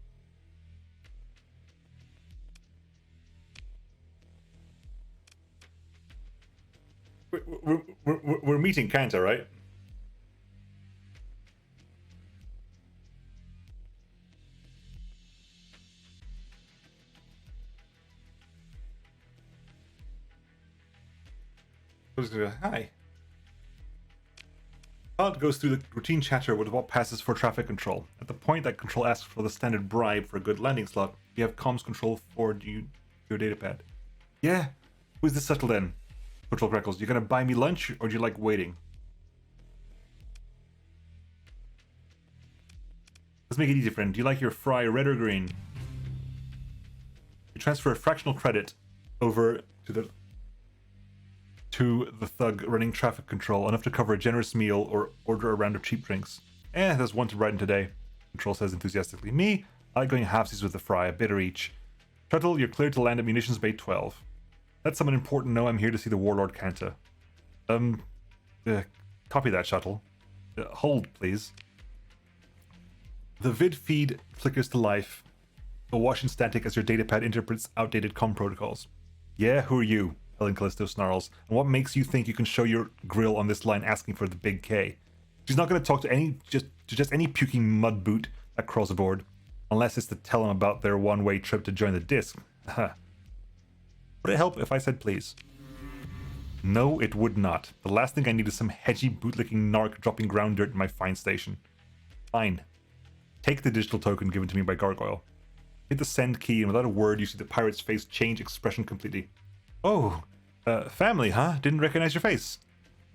We're meeting Kanta, right? Hi. Dowd goes through the routine chatter with what passes for traffic control. At the point that control asks for the standard bribe for a good landing slot, you have comms control for your datapad. Yeah? Who's this settled in? Control crackles. You gonna buy me lunch, or do you like waiting? Let's make it easy, friend. Do you like your fry red or green? You transfer a fractional credit over to the thug running traffic control, enough to cover a generous meal or order a round of cheap drinks. There's one to brighten today, Control says enthusiastically. Me, I like going halfsies with the fry, a bitter each. Shuttle, you're cleared to land at munitions bay 12. Let someone important know I'm here to see the Warlord Kanta. Copy that, Shuttle. Hold, please. The vid feed flickers to life, awash in static as your datapad interprets outdated comm protocols. Yeah, who are you? Helen Callisto snarls. And what makes you think you can show your grill on this line asking for the big K? She's not going to talk to just any puking mud boot that crawls aboard, unless it's to tell them about their one-way trip to join the disc. Would it help if I said please? No, it would not. The last thing I need is some hedgy bootlicking narc dropping ground dirt in my fine station. Fine. Take the digital token given to me by Gargoyle. Hit the send key, and without a word, you see the pirate's face change expression completely. Oh, family, huh? Didn't recognize your face.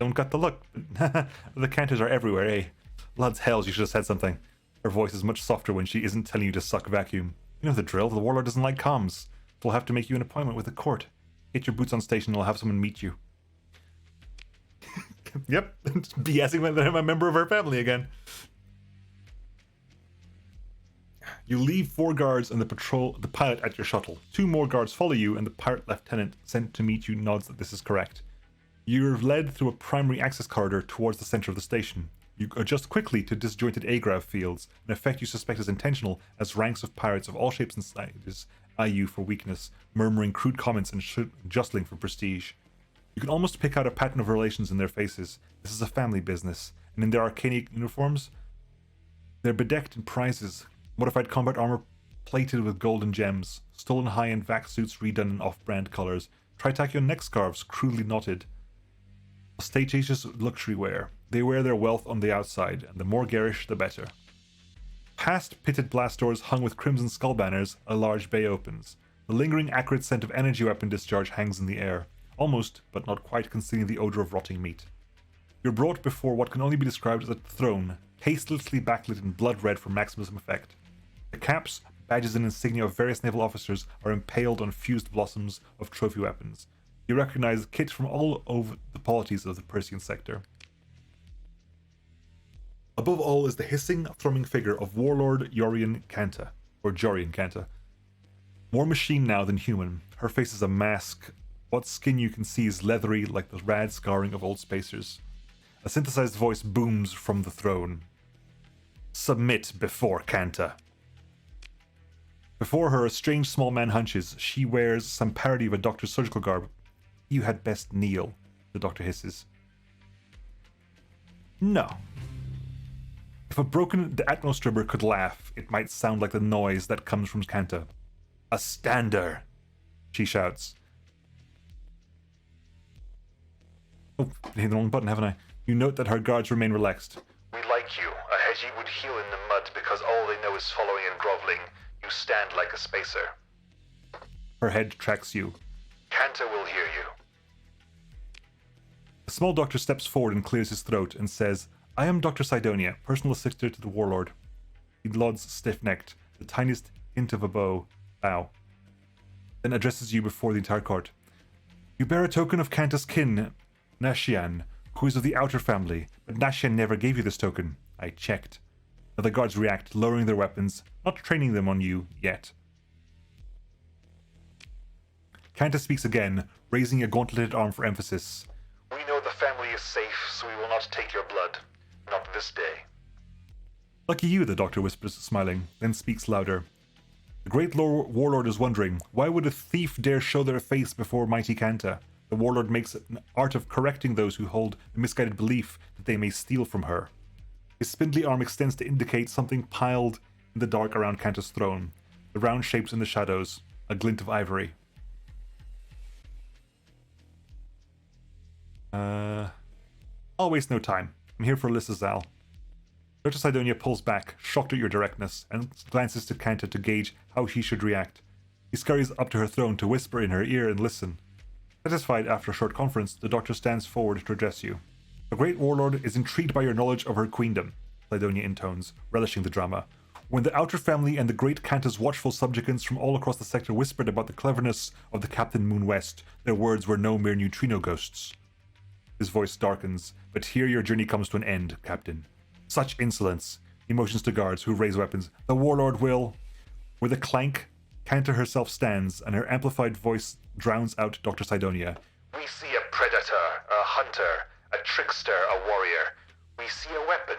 Don't got the look. The Kantas are everywhere, eh? Blood's hells, you should have said something. Her voice is much softer when she isn't telling you to suck vacuum. You know the drill, the Warlord doesn't like comms. So we'll have to make you an appointment with the court. Get your boots on station and I'll have someone meet you. Yep, BSing that I'm a member of her family again. You leave 4 guards and the pilot at your shuttle. 2 more guards follow you, and the pirate lieutenant sent to meet you nods that this is correct. You're led through a primary access corridor towards the center of the station. You adjust quickly to disjointed agrav fields, an effect you suspect is intentional, as ranks of pirates of all shapes and sizes eye you for weakness, murmuring crude comments and jostling for prestige. You can almost pick out a pattern of relations in their faces. This is a family business, and in their arcane uniforms, they're bedecked in prizes. Modified combat armor plated with gold and gems, stolen high-end vac suits redone in off-brand colors, Tri-Tachyon neck scarves crudely knotted. Ostentatious luxury wear. They wear their wealth on the outside, and the more garish, the better. Past pitted blast doors hung with crimson skull banners, a large bay opens. The lingering acrid scent of energy weapon discharge hangs in the air, almost, but not quite, concealing the odor of rotting meat. You're brought before what can only be described as a throne, tastelessly backlit in blood red for maximum effect. The caps, badges, and insignia of various naval officers are impaled on fused blossoms of trophy weapons. You recognize kit from all over the polities of the Persian sector. Above all is the hissing, thrumming figure of Warlord Jorian Kanta, or Jorian Kanta. More machine now than human. Her face is a mask. What skin you can see is leathery like the rad scarring of old spacers. A synthesized voice booms from the throne. Submit before Kanta. Before her, a strange small man hunches. She wears some parody of a doctor's surgical garb. You had best kneel, the doctor hisses. No. If a broken atmostribber could laugh, it might sound like the noise that comes from Kanta. A stander, she shouts. Oh, I hit the wrong button, haven't I? You note that her guards remain relaxed. We like you. A Hegi would heal in the mud because all they know is following and groveling. You stand like a spacer. Her head tracks you. Kanta will hear you. The small doctor steps forward and clears his throat and says, I am Dr. Sidonia, personal assistor to the Warlord. He nods stiff-necked, the tiniest hint of a bow, then addresses you before the entire court. You bear a token of Kanta's kin, Nashian, who is of the outer family, but Nashian never gave you this token. I checked. The guards react, lowering their weapons, not training them on you yet. Kanta speaks again, raising a gauntleted arm for emphasis. We know the family is safe, so we will not take your blood. Not this day. Lucky you, the doctor whispers, smiling, then speaks louder. The great warlord is wondering, why would a thief dare show their face before mighty Kanta? The warlord makes an art of correcting those who hold the misguided belief that they may steal from her. His spindly arm extends to indicate something piled in the dark around Kanta's throne, the round shapes in the shadows, a glint of ivory. I'll waste no time. I'm here for Alyssa Zal. Dr. Sidonia pulls back, shocked at your directness, and glances to Kanta to gauge how he should react. He scurries up to her throne to whisper in her ear and listen. Satisfied after a short conference, the doctor stands forward to address you. The great warlord is intrigued by your knowledge of her queendom, Sidonia intones, relishing the drama. When the outer family and the great Kanta's watchful subjugants from all across the sector whispered about the cleverness of the Captain Moon West, their words were no mere neutrino ghosts. His voice darkens, but here your journey comes to an end, Captain. Such insolence. He motions to guards who raise weapons. The warlord will... With a clank, Kanta herself stands, and her amplified voice drowns out Dr. Sidonia. We see a predator, a hunter, a trickster, a warrior. We see a weapon.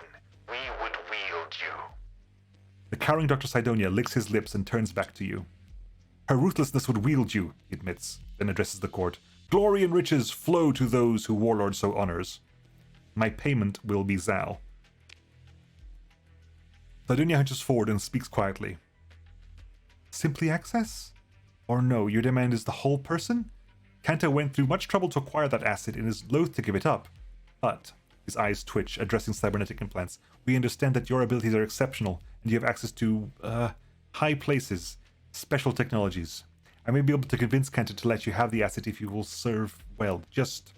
We would wield you. The cowering Dr. Sidonia licks his lips and turns back to you. Her ruthlessness would wield you, he admits, then addresses the court. Glory and riches flow to those who warlord so honors. My payment will be Zal. Sidonia hunches forward and speaks quietly. Simply access? Or no, your demand is the whole person? Kanta went through much trouble to acquire that asset and is loath to give it up. But, his eyes twitch, addressing cybernetic implants, we understand that your abilities are exceptional, and you have access to, high places, special technologies. I may be able to convince Kanta to let you have the asset if you will serve, well, just...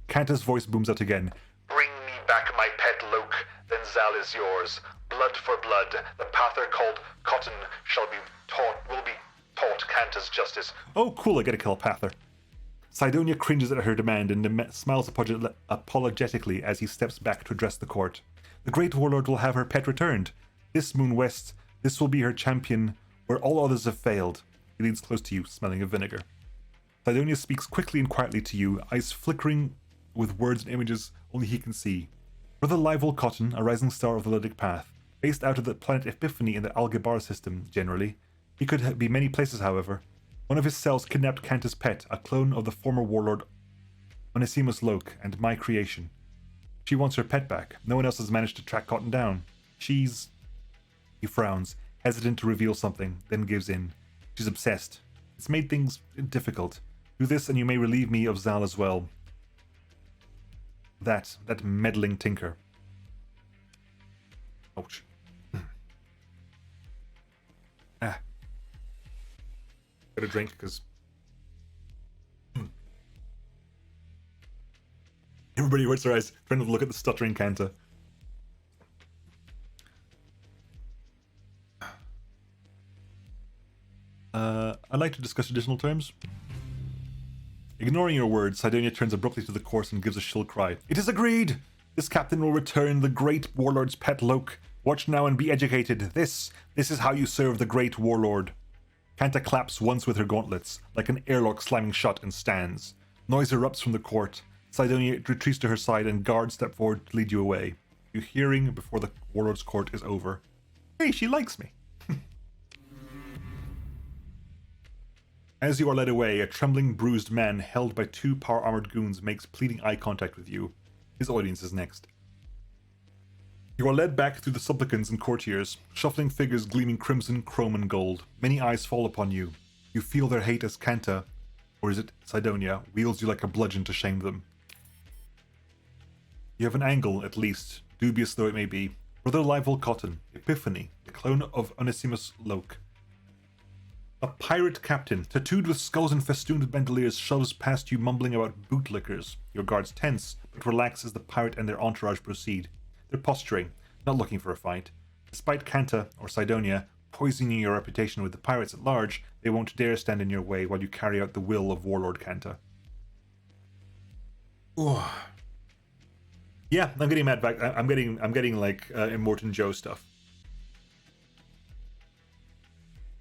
Kanta's voice booms out again. Bring me back my pet Loke, then Zal is yours. Blood for blood, the pather called Cotton will be taught Kanta's justice. Oh, cool, I get to kill a pather. Sidonia cringes at her demand and smiles apologetically as he steps back to address the court. The great warlord will have her pet returned. This Moon West, this will be her champion, where all others have failed. He leans close to you, smelling of vinegar. Sidonia speaks quickly and quietly to you, eyes flickering with words and images only he can see. Brother Lival Cotton, a rising star of the Ludic Path, based out of the planet Epiphany in the Algebar system, generally. He could be many places, however. One of his cells kidnapped Kanta's pet, a clone of the former warlord Onesimus Loke, and my creation. She wants her pet back. No one else has managed to track Cotton down. She's... He frowns, hesitant to reveal something, then gives in. She's obsessed. It's made things difficult. Do this and you may relieve me of Zal as well. That meddling tinker. Ouch. Got a drink because everybody averts their eyes, trying to look at the stuttering Kanta. I'd like to discuss additional terms. Ignoring your words, Sidonia turns abruptly to the course and gives a shrill cry. It is agreed! This captain will return the great warlord's pet Loke. Watch now and be educated. This is how you serve the great warlord. Kanta claps once with her gauntlets, like an airlock slamming shut, and stands. Noise erupts from the court. Sidonia retreats to her side and guards step forward to lead you away. You hearing before the warlord's court is over. Hey, she likes me. As you are led away, a trembling, bruised man held by two power-armored goons makes pleading eye contact with you. His audience is next. You are led back through the supplicants and courtiers, shuffling figures gleaming crimson, chrome, and gold. Many eyes fall upon you. You feel their hate as Kanta, or is it Sidonia, wields you like a bludgeon to shame them. You have an angle, at least, dubious though it may be. Brother Lival Cotton, Epiphany, the clone of Onesimus Loke. A pirate captain, tattooed with skulls and festooned with bandoliers, shoves past you mumbling about bootlickers. Your guards tense, but relax as the pirate and their entourage proceed. They're posturing, not looking for a fight. Despite Kanta, or Sidonia, poisoning your reputation with the pirates at large, they won't dare stand in your way while you carry out the will of Warlord Kanta. Ooh. Yeah, I'm getting mad back. I'm getting like Immortan Joe stuff.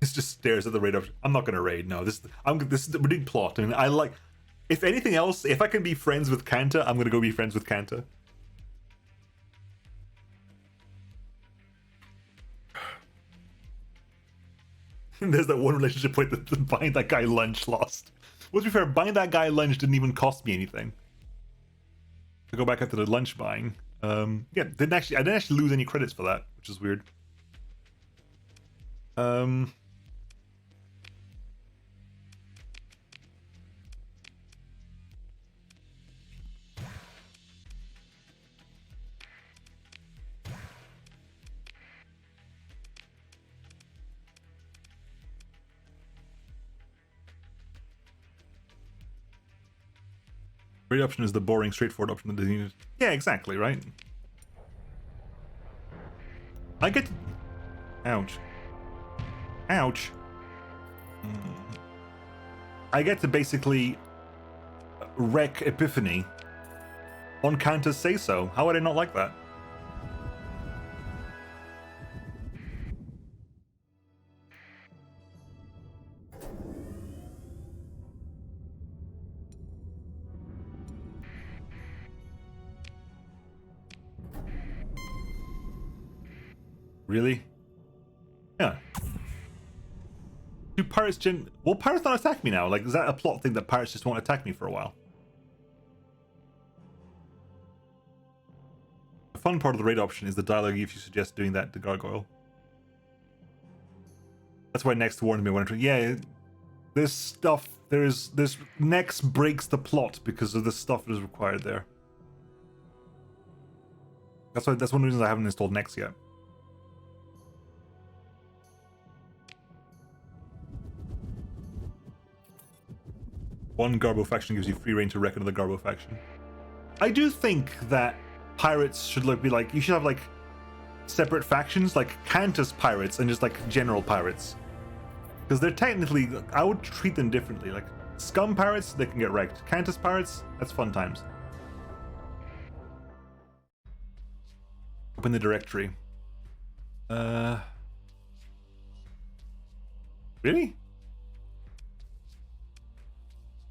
It just stares at the raid option. I'm not gonna raid. No, this is we're doing plot. I mean, I like. If anything else, if I can be friends with Kanta, I'm gonna go be friends with Kanta. There's that one relationship point that buying that guy lunch lost. Well, to be fair, buying that guy lunch didn't even cost me anything. To go back after the lunch buying. Yeah, I didn't actually lose any credits for that, which is weird. Raid option is the boring, straightforward option that doesn't use. Yeah, exactly, right? I get to... Ouch. Ouch. I get to basically wreck Epiphany on Kanta's say-so. How would I not like that? Really? Yeah. Do pirates will pirates not attack me now? Like, is that a plot thing that pirates just won't attack me for a while? The fun part of the raid option is the dialogue if you suggest doing that to Gargoyle. That's why Next warned me when I yeah, this stuff, this Next breaks the plot because of the stuff that is required there. That's one of the reasons I haven't installed Next yet. One Garbo faction gives you free reign to wreck another Garbo faction. I do think that pirates should be like, you should have like separate factions, like Kanta's pirates and just like general pirates. Because they're technically, I would treat them differently. Like scum pirates, they can get wrecked. Kanta's pirates, that's fun times. Open the directory. Really?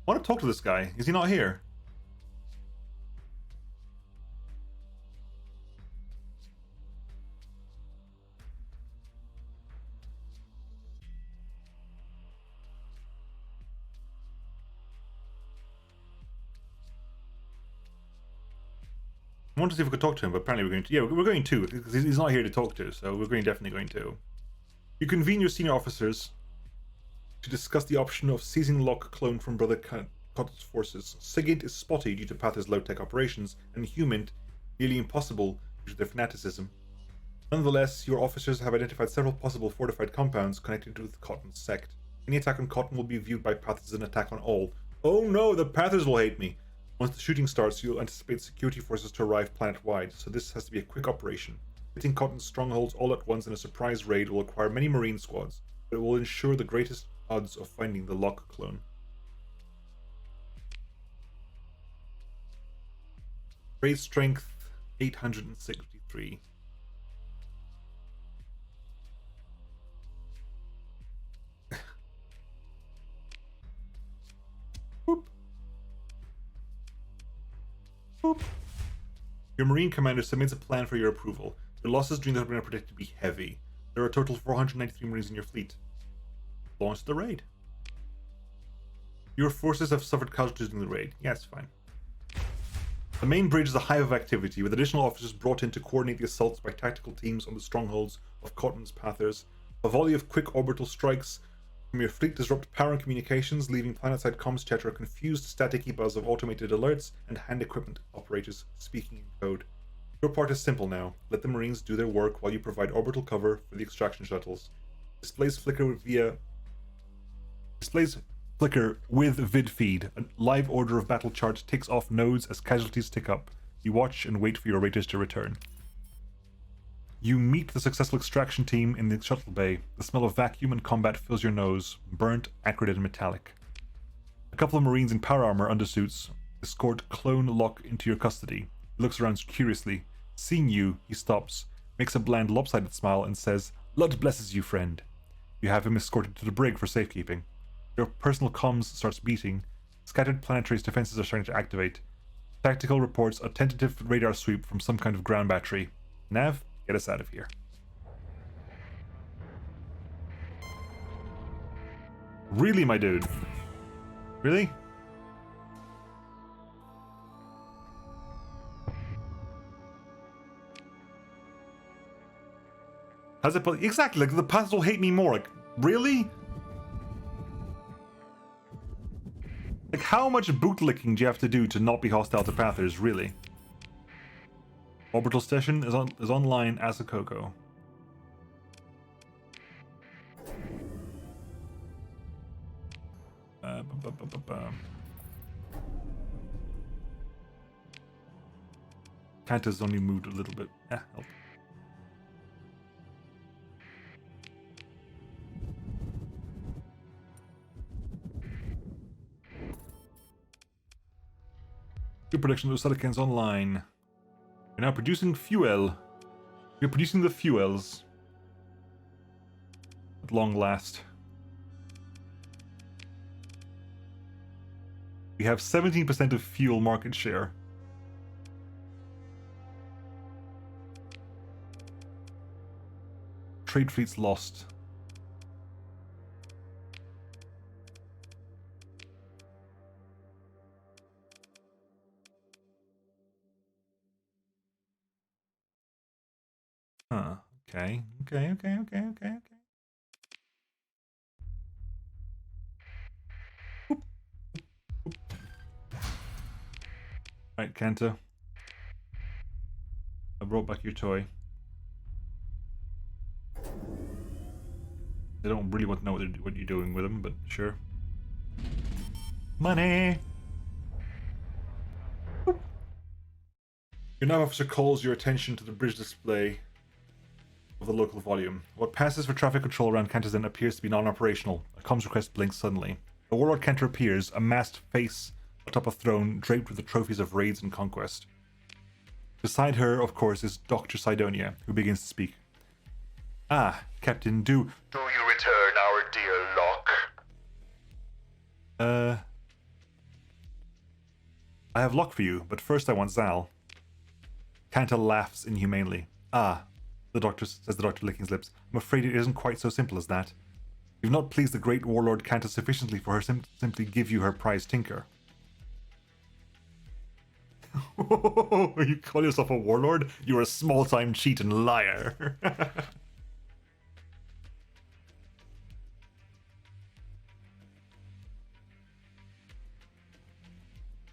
I want to talk to this guy. Is he not here? I want to see if we could talk to him, but apparently we're going to. Yeah, we're going to, because he's not here to talk to, so we're definitely going to. You convene your senior officers to discuss the option of seizing Locke clone from Brother Cotton's forces. Sigint is spotty due to Pather's low-tech operations, and Human nearly impossible due to their fanaticism. Nonetheless, your officers have identified several possible fortified compounds connected with Cotton's sect. Any attack on Cotton will be viewed by Pathers as an attack on all. Oh no, the Pathers will hate me! Once the shooting starts, you'll anticipate security forces to arrive planet-wide, so this has to be a quick operation. Hitting Cotton's strongholds all at once in a surprise raid will require many Marine squads, but it will ensure the greatest odds of finding the Locke clone. Raid strength 863. Boop. Boop. Your Marine commander submits a plan for your approval. Your losses during the operation are predicted to be heavy. There are a total of 493 Marines in your fleet. Launch the raid. Your forces have suffered casualties during the raid. Yeah, it's fine. The main bridge is a hive of activity, with additional officers brought in to coordinate the assaults by tactical teams on the strongholds of Cotton's Pathers. A volley of quick orbital strikes from your fleet disrupt power and communications, leaving planetside comms chatter a confused staticky buzz of automated alerts and hand equipment operators speaking in code. Your part is simple now. Let the Marines do their work while you provide orbital cover for the extraction shuttles. Displays flicker with vid feed. A live order of battle charts ticks off nodes as casualties tick up. You watch and wait for your raiders to return. You meet the successful extraction team in the shuttle bay. The smell of vacuum and combat fills your nose, burnt, acrid, and metallic. A couple of Marines in power armor undersuits escort Clone Locke into your custody. He looks around curiously. Seeing you, he stops, makes a bland, lopsided smile, and says, "Lud blesses you, friend." You have him escorted to the brig for safekeeping. Your personal comms starts beating. Scattered planetary's defenses are starting to activate. Tactical reports a tentative radar sweep from some kind of ground battery. Nav, get us out of here. Really, my dude? Really? How's it? Exactly, like the Pathers will hate me more. Like, really? Like, how much bootlicking do you have to do to not be hostile to Pathers, really? Orbital station is online as a Coco. Kanta's only moved a little bit. Help. Fuel production of Silicons online. We're now producing fuel. We're producing the fuels. At long last. We have 17% of fuel market share. Trade fleets lost. Huh. Okay. Right, Kanta. I brought back your toy. I don't really want to know what you're doing with them, but sure. Money! Your nav officer calls your attention to the bridge display of the local volume. What passes for traffic control around Kanta's End appears to be non-operational. A comms request blinks suddenly. A warlord Kanta appears, a masked face atop a throne draped with the trophies of raids and conquest. Beside her, of course, is Dr. Sidonia, who begins to speak. Ah, Captain, do you return our dear Locke? I have Locke for you, but first I want Zal. Kanta laughs inhumanely. Ah, the doctor licking his lips. I'm afraid it isn't quite so simple as that. You've not pleased the great warlord Kanta sufficiently for her simply give you her prize tinker. You call yourself a warlord? You're a small-time cheat and liar.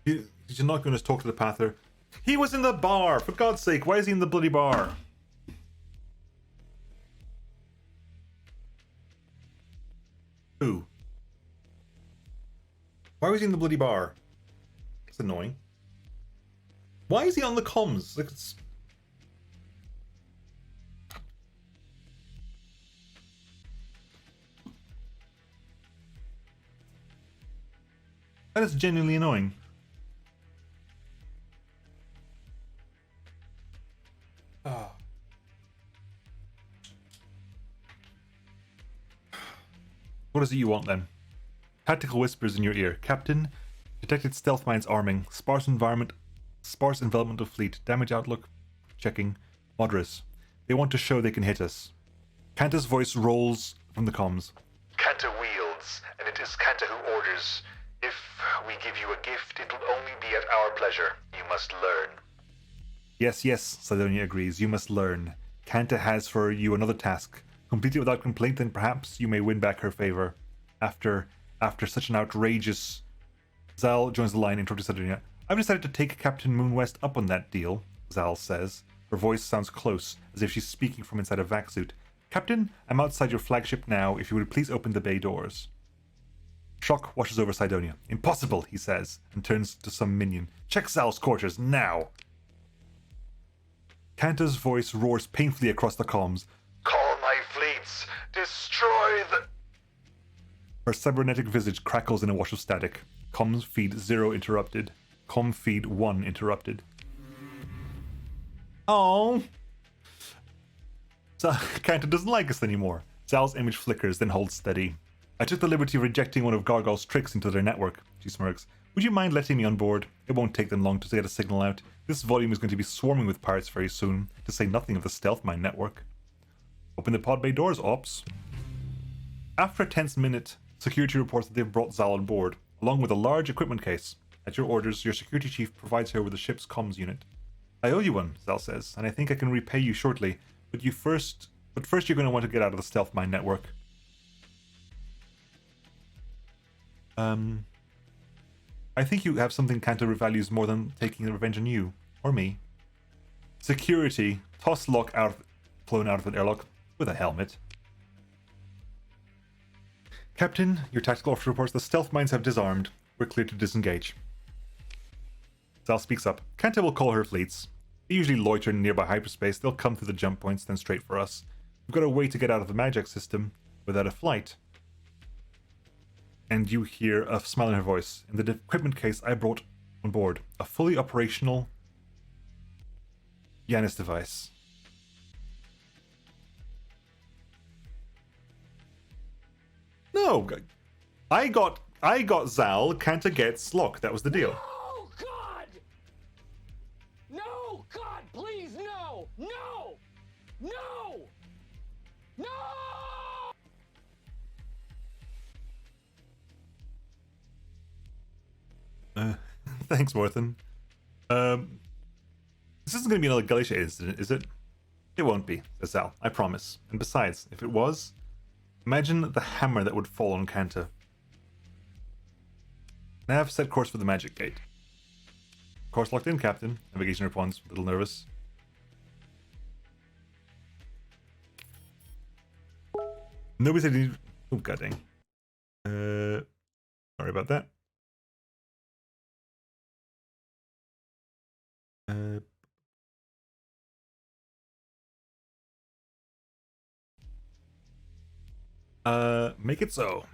You're not going to talk to the Pather. He was in the bar! For God's sake, why is he in the bloody bar? Who? Why was he in the bloody bar? That's annoying. Why is he on the comms? Like, it's... That is genuinely annoying. Oh. What is it you want then? Tactical whispers in your ear. Captain, detected stealth mines arming. Sparse envelopment of fleet. Damage outlook checking. Moderate. They want to show they can hit us. Kanta's voice rolls from the comms. Kanta wields, and it is Kanta who orders. If we give you a gift, it'll only be at our pleasure. You must learn. Yes, Sidonia agrees. You must learn. Kanta has for you another task. Complete it without complaint, then perhaps you may win back her favor. After such an outrageous... Zal joins the line, interrupting Sidonia. I've decided to take Captain Moonwest up on that deal, Zal says. Her voice sounds close, as if she's speaking from inside a vac suit. Captain, I'm outside your flagship now. If you would please open the bay doors. Shock washes over Sidonia. Impossible, he says, and turns to some minion. Check Zal's quarters, now! Kanta's voice roars painfully across the comms. Call my fleets! Destroy the... Her cybernetic visage crackles in a wash of static. Comms feed 0 interrupted. Com feed 1 interrupted. Oh. Kanta doesn't like us anymore. Zal's image flickers, then holds steady. I took the liberty of rejecting one of Gargoyle's tricks into their network, she smirks. Would you mind letting me on board? It won't take them long to get a signal out. This volume is going to be swarming with pirates very soon, to say nothing of the stealth mine network. Open the pod bay doors, Ops. After a tense minute, security reports that they've brought Zal on board, along with a large equipment case. At your orders, your security chief provides her with the ship's comms unit. I owe you one, Zal says, and I think I can repay you shortly, but first you're going to want to get out of the stealth mine network. I think you have something Kanta values more than taking revenge on you, or me. Security, toss Locke flown out of an airlock with a helmet. Captain, your tactical officer reports the stealth mines have disarmed. We're clear to disengage. Zal speaks up. Kanta will call her fleets. They usually loiter in nearby hyperspace. They'll come through the jump points, then straight for us. We've got a way to get out of the Magic system without a flight. And you hear a smile in her voice. In the equipment case I brought on board, a fully operational Janus device. No, I got Zal, Kanta gets Locke. That was the deal. Oh God! No, God, please, no! No! No! No! Thanks, Morthen. This isn't going to be another Galatia incident, is it? It won't be, says Zal, I promise. And besides, if it was, imagine the hammer that would fall on Kanta. Nav, set course for the Magic Gate. Course locked in, Captain. Navigation responds, a little nervous. Nobody said he... Oh, god dang. Sorry about that. Make it so.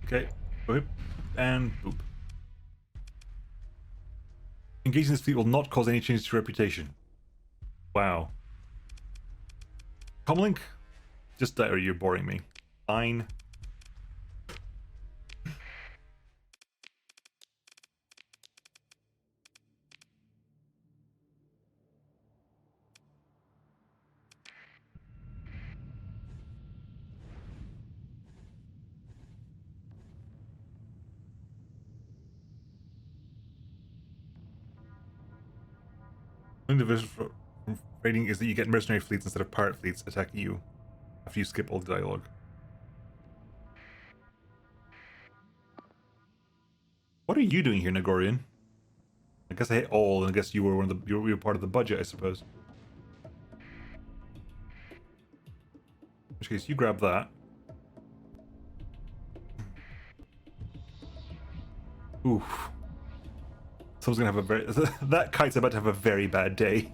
Okay, boop, and boop. Engaging this fleet will not cause any change to reputation. Wow. Comlink? Just that, or you're boring me. Fine. One of the divisions from raiding is that you get mercenary fleets instead of pirate fleets attacking you after you skip all the dialogue. What are you doing here, Nagorian? I guess I hit all, and I guess you were you were part of the budget, I suppose. In which case, you grab that. Oof. Someone's gonna have a very... that kite's about to have a very bad day.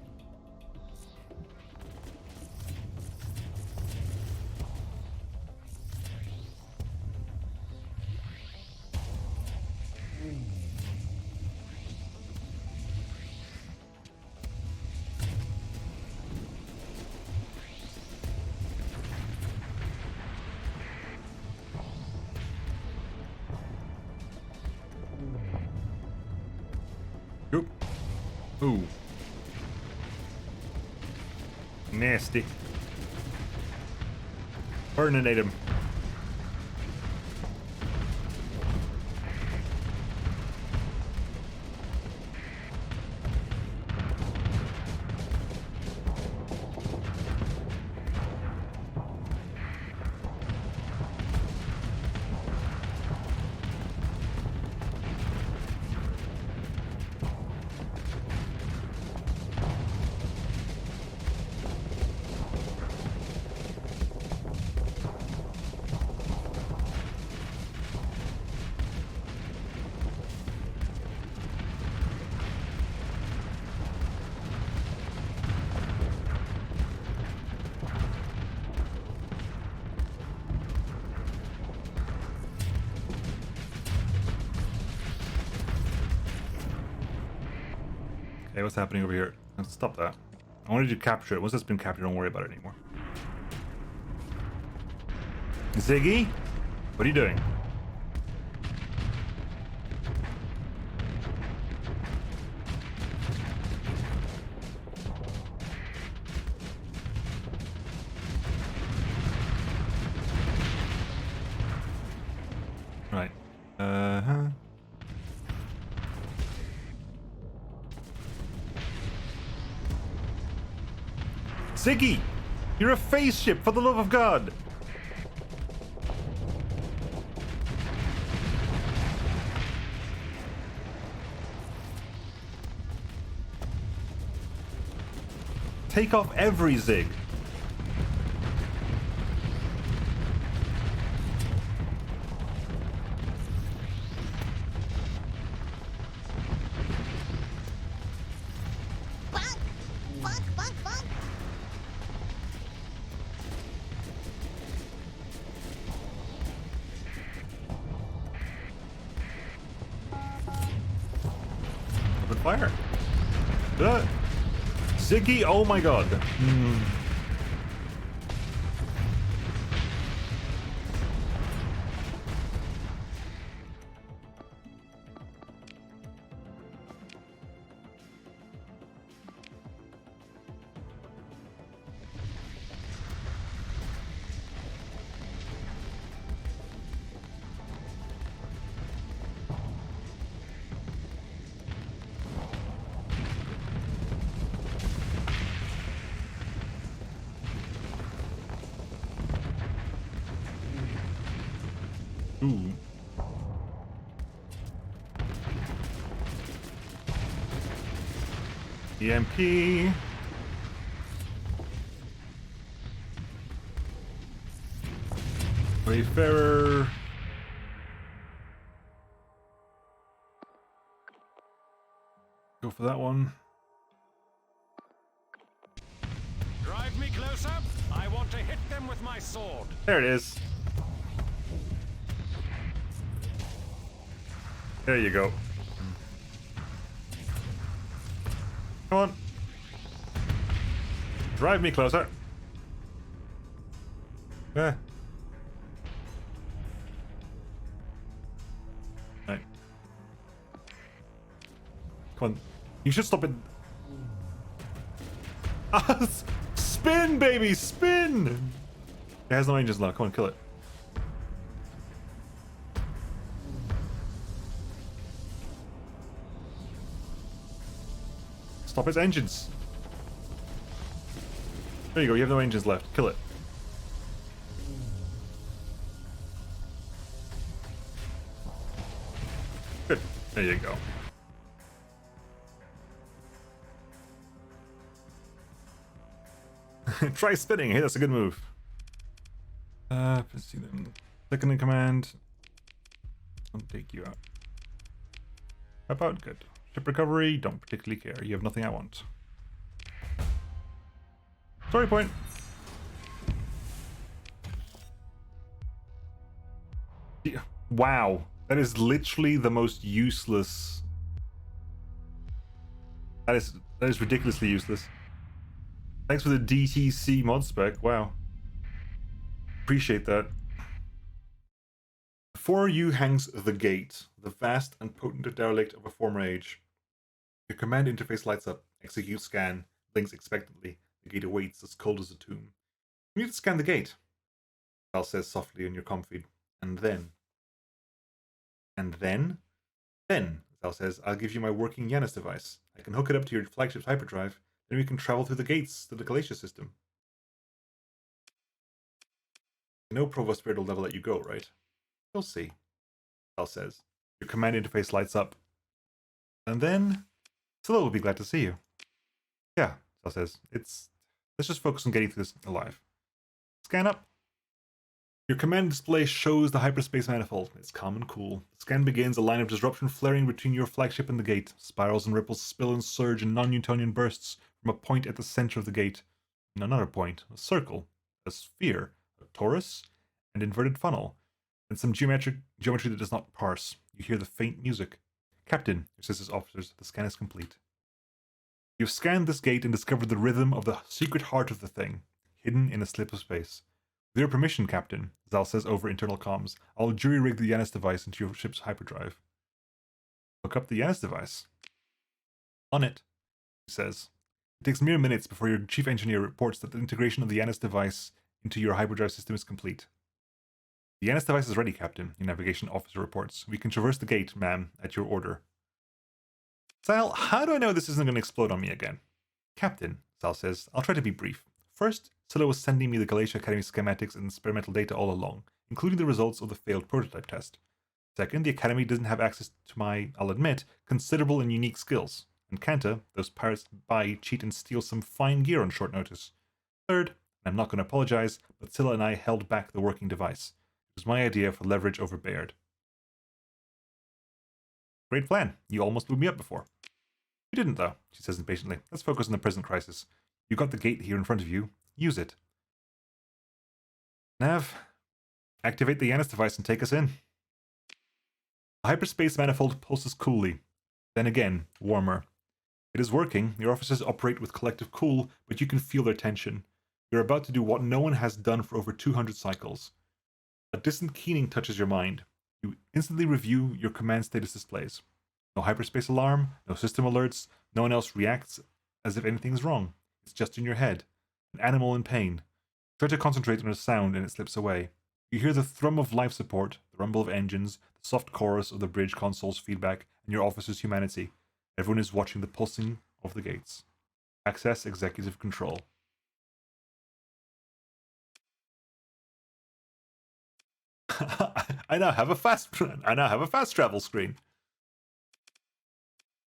Ooh. Nasty. Burninate him. Hey, what's happening over here? Let's stop that. I wanted you to capture it. Once it's been captured, don't worry about it anymore. Ziggy? What are you doing? Right. Uh-huh. Ziggy! You're a face ship, for the love of God! Take off every Zig. Open fire. Ziggy, oh my god. Ooh. EMP. Wayfarer. Go for that one. Drive me closer. I want to hit them with my sword. There it is. There you go. Come on. Drive me closer. Yeah. Right. Come on. You should stop it. Spin, baby, spin! It has no engines left. Come on, kill it. Stop its engines. There you go, you have no engines left. Kill it. Good. There you go. Try spinning. Hey, that's a good move. Let's see them. Second in command. I'll take you out. How about good? Ship recovery, don't particularly care. You have nothing I want. Story point. Yeah. Wow. That is literally the most useless. That is ridiculously useless. Thanks for the DTC mod spec. Wow. Appreciate that. Before you hangs the gate, the vast and potent derelict of a former age. Your command interface lights up. Execute scan. Blinks expectantly. The gate awaits, as cold as a tomb. You need to scan the gate, Val says softly in your comm feed. And then, Val says, I'll give you my working Janus device. I can hook it up to your flagship's hyperdrive. Then we can travel through the gates to the Galatia system. No Provost Spirit will never let you go, right? You'll see, Val says. Your command interface lights up. And then, Scylla will be glad to see you. Yeah, Val says. Let's just focus on getting through this alive. Scan up. Your command display shows the hyperspace manifold. It's calm and cool. The scan begins, a line of disruption flaring between your flagship and the gate. Spirals and ripples spill and surge in non-Newtonian bursts from a point at the center of the gate. And another point, a circle, a sphere, a torus, an inverted funnel, and some geometry that does not parse. You hear the faint music. Captain, says his officers, the scan is complete. You've scanned this gate and discovered the rhythm of the secret heart of the thing, hidden in a slip of space. With your permission, Captain, Zal says over internal comms, I'll jury-rig the Janus device into your ship's hyperdrive. Hook up the Janus device. On it, he says. It takes mere minutes before your chief engineer reports that the integration of the Janus device into your hyperdrive system is complete. The Janus device is ready, Captain, your navigation officer reports. We can traverse the gate, ma'am, at your order. Zal, how do I know this isn't going to explode on me again? Captain, Zal says, I'll try to be brief. First, Scylla was sending me the Galatia Academy schematics and experimental data all along, including the results of the failed prototype test. Second, the Academy doesn't have access to my, I'll admit, considerable and unique skills. And Kanta, those pirates buy, cheat, and steal some fine gear on short notice. Third, and I'm not going to apologize, but Scylla and I held back the working device. It was my idea for leverage over Baird. Great plan. You almost blew me up before. You didn't, though, she says impatiently. Let's focus on the present crisis. You got the gate here in front of you. Use it. Nav, activate the Janus device and take us in. The hyperspace manifold pulses coolly. Then again, warmer. It is working. Your officers operate with collective cool, but you can feel their tension. You're about to do what no one has done for over 200 cycles. A distant keening touches your mind. You instantly review your command status displays. No hyperspace alarm, no system alerts, no one else reacts as if anything's wrong. It's just in your head. An animal in pain. Try to concentrate on a sound and it slips away. You hear the thrum of life support, the rumble of engines, the soft chorus of the bridge console's feedback, and your officer's humanity. Everyone is watching the pulsing of the gates. Access executive control. I now have a fast travel screen.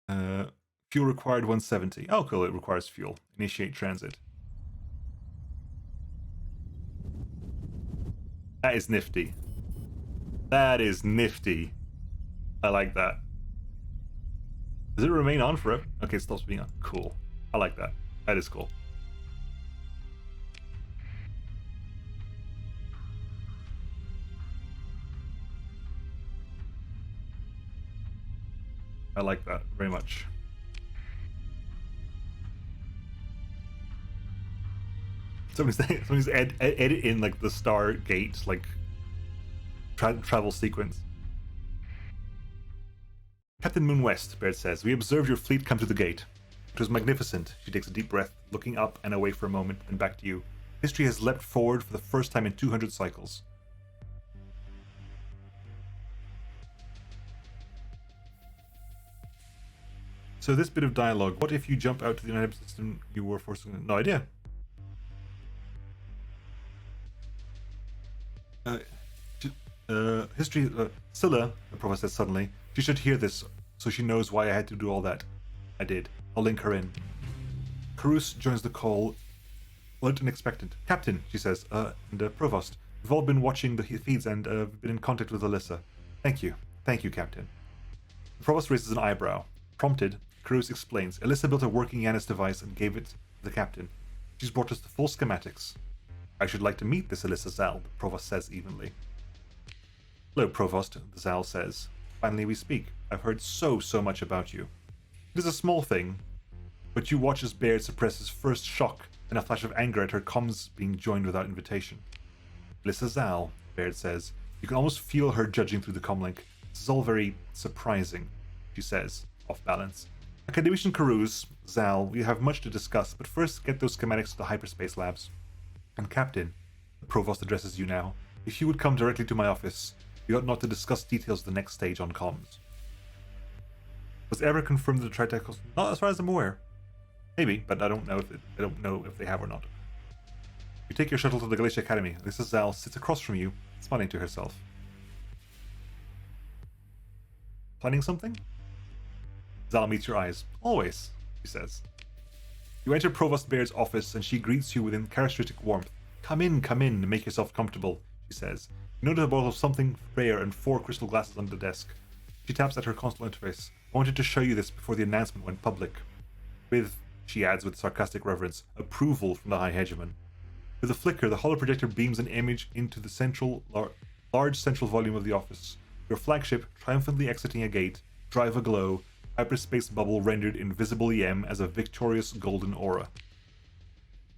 Fuel required 170. Oh, cool, it requires fuel. Initiate transit. That is nifty. That is nifty. I like that. Does it remain on forever? Okay, it stops being on. Cool. I like that. That is cool. I like that very much. Somebody's edit in like the Stargate like travel sequence. Captain Moon West, Baird says, we observed your fleet come to the gate. It was magnificent. She takes a deep breath, looking up and away for a moment, then back to you. History has leapt forward for the first time in 200 cycles. So this bit of dialogue, what if you jump out to the United system you were forced to... No idea. Scylla, the prophet said suddenly, she should hear this, so she knows why I had to do all that. I did. I'll link her in. Carus joins the call, alert and expectant. Captain, she says, and Provost, we've all been watching the feeds and been in contact with Alyssa. Thank you. Thank you, Captain. The Provost raises an eyebrow. Prompted, Carus explains. Alyssa built a working Janus device and gave it to the Captain. She's brought us the full schematics. I should like to meet this Alyssa Zal, the Provost says evenly. Hello, Provost, the Zal says. Finally we speak. I've heard so much about you. It is a small thing, but you watch as Baird suppresses first shock and a flash of anger at her comms being joined without invitation. Alyssa Zal, Baird says. You can almost feel her judging through the comlink. This is all very surprising, she says, off balance. Academician Carus, Zal, we have much to discuss, but first get those schematics to the hyperspace labs. And Captain, the Provost addresses you now, if you would come directly to my office, we ought not to discuss details of the next stage on comms. Was ever confirmed that the Tri-Tachyon? Not as far as I'm aware. Maybe, but I don't know if they have or not. You take your shuttle to the Galatia Academy. Alyssa Zal sits across from you, smiling to herself. Planning something? Zal meets your eyes. Always, she says. You enter Provost Baird's office and she greets you with characteristic warmth. Come in, and make yourself comfortable, she says. You notice a bottle of something rare and 4 crystal glasses on the desk. She taps at her console interface. I wanted to show you this before the announcement went public. With, she adds with sarcastic reverence, approval from the High Hegemon. With a flicker, the holoprojector beams an image into the large central volume of the office. Your flagship, triumphantly exiting a gate, drive aglow, hyperspace bubble rendered invisible EM as a victorious golden aura.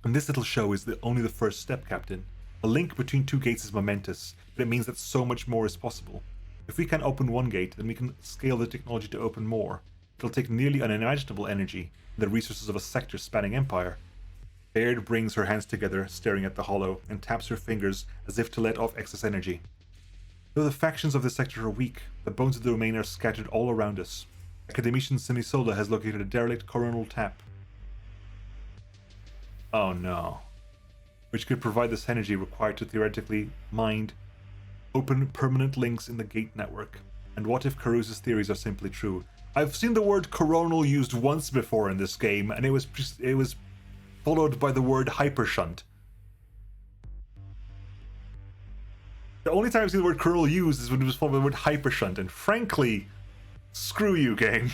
And this little show is only the first step, Captain. The link between two gates is momentous, but it means that so much more is possible. If we can open one gate, then we can scale the technology to open more. It'll take nearly unimaginable energy and the resources of a sector spanning Empire. Baird brings her hands together, staring at the hollow, and taps her fingers as if to let off excess energy. Though the factions of this sector are weak, the bones of the domain are scattered all around us. Academician Semisola has located a derelict coronal tap. Oh no. Which could provide this energy required to theoretically open permanent links in the gate network. And what if Carusa's theories are simply true? I've seen the word coronal used once before in this game, and it was followed by the word hypershunt. The only time I've seen the word coronal used is when it was followed by the word hypershunt, and frankly, screw you, game.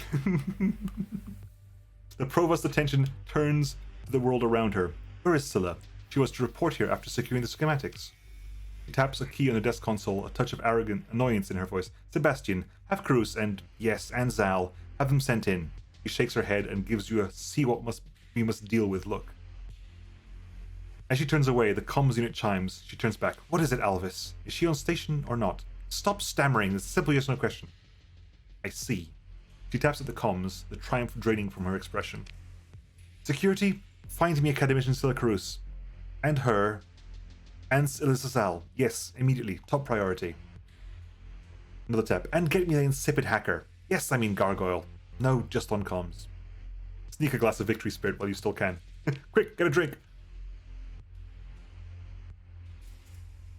The Provost's attention turns to the world around her. Where is Scylla? She was to report here after securing the schematics. She taps a key on the desk console, a touch of arrogant annoyance in her voice. Sebastian, have Cruz and Zal, have them sent in. She shakes her head and gives you a see what we must deal with look. As she turns away, the comms unit chimes. She turns back. What is it, Alvis? Is she on station or not? Stop stammering. It's a simple yes or no question. I see. She taps at the comms, the triumph draining from her expression. Security, find me Academician Scylla Cruz. And her. And Elisa Zal. Yes, immediately. Top priority. Another tap. And get me the insipid hacker. Yes, I mean gargoyle. No, just on comms. Sneak a glass of victory spirit while you still can. Quick, get a drink.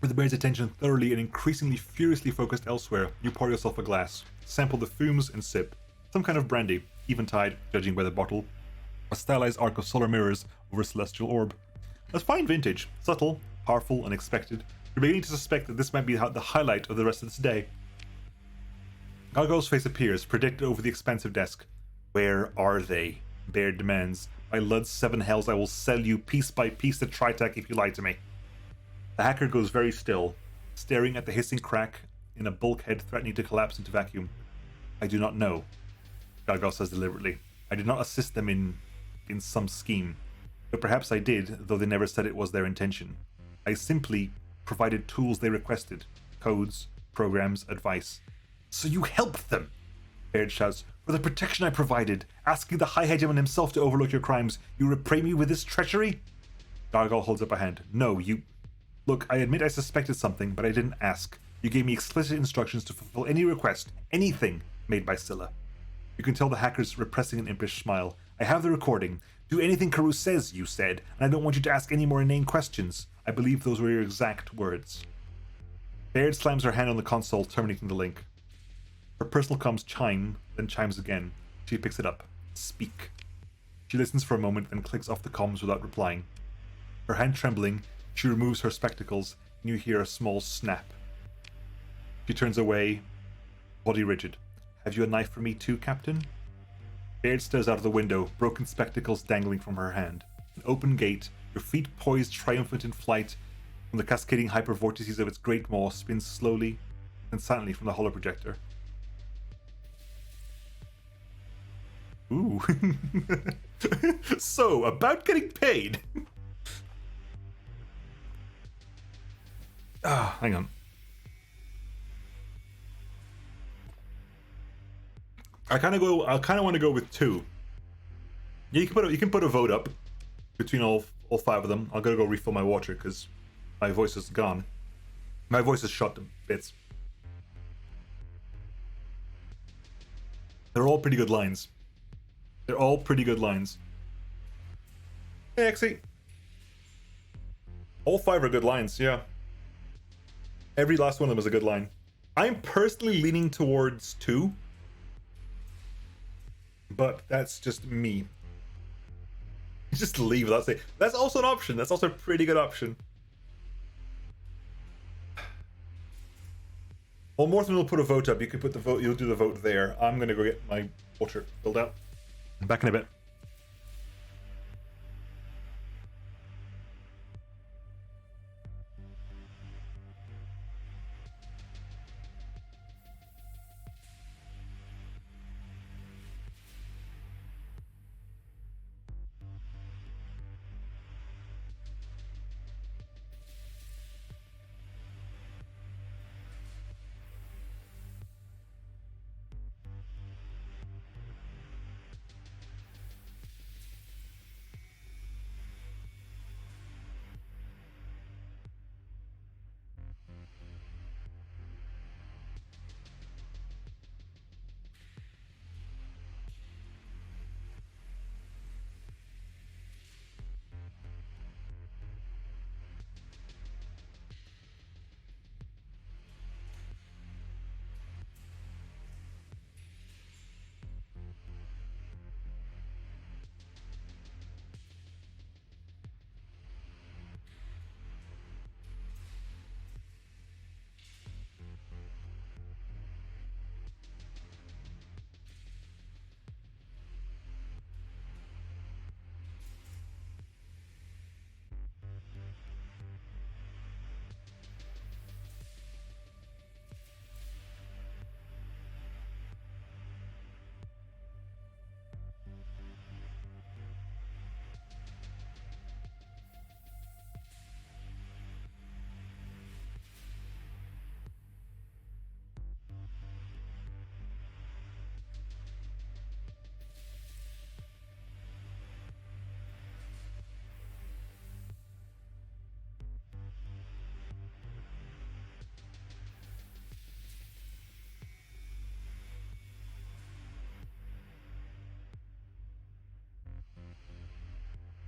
With the bear's attention thoroughly and increasingly furiously focused elsewhere, you pour yourself a glass, sample the fumes, and sip. Some kind of brandy, eventide, judging by the bottle. A stylized arc of solar mirrors over a celestial orb. A fine vintage, subtle, powerful, unexpected. You're beginning to suspect that this might be the highlight of the rest of this day. Gargoyle's face appears, projected over the expansive desk. Where are they? Baird demands. By Lud's 7 hells, I will sell you piece by piece to Tri-Tach if you lie to me. The hacker goes very still, staring at the hissing crack in a bulkhead threatening to collapse into vacuum. I do not know, Gargoyle says deliberately. I did not assist them in some scheme. But perhaps I did, though they never said it was their intention. I simply provided tools they requested. Codes, programs, advice. So you helped them! Baird shouts. For the protection I provided, asking the High Hegemon himself to overlook your crimes, you repay me with this treachery? Gargoyle holds up a hand. No, you... Look, I admit I suspected something, but I didn't ask. You gave me explicit instructions to fulfill any request, anything, made by Scylla. You can tell the hacker's repressing an impish smile. I have the recording. Do anything Carew says, you said, and I don't want you to ask any more inane questions. I believe those were your exact words. Baird slams her hand on the console, terminating the link. Her personal comms chime, then chimes again. She picks it up. Speak. She listens for a moment, then clicks off the comms without replying. Her hand trembling, she removes her spectacles, and you hear a small snap. She turns away, body rigid. Have you a knife for me too, Captain? Baird stares out of the window, broken spectacles dangling from her hand. An open gate, your feet poised triumphant in flight, from the cascading hypervortices of its great maw spins slowly and silently from the holoprojector. Ooh. So, about getting paid. Hang on. I kind of want to go with 2. Yeah, you can put a vote up between all 5 of them. I'm gonna go refill my water because my voice is gone. My voice is shot to bits. They're all pretty good lines. They're all pretty good lines. Hey, actually, all 5 are good lines. Yeah. Every last one of them is a good line. I'm personally leaning towards 2. But that's just me. Just leave without saying. That's also an option. That's also a pretty good option. Well, Morton will put a vote up. You can put the vote. You'll do the vote there. I'm gonna go get my water filled out. I'm back in a bit.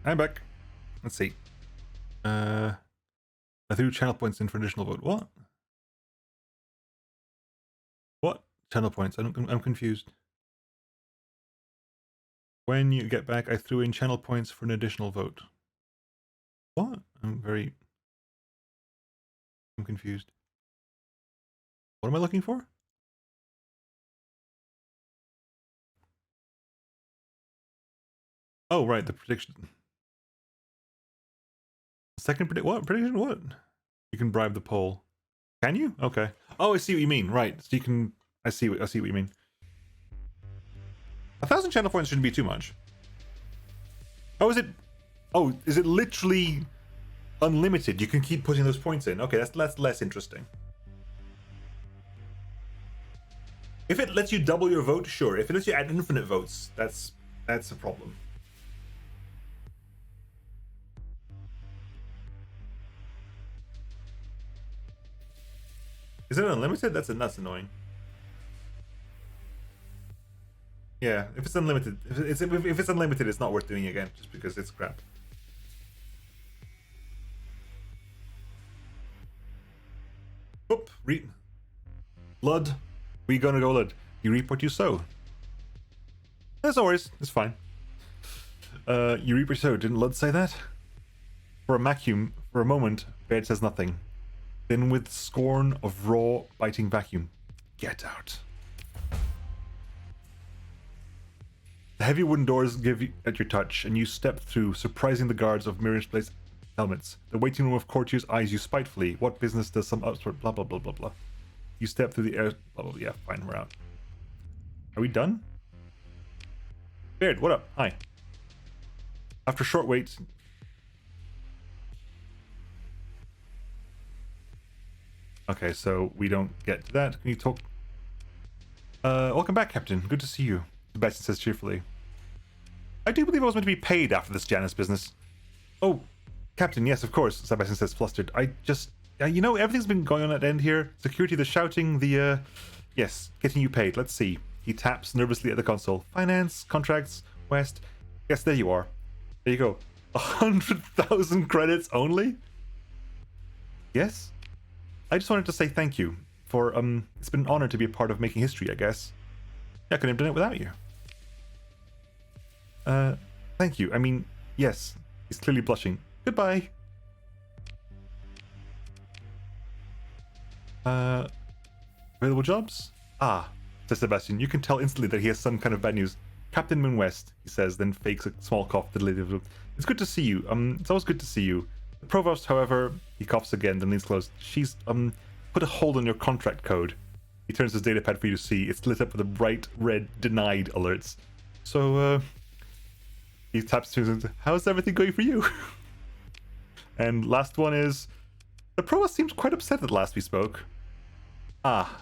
I'm back. Let's see. I threw channel points in for additional vote. What? What? Channel points? I'm confused. When you get back, I threw in channel points for an additional vote. What? I'm confused. What am I looking for? Oh, right, the prediction. Second prediction? What? You can bribe the poll. Can you? Okay. Oh, I see what you mean. Right. So you can. I see what you mean. 1,000 channel points shouldn't be too much. Oh, is it? Oh, is it literally unlimited? You can keep putting those points in. Okay, that's less interesting. If it lets you double your vote, sure. If it lets you add infinite votes, that's a problem. Is it unlimited? That's annoying. Yeah, if it's unlimited, if it's unlimited, it's not worth doing again, just because it's crap. Oop, Lud, we gonna go Lud. You reap what you sow. As always, it's fine. You reap what you sow. Didn't Lud say that? For a moment, Baird says nothing. Then with scorn of raw, biting vacuum, get out. The heavy wooden doors give you at your touch, and you step through, surprising the guards of Miriam's place helmets. The waiting room of courtiers eyes you spitefully. What business does some upstart blah blah blah blah blah. You step through the air blah blah. Yeah, fine, we're out. Are we done? Baird, what up? Hi. After a short wait. Okay, so we don't get to that. Can you talk? Welcome back, Captain. Good to see you. Sebastian says cheerfully. I do believe I was meant to be paid after this Janus business. Oh, Captain, yes, of course, Sebastian says flustered. I just, you know, everything's been going on at end here. Security, the shouting, yes, getting you paid. Let's see. He taps nervously at the console. Finance, contracts, West. Yes, there you are. There you go. 100,000 credits only? Yes? I just wanted to say thank you for, it's been an honor to be a part of making history, I guess. I couldn't have done it without you. Thank you. I mean, yes. He's clearly blushing. Goodbye. Available jobs? Ah, says Sebastian. You can tell instantly that he has some kind of bad news. Captain Moon West, he says, then fakes a small cough to the lady of the room. It's good to see you. It's always good to see you. The provost, however, he coughs again, then leans close. She's, put a hold on your contract code. He turns his datapad for you to see. It's lit up with a bright red denied alerts. So, he taps to him. How's everything going for you? And last one is, the provost seems quite upset at last we spoke. Ah,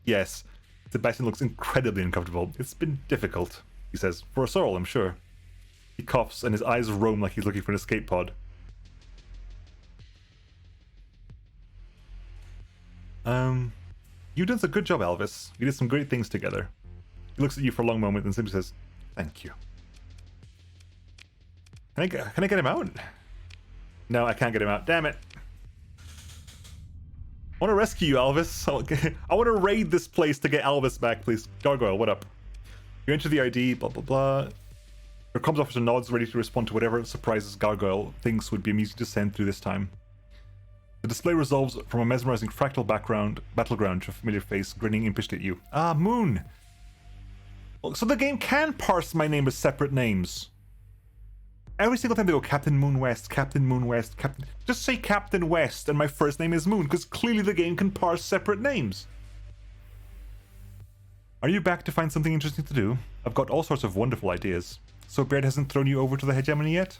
yes. Sebastian looks incredibly uncomfortable. It's been difficult, he says. For us all, I'm sure. He coughs and his eyes roam like he's looking for an escape pod. You've done a good job, Elvis. We did some great things together. He looks at you for a long moment and simply says, thank you. Can I get him out? No, I can't get him out. Damn it. I want to rescue you, Elvis. I want to raid this place to get Elvis back, please. Gargoyle, what up? You enter the ID, blah, blah, blah. Your comms officer nods, ready to respond to whatever surprises Gargoyle thinks would be amusing to send through this time. The display resolves from a mesmerizing fractal battleground to a familiar face grinning impishly at you. Ah, Moon! So the game can parse my name as separate names. Every single time they go, Captain Moon West, Captain Moon West, Captain... Just say Captain West and my first name is Moon, because clearly the game can parse separate names. Are you back to find something interesting to do? I've got all sorts of wonderful ideas. So Baird hasn't thrown you over to the Hegemony yet?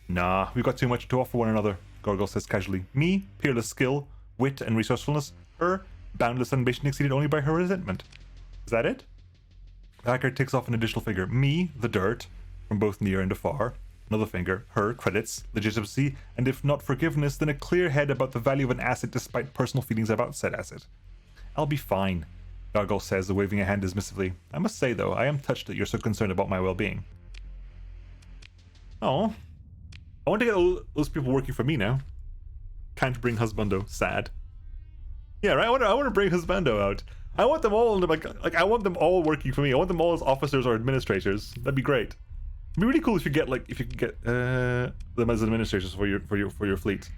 Nah, we've got too much to offer one another, Gargoyle says casually. Me, peerless skill, wit and resourcefulness. Her, boundless ambition exceeded only by her resentment. Is that it? The hacker takes off an additional finger. Me, the dirt, from both near and afar. Another finger. Her, credits, legitimacy, and if not forgiveness, then a clear head about the value of an asset despite personal feelings about said asset. I'll be fine, Gargoyle says, waving a hand dismissively. I must say, though, I am touched that you're so concerned about my well-being. Oh, I want to get all those people working for me now. Can't bring husbando. Sad. Yeah, right. I want to bring husbando out. I want them all like I want them all working for me. I want them all as officers or administrators. That'd be great. It'd be really cool if you get if you could get them as administrators for your fleet.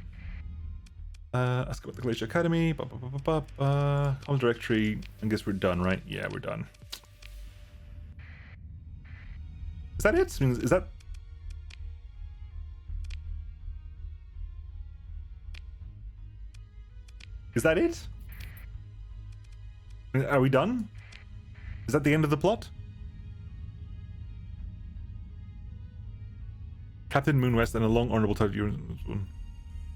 Ask about the Glacier Academy. Common directory. I guess we're done, right? Yeah, we're done. Is that it? I mean, is that? Is that it? Are we done? Is that the end of the plot? Captain Moonwest and a long honorable title.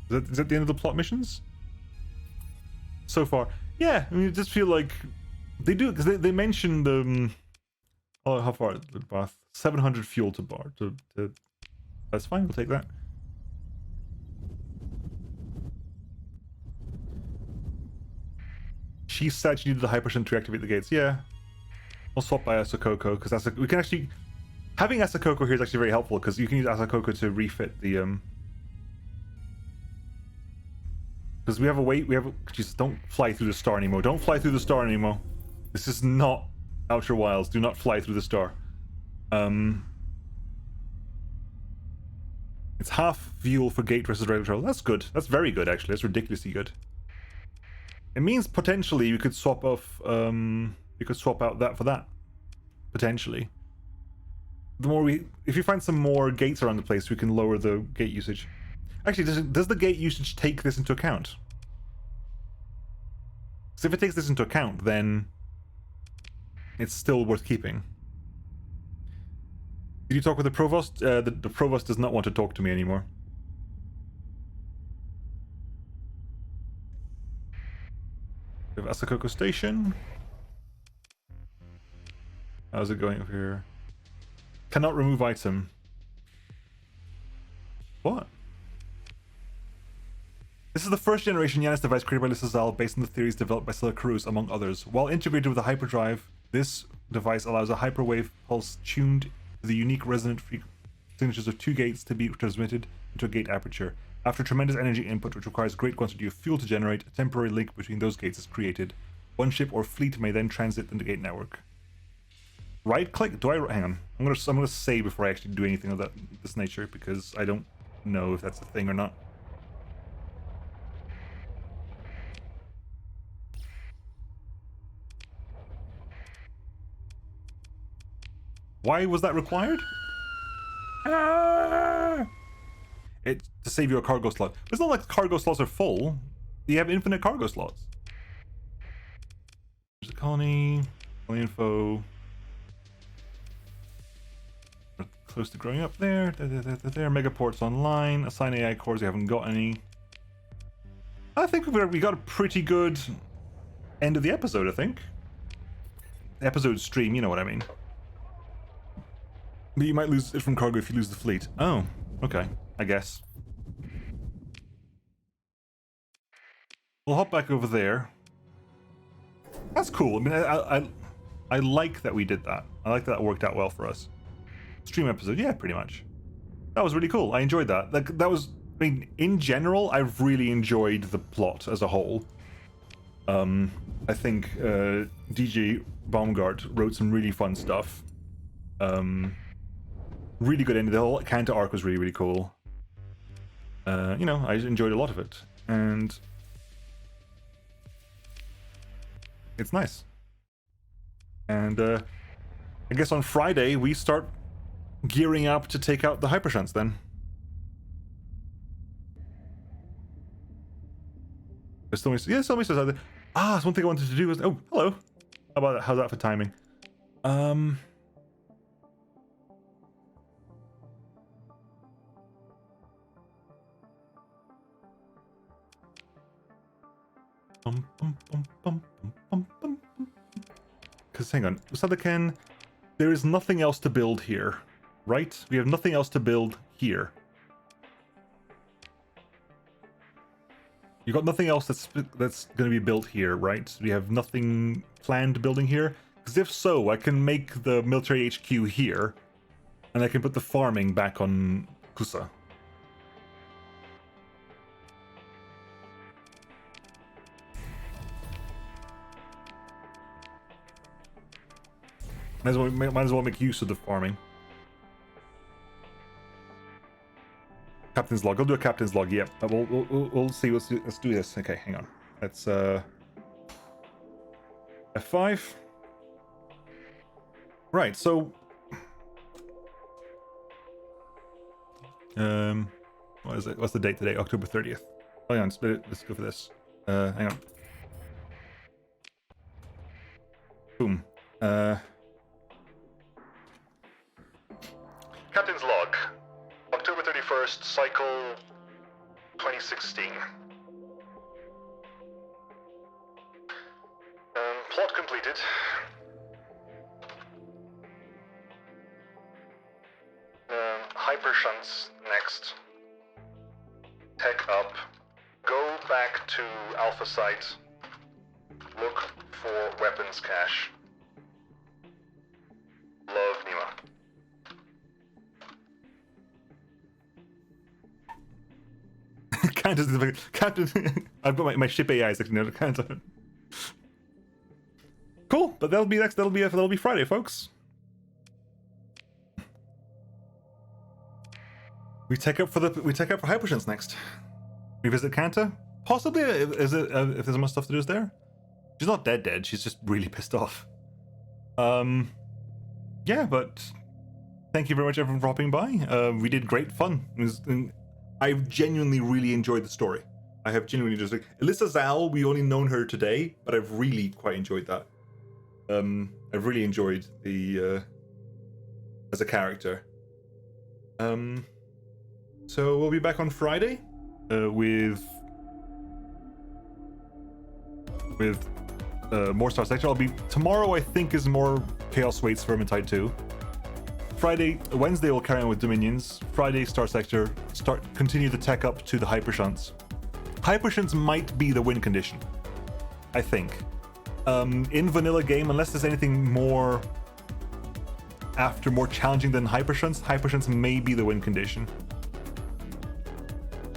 Is that the end of the plot missions? So far, yeah. I mean, I just feel like they do because they mentioned oh, how far the path? 700 fuel to bar. That's fine. We'll take that. She said she needed the hypershun to activate the gates. Yeah, I'll swap by Asakoko because we can actually having Asakoko here is actually very helpful because you can use Asakoko to refit the because we have a way. Jesus, don't fly through the star, Nemo. Don't fly through the star, Nemo. This is not Outer Wilds. Do not fly through the star. It's half fuel for gate versus regular travel. That's good. That's very good, actually. That's ridiculously good. It means potentially you could swap off. You could swap out that for that. Potentially. The more if you find some more gates around the place, we can lower the gate usage. Actually, does the gate usage take this into account? Because if it takes this into account, then it's still worth keeping. Did you talk with the provost? The provost does not want to talk to me anymore. We have Asakoko Station. How's it going over here? Cannot remove item. What? This is the first generation Janus device created by Zal based on the theories developed by Silicarus, among others. While integrated with a hyperdrive, this device allows a hyperwave pulse tuned to the unique resonant signatures of two gates to be transmitted into a gate aperture. After tremendous energy input, which requires great quantity of fuel to generate, a temporary link between those gates is created. One ship or fleet may then transit in the gate network. Right click? Do I? Hang on. I'm gonna save before I actually do anything of this nature because I don't know if that's a thing or not. Why was that required? Ah! To save you a cargo slot. But it's not like cargo slots are full. You have infinite cargo slots. There's a colony info. We're close to growing up there. There. Megaports online. Assign AI cores. We haven't got any. I think we got a pretty good end of the episode, I think. The episode stream, you know what I mean. But you might lose it from cargo if you lose the fleet. Oh, okay. I guess. We'll hop back over there. That's cool. I mean, I like that we did that. I like that worked out well for us. Stream episode, yeah, pretty much. That was really cool. I enjoyed that. Like that was. I mean, in general, I've really enjoyed the plot as a whole. I think DJ Baumgart wrote some really fun stuff. Really good ending. The whole Kanta arc was really, really cool. You know, I enjoyed a lot of it. And it's nice. And I guess on Friday, we start gearing up to take out the hypershunts then. There's so many, yeah, so many stuff. Ah, one thing I wanted to do was, oh, hello. How about that? How's that for timing? Because hang on, Usadaken, there is nothing else to build here, right? We have nothing else to build here. You got nothing else that's going to be built here, right? We have nothing planned building here. Because if so, I can make the military HQ here, and I can put the farming back on Kusa. Might as well make use of the farming. Captain's log. I'll do a captain's log. Yep. We'll see. Let's do this. Okay, hang on. Let's F5. Right. So what is it? What's the date today? October 30th. Oh, hang on. Let's go for this. Hang on. Boom. Captain's log. October 31st, cycle 2016. Plot completed. Hyper shunts next. Tech up. Go back to Alpha Site. Look for weapons cache. Love, Nemo. Captain, I've got my ship AI is actually no Kanta. Cool, but that'll be Friday, folks. We take up for Hypershunts next. Revisit Kanta, possibly. If there's much stuff to do is there. She's not dead. She's just really pissed off. Yeah, but thank you very much everyone for dropping by. We did great fun. I've genuinely really enjoyed the story. I have genuinely just Alyssa Zal, we only known her today, but I've really quite enjoyed that. I've really enjoyed the as a character. So we'll be back on Friday with more Starsector. Tomorrow I think is more Chaos Waits Vermintide 2. Wednesday we'll carry on with Dominions. Friday Starsector, continue the tech up to the Hypershunts. Hypershunts might be the win condition, I think. In vanilla game, unless there's anything more challenging than Hypershunts may be the win condition.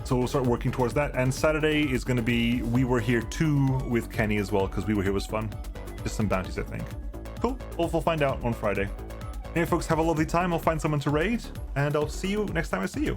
So we'll start working towards that. And Saturday is going to be We Were Here 2 with Kenny as well, because We Were Here was fun. Just some bounties, I think. Cool. We'll find out on Friday. Anyway, folks, have a lovely time. I'll find someone to raid, and I'll see you next time I see you.